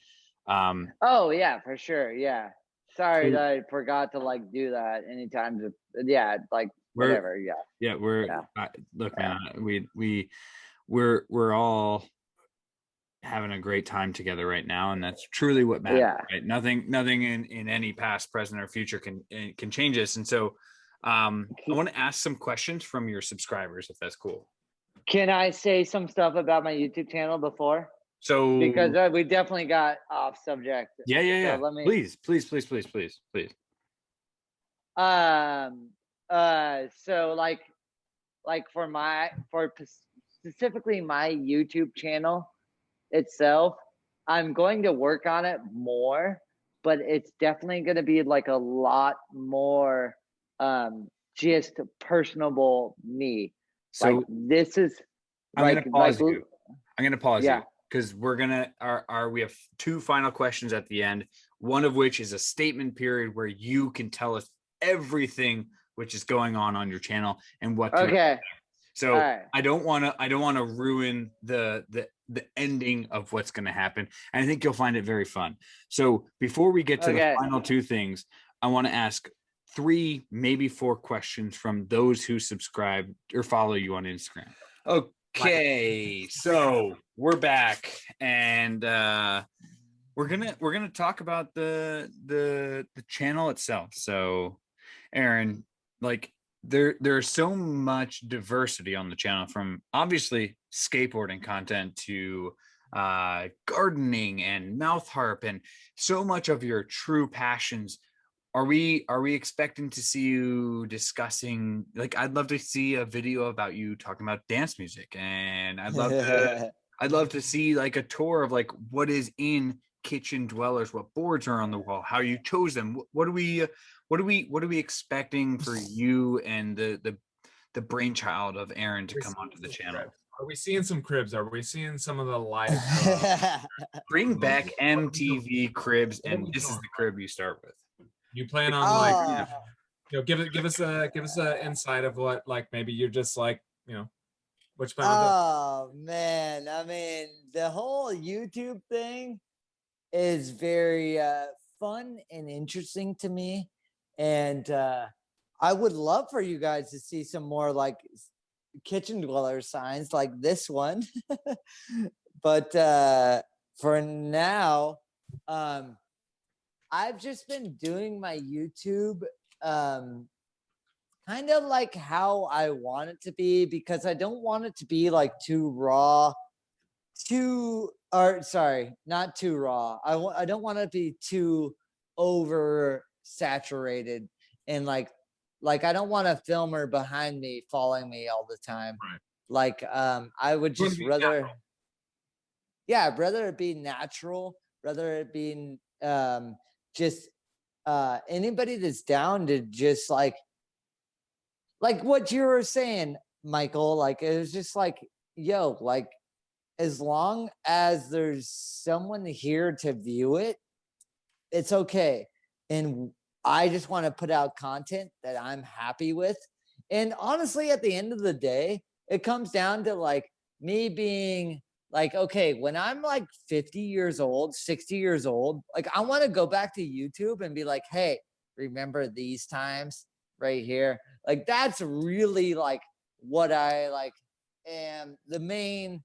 Oh yeah, for sure. Yeah. Sorry So- that I forgot to like do that anytime. Yeah, like whatever. Yeah. Yeah, look, Yeah. man, we're all having a great time together right now, and that's truly what matters. Yeah. Right? Nothing in any past, present, or future can change us. And so I want to ask some questions from your subscribers, if that's cool. Can I say some stuff about my YouTube channel before? So Because we definitely got off subject. yeah. So let me Please. So like for specifically my YouTube channel itself, I'm going to work on it more, but it's definitely going to be like a lot more just personable me. So like this is I'm like gonna pause like you. I'm gonna pause yeah. you because we have two final questions at the end, one of which is a statement period where you can tell us everything which is going on your channel and what to Okay. So Right. I don't want to ruin the ending of what's going to happen. And I think you'll find it very fun. So before we get to the final two things, I want to ask 3, maybe 4 questions from those who subscribe or follow you on Instagram. Okay, so we're back, and we're gonna talk about the channel itself. So, Aaron, like there's so much diversity on the channel, from obviously skateboarding content to gardening and mouth harp, and so much of your true passions. Are we expecting to see you discussing, like, I'd love to see a video about you talking about dance music, and I'd love to see like a tour of like what is in Kitchen Dwellers, what boards are on the wall, how you chose them. What are we expecting for you and the brainchild of Aaron to come onto the channel? Are we seeing some cribs? Are we seeing some of the live? Bring back MTV cribs, and this is the crib you start with. You plan on like, give us a insight of what, like, maybe you're just like, which plan Oh man, I mean, the whole YouTube thing is very fun and interesting to me, and I would love for you guys to see some more like Kitchen Dweller signs like this one. But for now, I've just been doing my YouTube kind of like how I want it to be, because I don't want it to be like too raw, not too raw. I don't want it to be too over saturated, and like I don't want a filmer behind me following me all the time. Right. Like I would just rather it be natural, rather it being just anybody that's down to just like what you were saying, Michael, like it was just like, yo, like as long as there's someone here to view it, it's okay. And I just want to put out content that I'm happy with. And honestly, at the end of the day, it comes down to like me being like, okay, when I'm like 50 years old, 60 years old, like I want to go back to YouTube and be like, hey, remember these times right here? Like that's really like what I like am the main,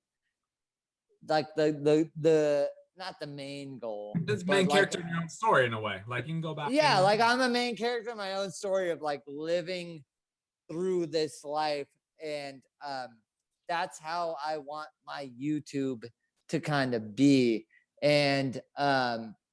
like the not the main goal. It's main character in your own story in a way. Like you can go back. Yeah, like I'm a main character in my own story of like living through this life, and that's how I want my YouTube to kind of be. And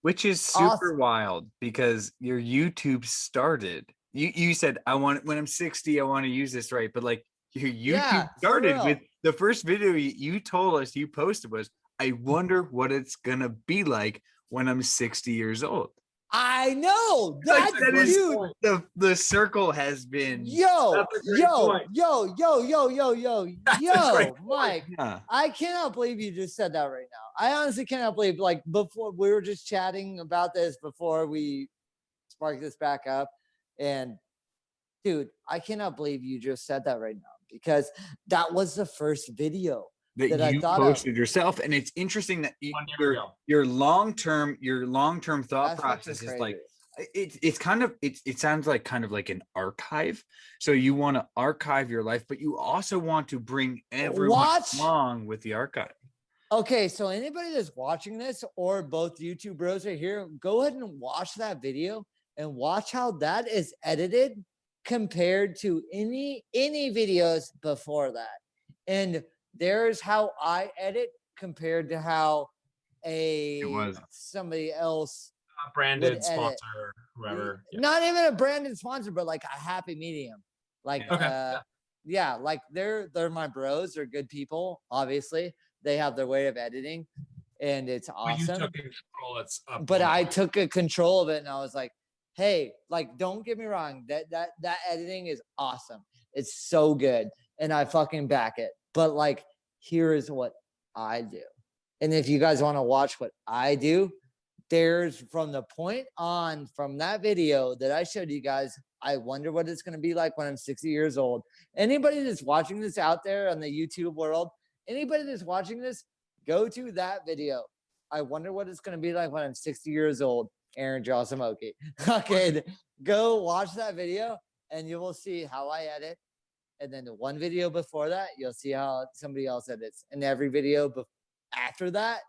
which is super wild, because your YouTube started. You said, I want, when I'm 60, I want to use this, right? But like your YouTube started with the first video you told us you posted was, I wonder what it's gonna be like when I'm 60 years old. I know. Like, That's that is huge. the circle has been. Yo, That's a great yo, point. yo, yo, yo, yo, yo, That's a yo, great point. Mike. Yeah. I cannot believe you just said that right now. I honestly cannot believe, like, before we were just chatting about this before we sparked this back up. And dude, I cannot believe you just said that right now, because that was the first video that I you thought posted of. yourself, and it's interesting that 1 year ago. your long-term thought That's fucking process is crazy. like it's kind of it sounds like kind of like an archive. So you want to archive your life, but you also want to bring everyone along with the archive. Okay, so anybody that's watching this, or both YouTube bros are here, go ahead and watch that video and watch how that is edited compared to any videos before that. And there's how I edit compared to how somebody else Branded sponsor, whoever. Yeah. Not even a branded sponsor, but like a happy medium. Like yeah, like they're my bros, they're good people, obviously. They have their way of editing, and it's awesome. But you took control. But I took a control of it, and I was like, hey, like, don't get me wrong, that editing is awesome. It's so good, and I fucking back it. But like, here is what I do. And if you guys want to watch what I do, there's from the point on from that video that I showed you guys, I wonder what it's going to be like when I'm 60 years old. Anybody that's watching this out there on the YouTube world, anybody that's watching this, go to that video. I wonder what it's going to be like when I'm 60 years old. Aaron draws Homoki. Okay, go watch that video and you will see how I edit. And then the one video before that, you'll see how somebody else edits. And every video after that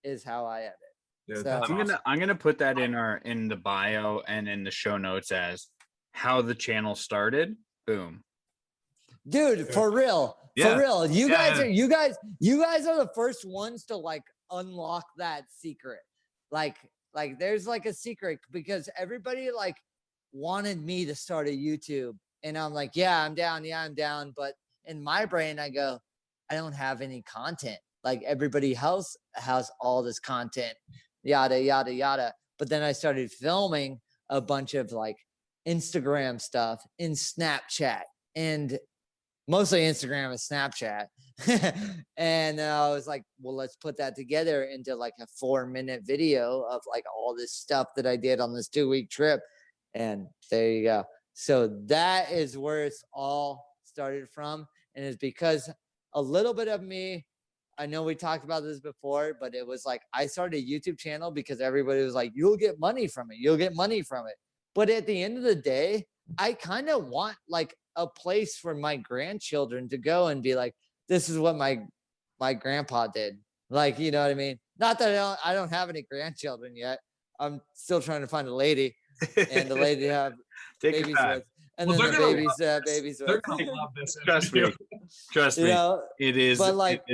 is how I edit. Dude, So I'm gonna put that in the bio and in the show notes as how the channel started. Boom. Dude, for real. Yeah. For real. You Yeah. guys are the first ones to like unlock that secret. Like there's like a secret, because everybody like wanted me to start a YouTube, and I'm like, yeah, I'm down. But in my brain, I go, I don't have any content. Like everybody else has all this content, yada, yada, yada. But then I started filming a bunch of like Instagram stuff in Snapchat, and mostly Instagram and Snapchat. And I was like, well, let's put that together into like a 4-minute video of like all this stuff that I did on this 2-week trip. And there you go. So that is where it's all started from. And it's because a little bit of me, I know we talked about this before, but it was like, I started a YouTube channel because everybody was like, you'll get money from it. You'll get money from it. But at the end of the day, I kind of want like a place for my grandchildren to go and be like, this is what my grandpa did. Like, you know what I mean? Not that I don't have any grandchildren yet. I'm still trying to find a lady and the lady to have babies with. And then the babies They're with. gonna love this. Trust me. You know, it is. but like, it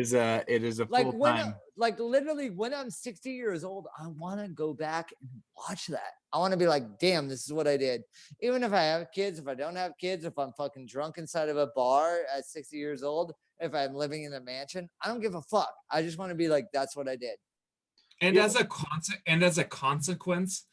is a like full when time. like literally when I'm 60 years old, I want to go back and watch that. I want to be like, damn, this is what I did. Even if I have kids, if I don't have kids, if I'm fucking drunk inside of a bar at 60 years old, if I'm living in a mansion, I don't give a fuck. I just want to be like, that's what I did. And as a consequence,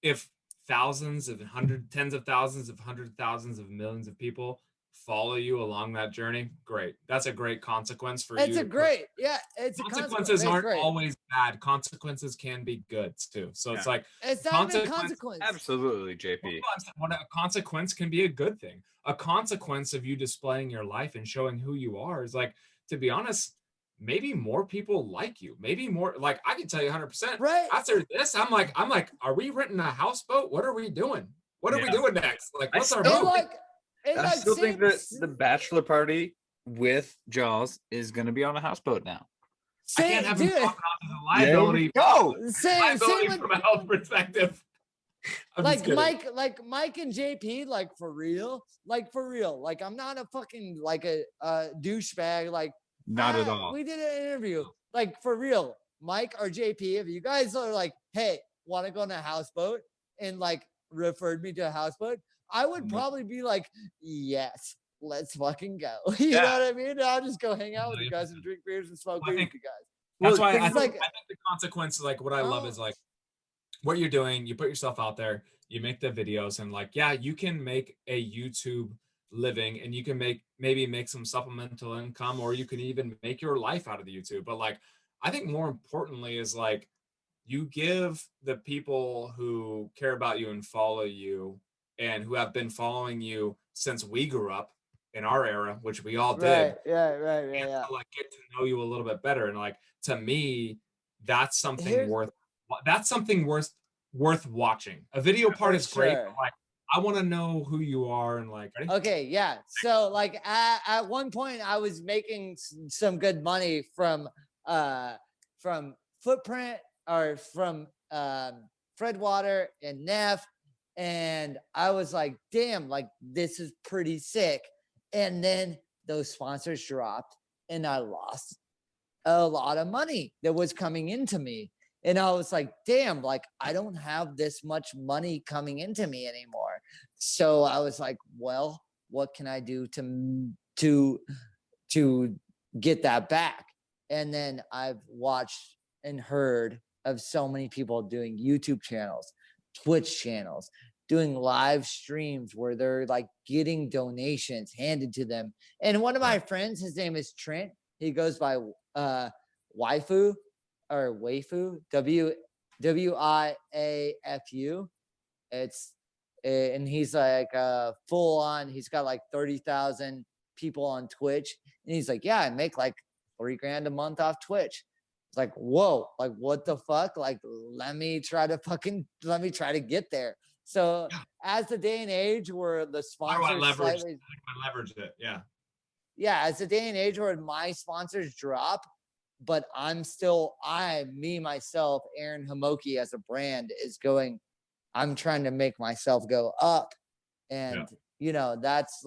if thousands of tens of thousands of hundred thousands of millions of people follow you along that journey, great. That's a great consequence for you. It's a great, yeah. It's consequences aren't always bad. Consequences can be good too. So it's like it's not even a consequence. Absolutely, JP. What a consequence can be a good thing. A consequence of you displaying your life and showing who you are is like, to be honest, maybe more people like you. Maybe more, like I can tell you 100%. Right. After this, I'm like, are we renting a houseboat? What are we doing? What are we doing next? Like, what's our move? I still think that the bachelor party with Jaws is going to be on a houseboat now. I can't have him talking off as a liability. Go. Liability from a health perspective. Like Mike and JP, like for real. Like I'm not a fucking like a douchebag. Like not at all. We did an interview. Like for real, Mike or JP, if you guys are like, hey, want to go on a houseboat, and like referred me to a houseboat, I would probably be like, yes, let's fucking go. You know what I mean? I'll just go hang out with you guys and drink beers and smoke weed with you guys. That's why I think the consequence, like what I love is like, what you're doing, you put yourself out there, you make the videos, and like, yeah, you can make a YouTube living, and you can maybe make some supplemental income, or you can even make your life out of the YouTube. But like, I think more importantly is like, you give the people who care about you and follow you and who have been following you since we grew up in our era, which we all did, Right. and Yeah. to like get to know you a little bit better. And like, to me, that's something Here's worth watching. A video part for is great, but sure. like, I want to know who you are. And like, ready? Okay, yeah. So like at one point I was making some good money from Footprint or from Fredwater and Neff, and I was like, damn, like this is pretty sick. And then those sponsors dropped and I lost a lot of money that was coming into me. And I was like, damn, like I don't have this much money coming into me anymore. So I was like, well, what can I do to get that back? And then I've watched and heard of so many people doing YouTube channels, Twitch channels, doing live streams where they're like getting donations handed to them. And one of my friends, his name is Trent. He goes by Waifu or Waifu, WIAFU. And he's like full on, he's got like 30,000 people on Twitch. And he's like, yeah, I make like $3,000 a month off Twitch. It's like, whoa, like what the fuck? Like, let me try to get there. So as the day and age where the sponsors I leverage it. Yeah, as the day and age where my sponsors drop, but me, myself, Aaron Homoki as a brand is going, I'm trying to make myself go up. And, you know, that's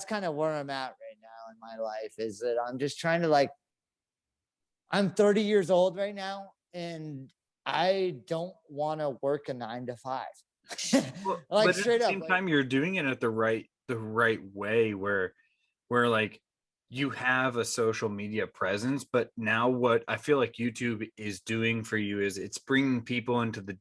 kind of where I'm at right now in my life, is that I'm just trying to like, I'm 30 years old right now and I don't want to work a 9 to 5. Well, like but straight at the up. same time, you're doing it at the right way where like you have a social media presence, but now what I feel like YouTube is doing for you is it's bringing people into the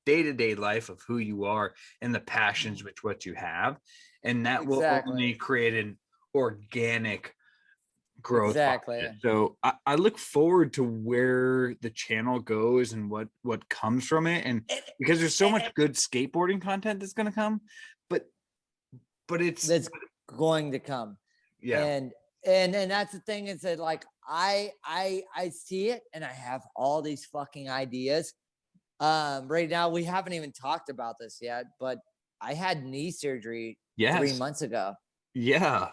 day-to-day life of who you are and the passions which what you have, and that will only create an organic growth. Exactly. So I look forward to where the channel goes and what comes from it, and because there's so much good skateboarding content that's going to come, but that's going to come. And that's the thing, is that like I see it and I have all these fucking ideas. Right now we haven't even talked about this yet, but I had knee surgery 3 months ago. Yeah,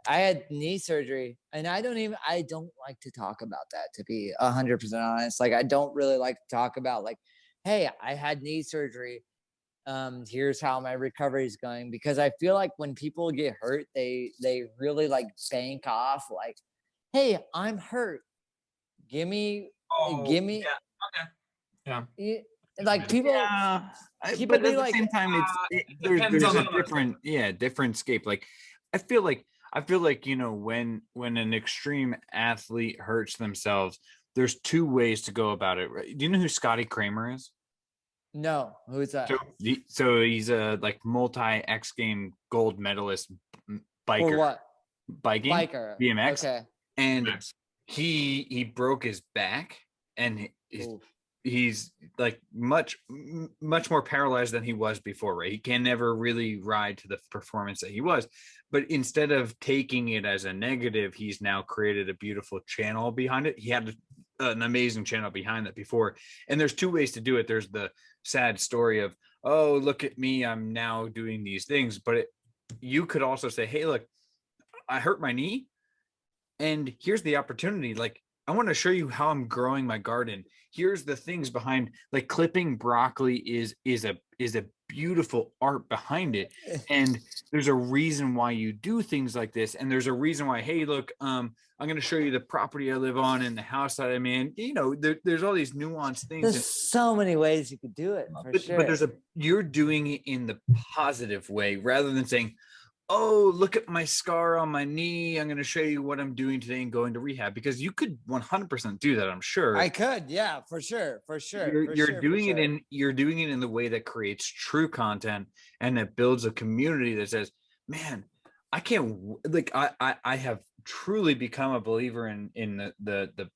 I had knee surgery, and I don't like to talk about that, to be 100% honest. Like, I don't really like to talk about like, hey, I had knee surgery. Here's how my recovery is going, because I feel like when people get hurt, they really like bank off like, hey, I'm hurt. Give me. Like people, but at the same time, there's a different scape. Like I feel like you know, when an extreme athlete hurts themselves, there's two ways to go about it. Right? Do you know who Scotty Kramer is? No, who's that? So he's a like multi X game gold medalist biker. For what? Biker. BMX. Okay. And he broke his back, and he's like much more paralyzed than he was before, right? He can never really ride to the performance that he was, but instead of taking it as a negative, he's now created a beautiful channel behind it. He had an amazing channel behind that before, and there's two ways to do it. There's the sad story of, oh, look at me, I'm now doing these things, but you could also say, hey, look, I hurt my knee, and here's the opportunity. Like, I want to show you how I'm growing my garden. Here's the things behind, like clipping broccoli is a beautiful art behind it. And there's a reason why you do things like this. And there's a reason why, hey, look, I'm going to show you the property I live on and the house that I'm in. You know, there's all these nuanced things. There's so many ways you could do it, for sure. But you're doing it in the positive way rather than saying, oh, look at my scar on my knee. I'm going to show you what I'm doing today and going to rehab, because you could 100% do that. I'm sure. I could. Yeah, for sure. You're doing it in the way that creates true content and that builds a community that says, man, I can't, like, I have truly become a believer in the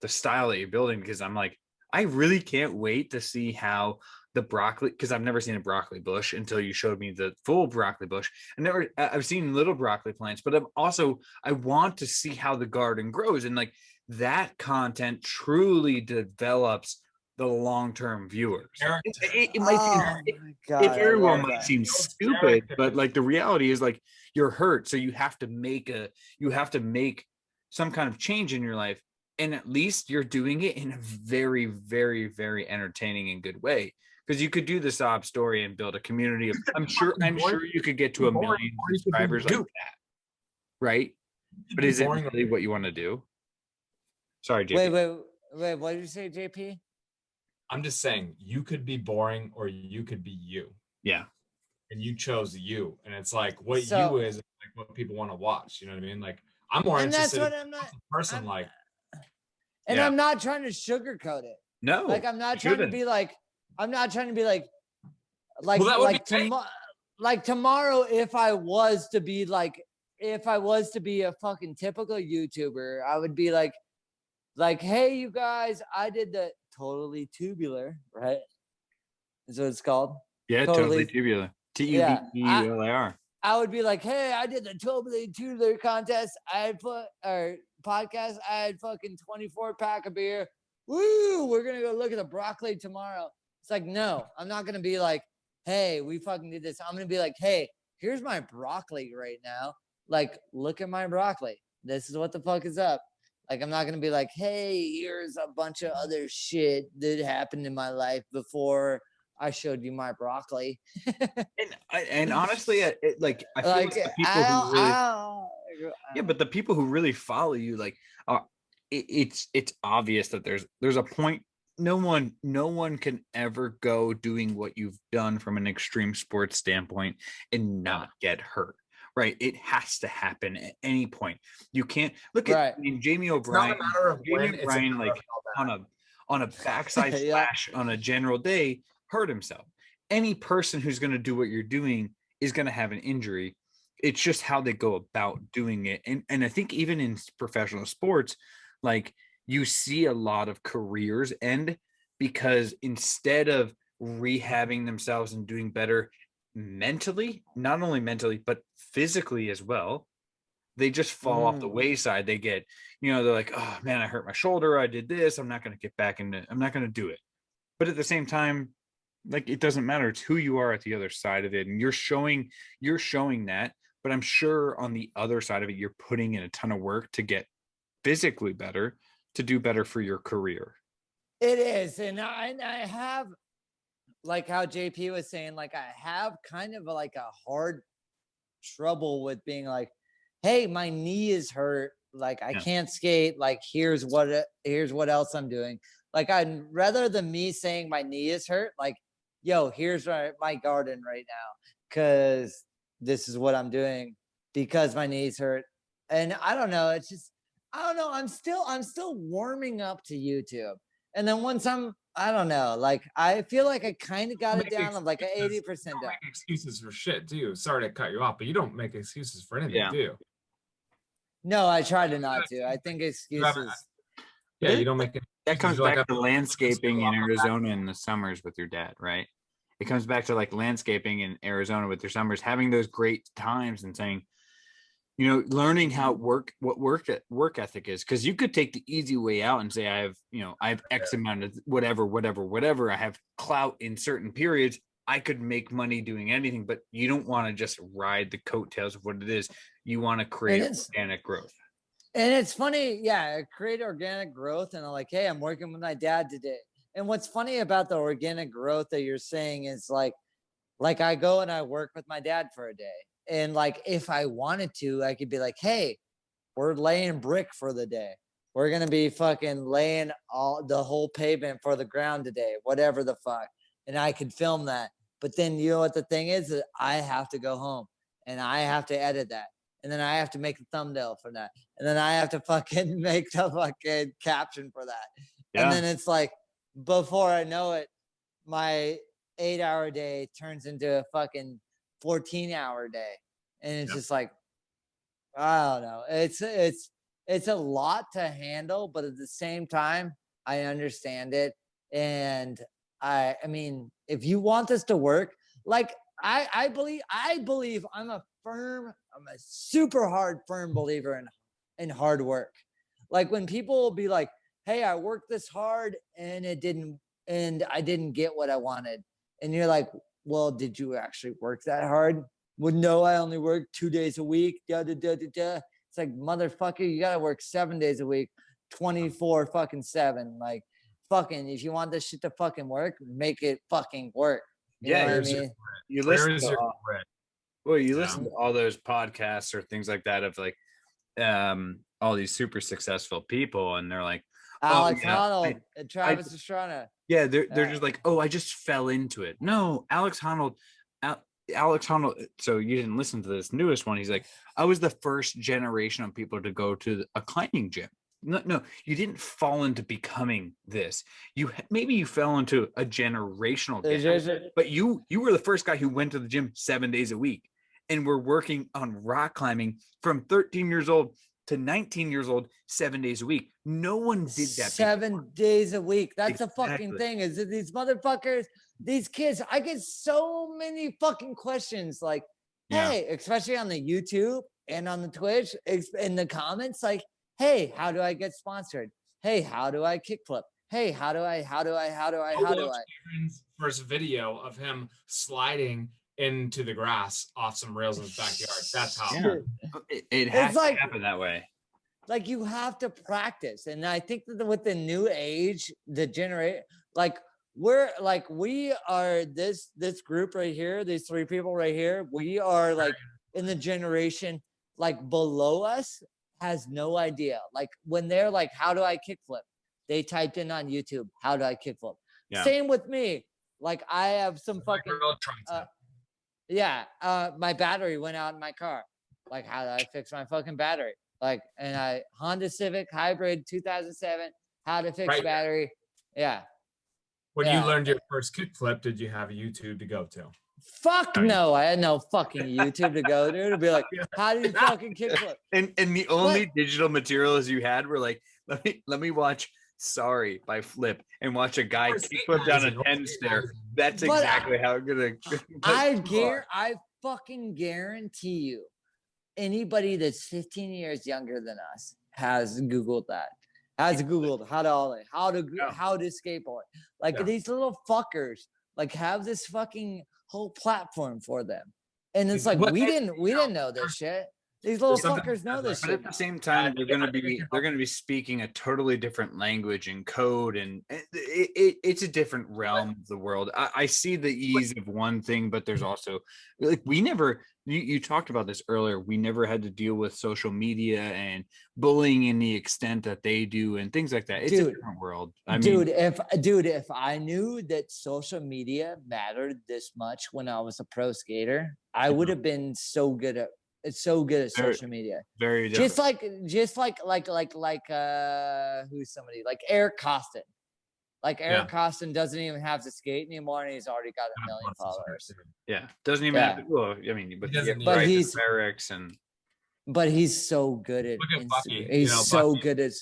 style that you're building, because I'm like, I really can't wait to see how the broccoli, because I've never seen a broccoli bush until you showed me the full broccoli bush. I've seen little broccoli plants, but I want to see how the garden grows, and like that content truly develops the long-term viewers. It might it very well might seem stupid, but like the reality is, like, you're hurt, so you have to make some kind of change in your life, and at least you're doing it in a very, very, very entertaining and good way. Because you could do the sob story and build a community of, I'm sure you could get to 1 million subscribers like that, right? But is it really what you want to do? Sorry, JP. Wait, what did you say, JP? I'm just saying, you could be boring or you could be you. Yeah. And you chose you. And it's like, what you is like what people want to watch. You know what I mean? Like, I'm more interested in a person like. And yeah. I'm not trying to sugarcoat it. No. Like, I'm not trying to be like, tomorrow, if I was to be a fucking typical YouTuber, I would be like, hey, you guys, I did the Totally Tubular, right? Is what it's called? Yeah, Totally Tubular. Tubeular. I would be like, hey, I did the Totally Tubular contest. Podcast. I had fucking 24-pack of beer. Woo! We're gonna go look at the broccoli tomorrow. It's like, no, I'm not gonna be like, hey, we fucking did this. I'm gonna be like, hey, here's my broccoli right now. Like, look at my broccoli. This is what the fuck is up. Like, I'm not gonna be like, hey, here's a bunch of other shit that happened in my life before I showed you my broccoli. and honestly, I feel like the people who really, yeah, but the people who really follow you, like, it's obvious that there's a point. No one can ever go doing what you've done from an extreme sports standpoint and not get hurt. Right, it has to happen at any point. You can't look at Jamie O'Brien. It's not a matter of when. Jamie O'Brien, like on a backside splash on a general day, hurt himself. Any person who's going to do what you're doing is going to have an injury. It's just how they go about doing it. And I think even in professional sports, like, you see a lot of careers end because instead of rehabbing themselves and doing better mentally, not only mentally, but physically as well, they just fall off the wayside. They get, they're like, oh man, I hurt my shoulder. I did this. I'm not going to do it. But at the same time, like, it doesn't matter. It's who you are at the other side of it. And you're showing that, but I'm sure on the other side of it, you're putting in a ton of work to get physically better, to do better for your career. It is. And I have, like how JP was saying, like, I have kind of like a hard trouble with being like, hey, my knee is hurt. Like, I can't skate. Like, here's what else I'm doing. Like, I'd rather than me saying my knee is hurt, like, yo, here's my garden right now, because this is what I'm doing because my knee's hurt. And I don't know. It's just, I don't know. I'm still warming up to YouTube. And then once I don't know, like, I feel like I kind of got it down. I'm like 80% down. Make excuses for shit, do you? Sorry to cut you off, but you don't make excuses for anything, do you? No, I try to not to. I think excuses. Yeah, you don't make it. That comes back to landscaping in Arizona in the summers with your dad, right? It comes back to like landscaping in Arizona with your summers, having those great times and saying, learning how what work ethic is. Because you could take the easy way out and say, I have X amount of whatever. I have clout in certain periods. I could make money doing anything, but you don't want to just ride the coattails of what it is. You want to create organic growth. And it's funny, create organic growth. And I'm like, hey, I'm working with my dad today. And what's funny about the organic growth that you're saying is like I go and I work with my dad for a day. And like, if I wanted to, I could be like, hey, we're laying brick for the day. We're going to be fucking laying the whole pavement for the ground today, whatever the fuck. And I could film that. But then you know what the thing is that I have to go home. and I have to edit that. And then I have to make a thumbnail for that. And then I have to fucking make the fucking caption for that. Yeah. And then it's like, before I know it, my 8-hour day turns into a fucking 14-hour day. And it's just like, I don't know. It's a lot to handle, but at the same time, I understand it. And I mean, if you want this to work, like I believe I'm a super firm believer in hard work. Like when people will be like, hey, I worked this hard and I didn't get what I wanted. And you're like, well, did you actually work that hard? Well, no, I only work 2 days a week. It's like, motherfucker, you gotta work 7 days a week, 24/7. Like, fucking, if you want this shit to fucking work, make it fucking work. You know what I mean? You listen to all those podcasts or things like that of like all these super successful people, and they're like, Alex Honnold and Travis Pastrana. Yeah, they're just like, oh, I just fell into it. No, Alex Honnold. So you didn't listen to this newest one. He's like, I was the first generation of people to go to a climbing gym. No, you didn't fall into becoming this. Maybe you fell into a generational gap, but you were the first guy who went to the gym 7 days a week, and we're working on rock climbing from 13 years old to 19 years old, 7 days a week. No one did that. 7 days a week. That's the fucking thing. Is that these motherfuckers, these kids, I get so many fucking questions like, hey, especially on the YouTube and on the Twitch, in the comments, like, hey, how do I get sponsored? Hey, how do I kickflip? Hey, how do I? Aaron's first video of him sliding into the grass off some rails in his backyard. That's how it has to happen that way. Like, you have to practice. And I think that with the new age, the generation, like, we are this group right here, these three people right here, we are like in the generation like below us has no idea. Like when they're like, how do I kickflip? They typed in on YouTube, how do I kickflip? Yeah. Same with me. Like I have some fucking my battery went out in my car. Like, how do I fix my fucking battery? Like, and Honda Civic Hybrid 2007, how to fix battery. Yeah. When you learned your first kickflip, did you have YouTube to go to? Fuck no, I had no fucking YouTube to go to be like, how do you fucking kickflip? And the only digital materials you had were like, let me watch Sorry by Flip and watch a guy kickflip down a 10 stair. That's exactly how I'm gonna. I fucking guarantee you, anybody that's 15 years younger than us has Googled that. Has Googled how to ollie, how to skateboard. Like these little fuckers, like have this fucking whole platform for them, and it's like we didn't know this shit. These little fuckers know this shit. But at the same time, they're gonna be speaking a totally different language and code, and it's a different realm of the world. I see the ease of one thing, but there's also like you talked about this earlier. We never had to deal with social media and bullying in the extent that they do and things like that. It's a different world. If I knew that social media mattered this much when I was a pro skater, I would have been so good at social media. Very different. Just like who's somebody like Eric Costin. Like Eric Costin doesn't even have to skate anymore, and he's already got 1 million followers. Yeah, doesn't even have to. Well, I mean, but he's Eric's and. But he's so good at Instagram. He's so good at.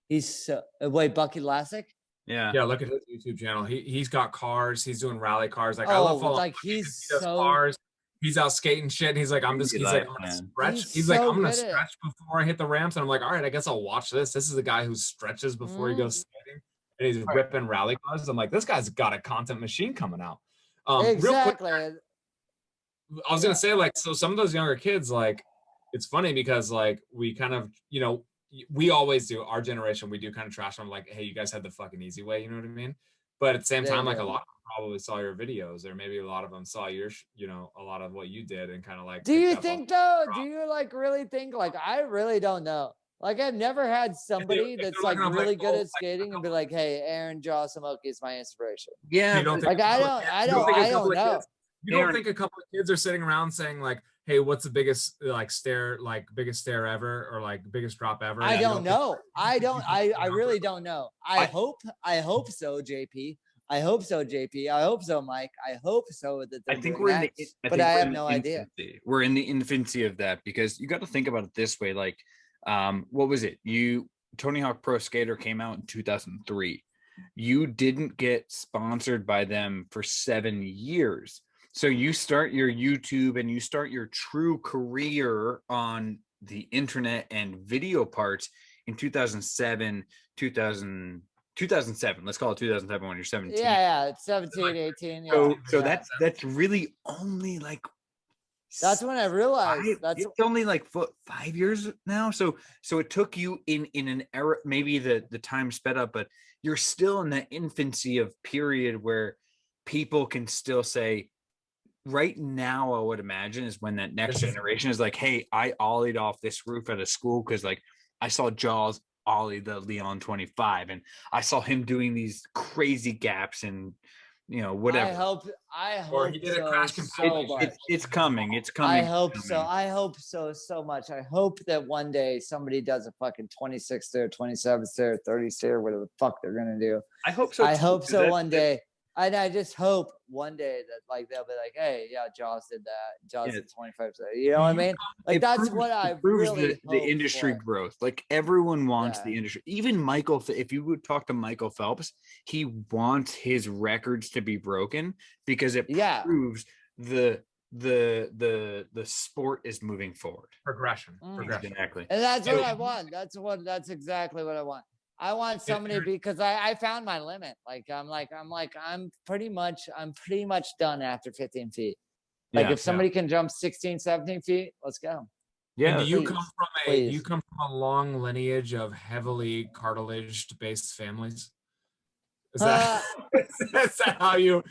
He's so wait, Bucky Lassick. Yeah. Look at his YouTube channel. He's got cars. He's doing rally cars. Like I love following. Like he's so. Cars. He's out skating shit, and he's like, I'm gonna stretch. He's like, I'm gonna stretch before I hit the ramps, and I'm like, all right, I guess I'll watch this. This is the guy who stretches before he goes skating. And he's ripping rally cars. I'm like, this guy's got a content machine coming out. Exactly. Real quick, I was gonna say, like, so some of those younger kids, like, it's funny because like we kind of, we always do, our generation, we do kind of trash them, like, hey, you guys had the fucking easy way, you know what I mean? But at the same time, like a lot of them probably saw your videos, or maybe a lot of them saw your, a lot of what you did and kind of like. Do you think though? Do you like really think? Like, I really don't know. Like, I've never had somebody that's like really good at skating and be like, "Hey, Aaron Homoki is my inspiration." Yeah, I don't know. You don't think a couple of kids are sitting around saying like, hey, what's the biggest stair ever, or like biggest drop ever? I don't know. I really don't know. I hope so, JP. I hope so, JP. I hope so, Mike. I hope so that I they're think doing we're in that. the, But I have no idea. We're in the infancy of that, because you got to think about it this way. Like, what was it? Tony Hawk Pro Skater came out in 2003. You didn't get sponsored by them for 7 years. So you start your YouTube and you start your true career on the internet and video parts in 2007. Let's call it 2007 when you're 17. Yeah, 17, 18. Yeah. So that's really only like, that's when I realized it's only like 5 years now. So it took you in an era, maybe the time sped up, but you're still in the infancy of period where people can still say, right now, I would imagine, is when that next generation is like, hey, I ollied off this roof at a school because like I saw Jaws ollie the Lyon 25, and I saw him doing these crazy gaps and whatever. I hope or he did a crash compilation. It's coming. It's coming. I hope so. I hope so much. I hope that one day somebody does a fucking 26 stair, 27 stair, 30 stair, whatever the fuck they're gonna do. I hope so. I hope so one day. And I just hope one day that like they'll be like, hey, yeah, Jaws did that. Jaws did 25 stair. You know what I mean? Like that's what I really the industry for. growth. Like everyone wants the industry. Even Michael, if you would talk to Michael Phelps, he wants his records to be broken because it proves the sport is moving forward. Progression. Exactly. And that's what I want. That's exactly what I want. I want somebody because I found my limit. I'm pretty much done after 15 feet. Like if somebody can jump 16, 17 feet, let's go. Yeah. And do you come from a long lineage of heavily cartilage based families? Is that how you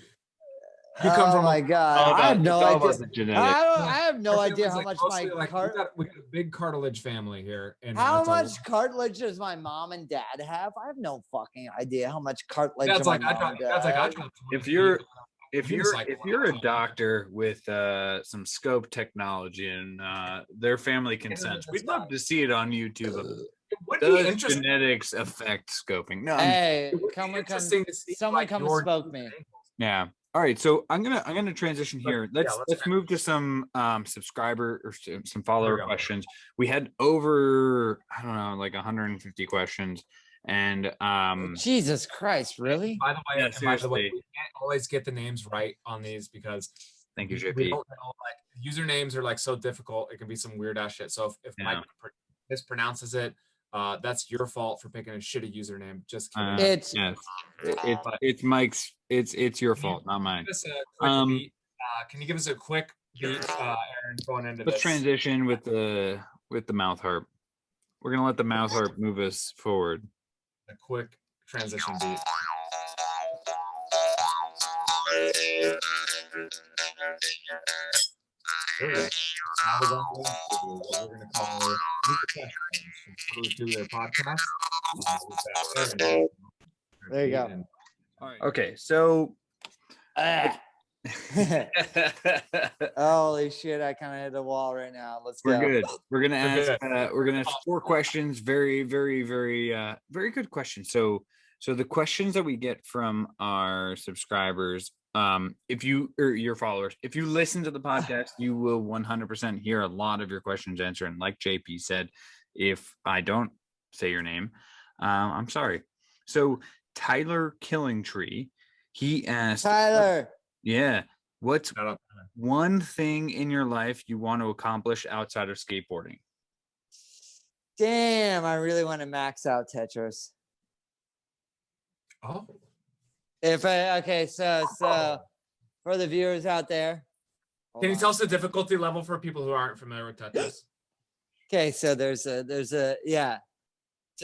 come from? Oh my God. I have no idea. I have no idea how much we got a big cartilage family here. And how much cartilage does my mom and dad have? I have no fucking idea how much cartilage my mom and dad have. If you're a doctor with some scope technology and their family consents, we'd love to see it on YouTube. Does genetics affect scoping? No. Hey, someone come spoke me. Yeah. All right, so I'm gonna transition here. Let's move to some subscriber or some follower questions. We had over, I don't know, like 150 questions, and Jesus Christ, really? By the way, we can't always get the names right on these because thank you, JP. We don't know, like usernames are like so difficult. It can be some weird ass shit. So if Mike mispronounces it, that's your fault for picking a shitty username. Just kidding. It's Mike's. It's your fault, not mine. Can you give us a quick beat, Aaron, going into let's transition with the mouth harp. We're gonna let the mouth harp move us forward. A quick transition beat. Now we're going to what we're going to call from Tubeular podcast. There you go. All right. Okay, so holy shit! I kind of hit the wall right now. Let's go. We're good. We're gonna ask 4 questions. Very, very, very, very good questions. So the questions that we get from our subscribers, if you or your followers, if you listen to the podcast, you will 100% hear a lot of your questions answered. And like JP said, if I don't say your name, I'm sorry. So Tyler Killingtree, he asked Tyler. What's one thing in your life you want to accomplish outside of skateboarding? Damn, I really want to max out Tetris. Oh. So for the viewers out there. Can you tell us the difficulty level for people who aren't familiar with Tetris? Okay, so there's So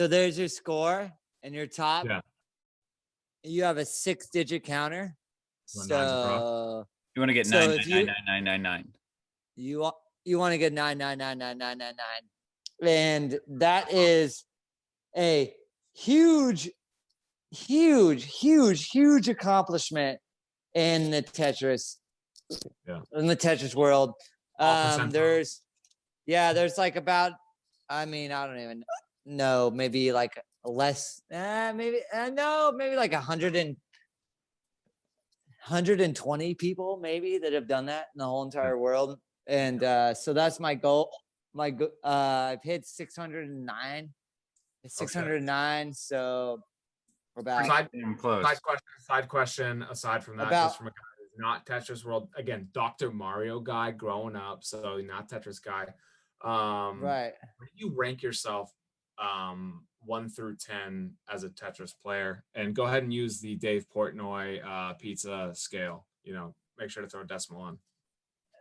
there's your score and your top. Yeah. You have a 6-digit counter. So you want to get 99999. You want to get 9999999. And that is a huge accomplishment in the Tetris. Yeah. In the Tetris world. There's like about, I mean, I don't even know, maybe like less, maybe like 120 people maybe that have done that in the whole entire world. And so that's my goal. I've hit 609. It's 609. So we're about close. Side question. Aside from that, just from a guy who's not Tetris world, again, Dr. Mario guy growing up, so not Tetris guy. right. Where do you rank yourself 1 through 10 as a Tetris player? And go ahead and use the Dave Portnoy pizza scale. You know, make sure to throw a decimal on.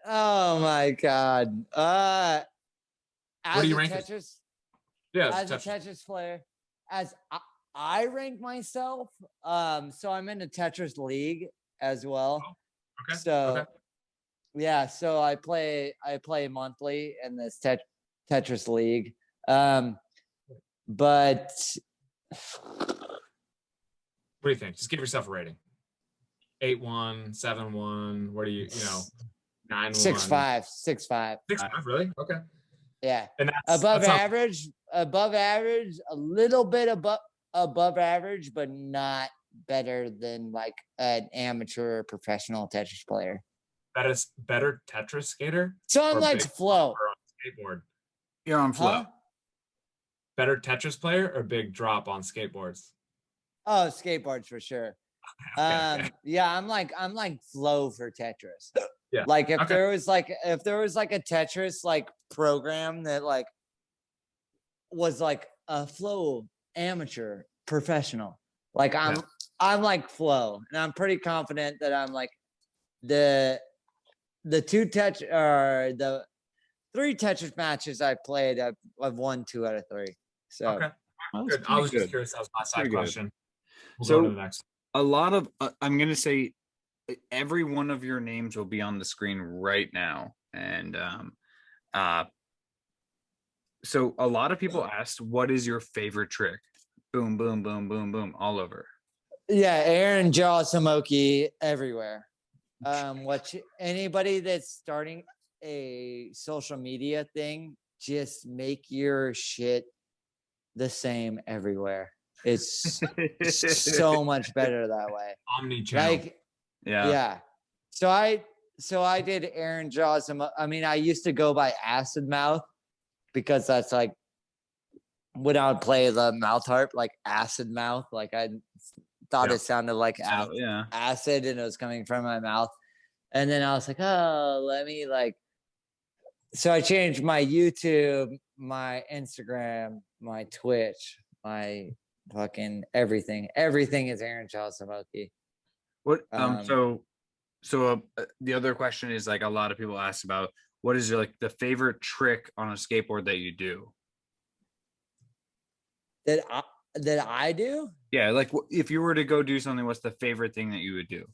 Oh my God. What do you rank Tetris? Yeah, as a Tetris player, as I rank myself, so I'm in a Tetris league as well. Okay. So yeah, so I play monthly in this Tetris league. But what do you think? Just give yourself a rating. 8-1, 7-1. Where do you 9-1? 6-5. 6-5, really? Okay. Yeah. And above average, a little bit above average, but not better than like an amateur or professional Tetris player. That is better Tetris skater? So I'm like Flow. On skateboard. You're on Flow. Huh? Better Tetris player or big drop on skateboards? Oh, skateboards for sure. Okay. Yeah, I'm like Flow for Tetris. Yeah. Like if there was like a Tetris like program that like was like a Flow amateur professional, like I'm like Flow, and I'm pretty confident that I'm like the 3 Tetris matches I played, I've won 2 out of 3. So okay. Good. I was just curious. That was my side question. We'll so go to the next. A lot of I'm gonna say every one of your names will be on the screen right now, and so a lot of people asked, what is your favorite trick? Boom, boom, boom, boom, boom, all over. Yeah, Aaron Jaws Homoki everywhere. Anybody that's starting a social media thing, just make your shit the same everywhere. It's so much better that way. Omni-channel. Like, yeah. So I did Aaron Jaws. I mean, I used to go by Acid Mouth because that's like when I would play the mouth harp, like Acid Mouth. Like I thought it sounded like acid, and it was coming from my mouth. And then I was like, oh, let me like. So I changed my YouTube, my Instagram, my Twitch, my fucking everything. Everything is Aaron Jaws Homoki. What so the other question is, like, a lot of people ask about, what is your, like, the favorite trick on a skateboard that you do? That I do? Yeah, like if you were to go do something, what's the favorite thing that you would do?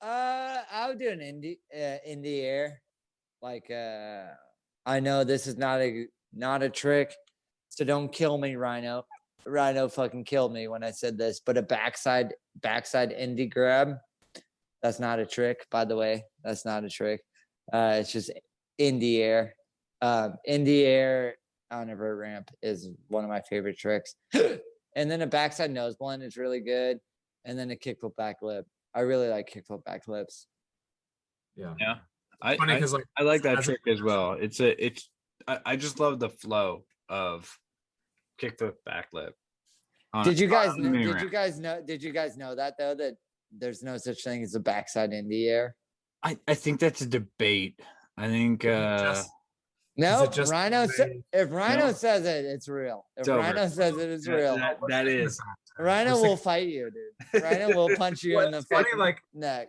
I would do an indie air. Like I know this is not a trick, so don't kill me, Rhino. Rhino fucking killed me when I said this, but a backside indie grab, that's not a trick, by the way. That's not a trick. It's just indie air. Indie air on a vert ramp is one of my favorite tricks. And then a backside nose blend is really good. And then a kickflip back lip. I really like kickflip back lips. Yeah. I like that trick as well. I just love the flow of kickflip backflip. Did you guys know that though, that there's no such thing as a backside indie air? I think that's a debate. I think no, Rhino. If Rhino says it, it's real. If Rhino says it, it's real. That is. Rhino will fight you, dude. Rhino will punch you in the fucking neck.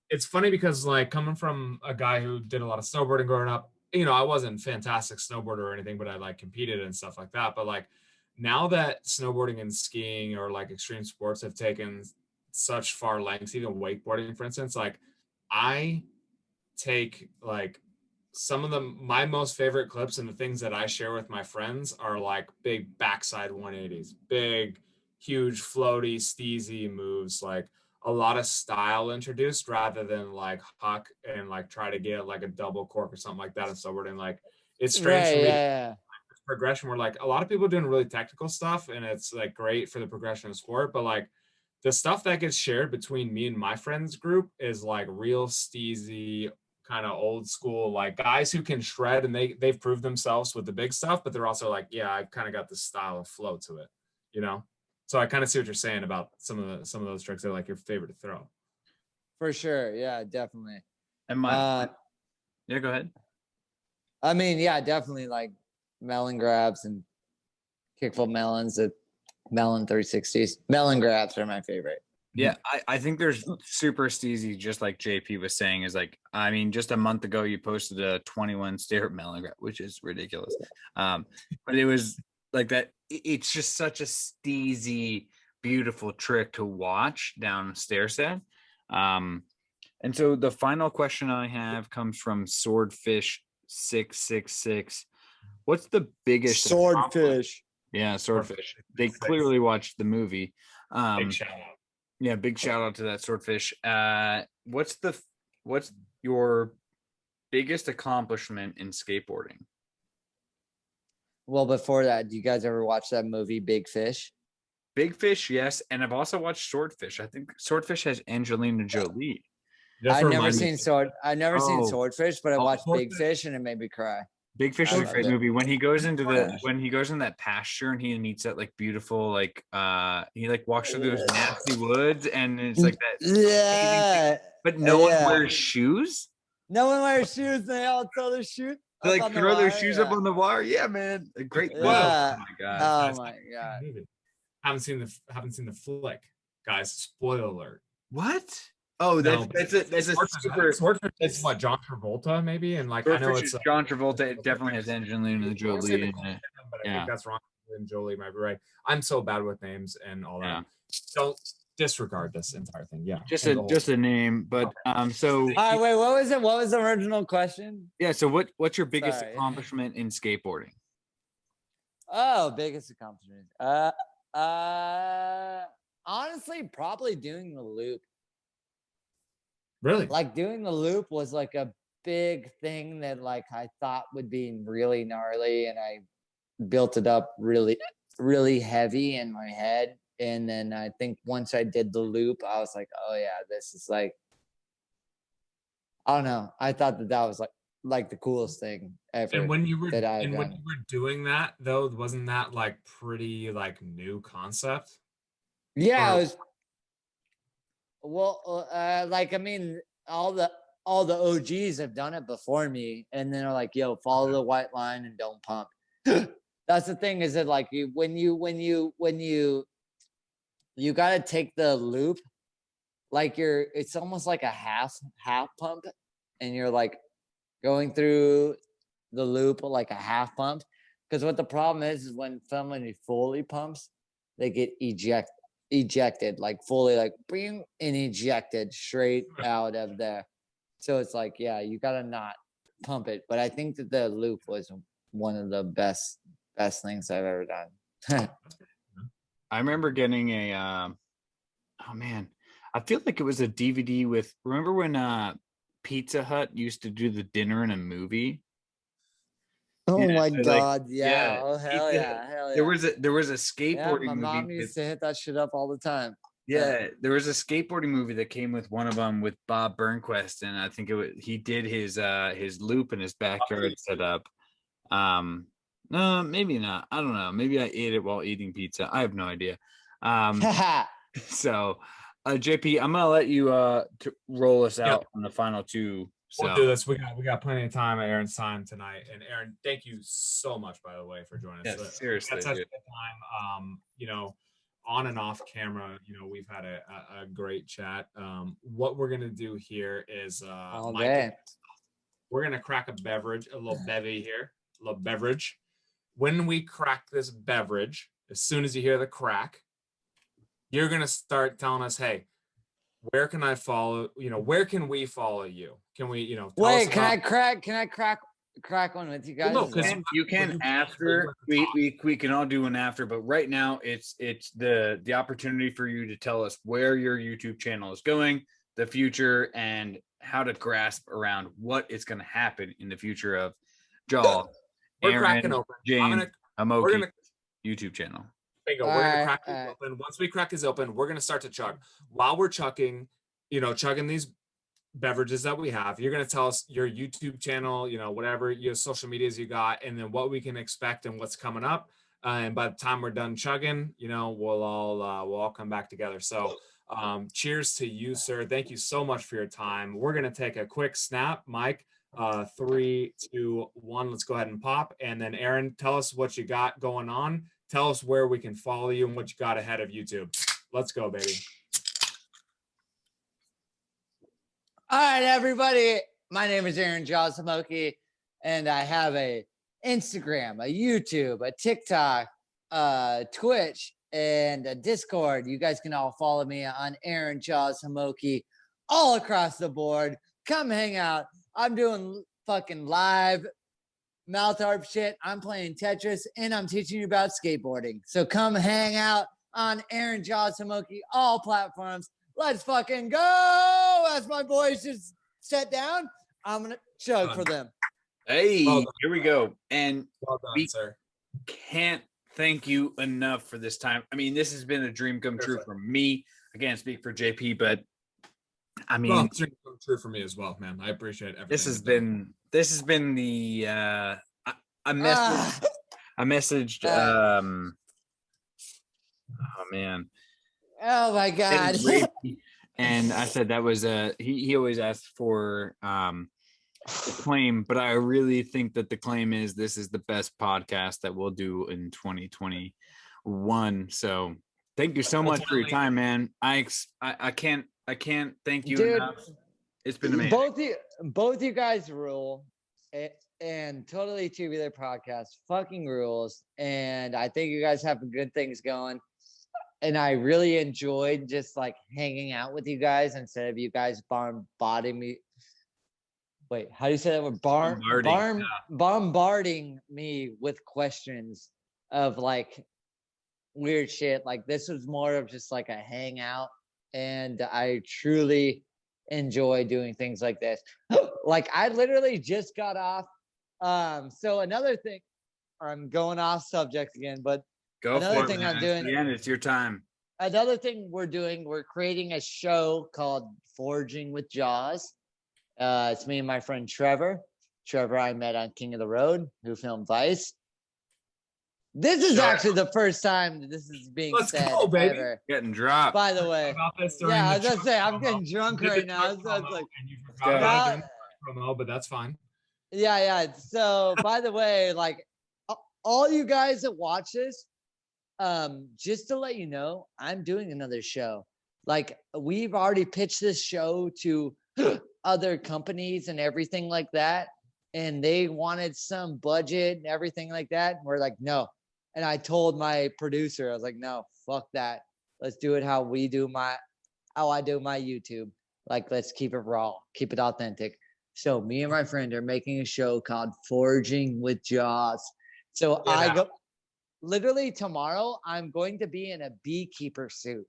It's funny because, like, coming from a guy who did a lot of snowboarding growing up, you know, I wasn't a fantastic snowboarder or anything, but I like competed and stuff like that. But like now that snowboarding and skiing or like extreme sports have taken such far lengths, even wakeboarding, for instance, like I take like some of my most favorite clips and the things that I share with my friends are like big backside 180s, big, huge, floaty, steezy moves. Like a lot of style introduced rather than like huck and like try to get like a double cork or something like that. And so we're in like, it's strange Right, for me. yeah. Progression where like a lot of people doing really technical stuff and it's like great for the progression of sport, but like the stuff that gets shared between me and my friends group is like real steezy kind of old school, like guys who can shred and they've proved themselves with the big stuff, but they're also like, yeah, I've kind of got this style of flow to it, you know? So I kind of see what you're saying about some of those tricks that are like your favorite to throw. For sure. Yeah, definitely. And my yeah, go ahead. I mean, yeah, definitely like melon grabs and kickflip melons at melon 360s. Melon grabs are my favorite. Yeah, I think there's super steezy, just like JP was saying, is like, I mean, just a month ago you posted a 21 stair melon grab, which is ridiculous. But it was like that. It's just such a steezy, beautiful trick to watch down stair set. And so the final question I have comes from Swordfish 666. What's the biggest Swordfish? Yeah, Swordfish. They clearly watched the movie. Big shout out. Yeah, big shout out to that Swordfish. What's your biggest accomplishment in skateboarding? Well, before that, do you guys ever watch that movie Big Fish? Big Fish, yes, and I've also watched Swordfish. I think Swordfish has Angelina Jolie. Just I've never remind me- seen Oh. Swordfish, but I watched Big Swordfish. Fish and it made me cry. Big Fish I is a loved great it. movie. When he goes into Yeah. when he goes in that pasture and he meets that like beautiful like he like walks through those nasty woods and it's like that Yeah. but no one Yeah. wears shoes. No one wears shoes. They all throw their shoes. They like up on the throw their wire, shoes yeah. up on the wire. Yeah, man. A great movie. Yeah. Oh my god. Oh my god. Haven't seen the flick, guys. Spoiler alert. What? Oh, that's a super Swordfish is what, John Travolta maybe, and like I know Swordfish it's is John Travolta. It definitely has Angelina Jolie in it. but I Yeah. think that's wrong. And Jolie might be right. I'm so bad with names and all that. Yeah. Don't disregard this entire thing. Yeah, Just And the whole- a name, but so All right, wait. What was it? What was the original question? yeah. So what's your biggest Sorry. accomplishment in skateboarding? Oh, biggest accomplishment. Honestly, probably doing the loop. really. Like doing the loop was like a big thing that like I thought would be really gnarly, and I built it up really, really heavy in my head. And then I think once I did the loop, I was like, oh yeah, this is like, I don't know. I thought that was like the coolest thing ever. And when you were that I've and when done. you were doing that though, wasn't that like pretty like new concept? Yeah, Or- it was. Well, like I mean, all the OGs have done it before me, and then they're like, "Yo, follow the white line and don't pump." That's the thing, is that like when you got to take the loop, like it's almost like a half pump, and you're like going through the loop like a half pump. Because what the problem is when somebody fully pumps, they get ejected like fully, like bing, and ejected straight out of there. So it's like, yeah, you gotta not pump it. But I think that the loop was one of the best things I've ever done. I remember getting a oh man, I feel like it was a DVD with, remember when Pizza Hut used to do the dinner in a movie? Oh Yeah, my so, like, god, yeah. yeah, Oh hell Pizza yeah, hell yeah. There was a Yeah, skateboarding my mom movie. used to hit that shit up all the time. Yeah, there was a skateboarding movie that came with one of them with Bob Burnquist, and I think he did his loop in his backyard setup. No, maybe not. I don't know. Maybe I ate it while eating pizza. I have no idea. So, JP, I'm gonna let you to roll us out on the final two. So We'll do this. We got plenty of time at Aaron's time tonight. And Aaron, thank you so much, by the way, for joining us. Yes, seriously, That's such a dude. good time. You know, on and off camera, you know, we've had a great chat. What we're gonna do here is All Michael, day. we're gonna crack a beverage, a little bevy here, a little beverage. When we crack this beverage, as soon as you hear the crack, you're gonna start telling us, hey, where can I follow? You know, where can we follow you? Can we, you know, tell us Wait, can about- I crack? crack one with you guys? no, as well? 'cause You can after we can all do an after, but right now it's the opportunity for you to tell us where your YouTube channel is going, the future, and how to grasp around what is going to happen in the future of Jaw, We're cracking Aaron, open. James, We're Homoki gonna YouTube channel. bingo. All We're gonna right, crack all these right. open. Once we crack these open, we're gonna start to chug. While we're chugging, chugging these beverages that we have, you're gonna tell us your YouTube channel, whatever your social medias you got, and then what we can expect and what's coming up. And by the time we're done chugging, we'll all come back together. So cheers to you, sir. Thank you so much for your time. We're gonna take a quick snap, Mike. 3, 2, 1. Let's go ahead and pop. And then Aaron, tell us what you got going on. Tell us where we can follow you and what you got ahead of YouTube. Let's go, baby. All right, everybody. My name is Aaron Jaws Homoki, and I have a Instagram, a YouTube, a TikTok, Twitch, and a Discord. You guys can all follow me on Aaron Jaws Homoki all across the board. Come hang out. I'm doing fucking live mouth harp shit. I'm playing Tetris, and I'm teaching you about skateboarding. So come hang out on Aaron Jaws Homoki, all platforms. Let's fucking go! As my boys just sat down, I'm gonna chug for them. Hey, Well done. here we go. And Well done, we sir. can't thank you enough for this time. I mean, this has been a dream come true for me. I can't speak for JP, but I mean, Well, it's true for me as well, man. I appreciate everything. this has been the I messaged oh man. Oh my god. And I said that was he always asks for the claim, but I really think that the claim is this is the best podcast that we'll do in 2021. So thank you so much for your time, man. I can't thank you enough. It's been amazing. Both you guys rule, and Totally Tubular podcast fucking rules. And I think you guys have good things going. And I really enjoyed just like hanging out with you guys instead of you guys bombarding me. Wait, how do you say that word? Bombarding me with questions of like weird shit. Like this was more of just like a hangout, and I truly enjoy doing things like this. Like I literally just got off. So another thing, I'm going off subject again, but another thing I'm doing. Again, it's your time. Another thing we're doing, we're creating a show called Forging with Jaws. It's me and my friend Trevor. Trevor I met on King of the Road, who filmed Vice. This is actually the first time that this is being said. Go, baby. Ever. Getting dropped. By the way, yeah, I was gonna say I'm getting drunk right now. So it's like, promo, but that's fine. yeah. So by the way, like all you guys that watch this, just to let you know, I'm doing another show. Like we've already pitched this show to other companies and everything like that, and they wanted some budget and everything like that. And we're like, no. And I told my producer, I was like, no, fuck that. Let's do it how I do my YouTube. Like, let's keep it raw, keep it authentic. So me and my friend are making a show called Forging with Jaws. So I go literally tomorrow, I'm going to be in a beekeeper suit.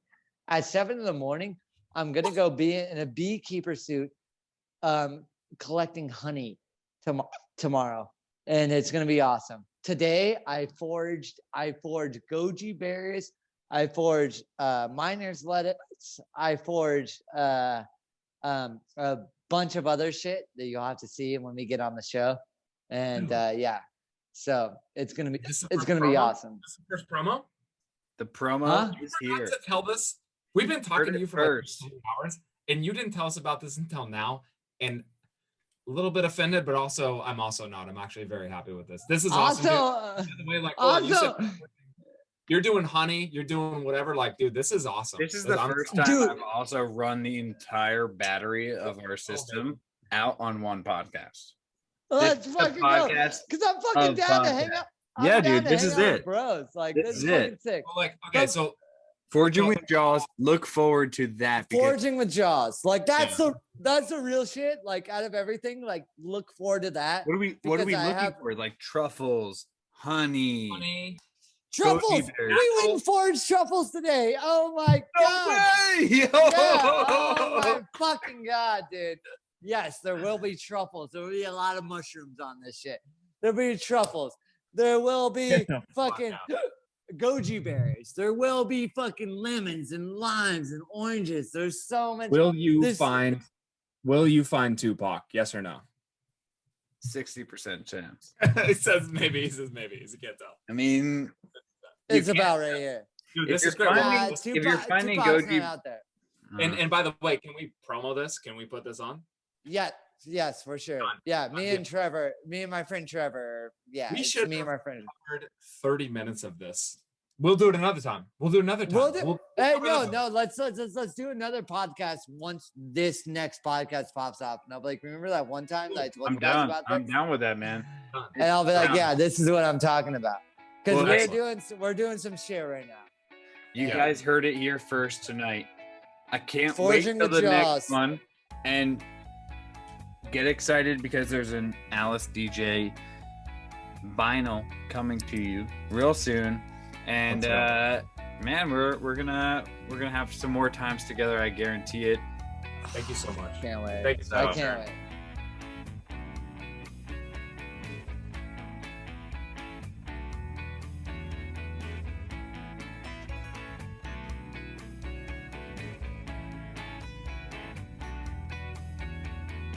At 7 a.m, I'm going to go be in a beekeeper suit, collecting honey tomorrow. And it's going to be awesome. Today, I forged goji berries. I forged miner's lettuce. I forged a bunch of other shit that you'll have to see when we get on the show. And yeah. So it's gonna be awesome. This is the first promo. The promo is here. To tell this, we've been talking to you for like 2 hours, and you didn't tell us about this until now. And a little bit offended, but also I'm also not. I'm actually very happy with this. This is awesome. By the way, like you said, you're doing honey, you're doing whatever. Like, dude, this is awesome. This is the first time I've also run the entire battery of our system out on one podcast. Let's fucking go. Because I'm fucking down to hang out. Yeah, dude, this is it. Bros, like this is fucking sick. Well, like, okay, so Forging with Jaws. Look forward to that. Because Forging with Jaws. Like that's the real shit. Like out of everything, like look forward to that. what are we because looking I have- for? Like truffles, honey. Funny. Truffles. Goji berries. We went and forged truffles today. Oh my god. No way! Yo! Yeah. Oh my fucking god, dude. Yes, there will be truffles. There will be a lot of mushrooms on this shit. There'll be truffles. There will be Get the fuck fucking out. goji berries. There will be fucking lemons and limes and oranges. There's so much. Will you This- find Tupac? Yes or no? 60% chance. He says maybe. He can't tell. I mean, It's you can't- about right here. Dude, If this you're is great. finding- Well, if you're finding Tupac's goji- not out there. and by the way, can we promo this? Can we put this on? Yeah, yes, for sure. Done. Yeah, me Done. and Trevor, me and my friend Trevor. Yeah, We it's should me and my friend. Covered 30 minutes of this. We'll do it another time. We'll do another time. We'll do, We'll- hey, cover no, this. no, let's do another podcast once this next podcast pops up. And I'll be like, remember that one time that I told I'm you guys down. about I'm this? down with that, man. And I'll be like, down. yeah, this is what I'm talking about. Because Well, we're doing some shit right now. You Yeah. guys heard it here first tonight. I can't Forging wait till with the Jaws. next one. And get excited because there's an Alice DJ vinyl coming to you real soon. And That's man, we're gonna have some more times together. I guarantee it. Thank you so much. Can't wait. Thank you so I much. can't wait.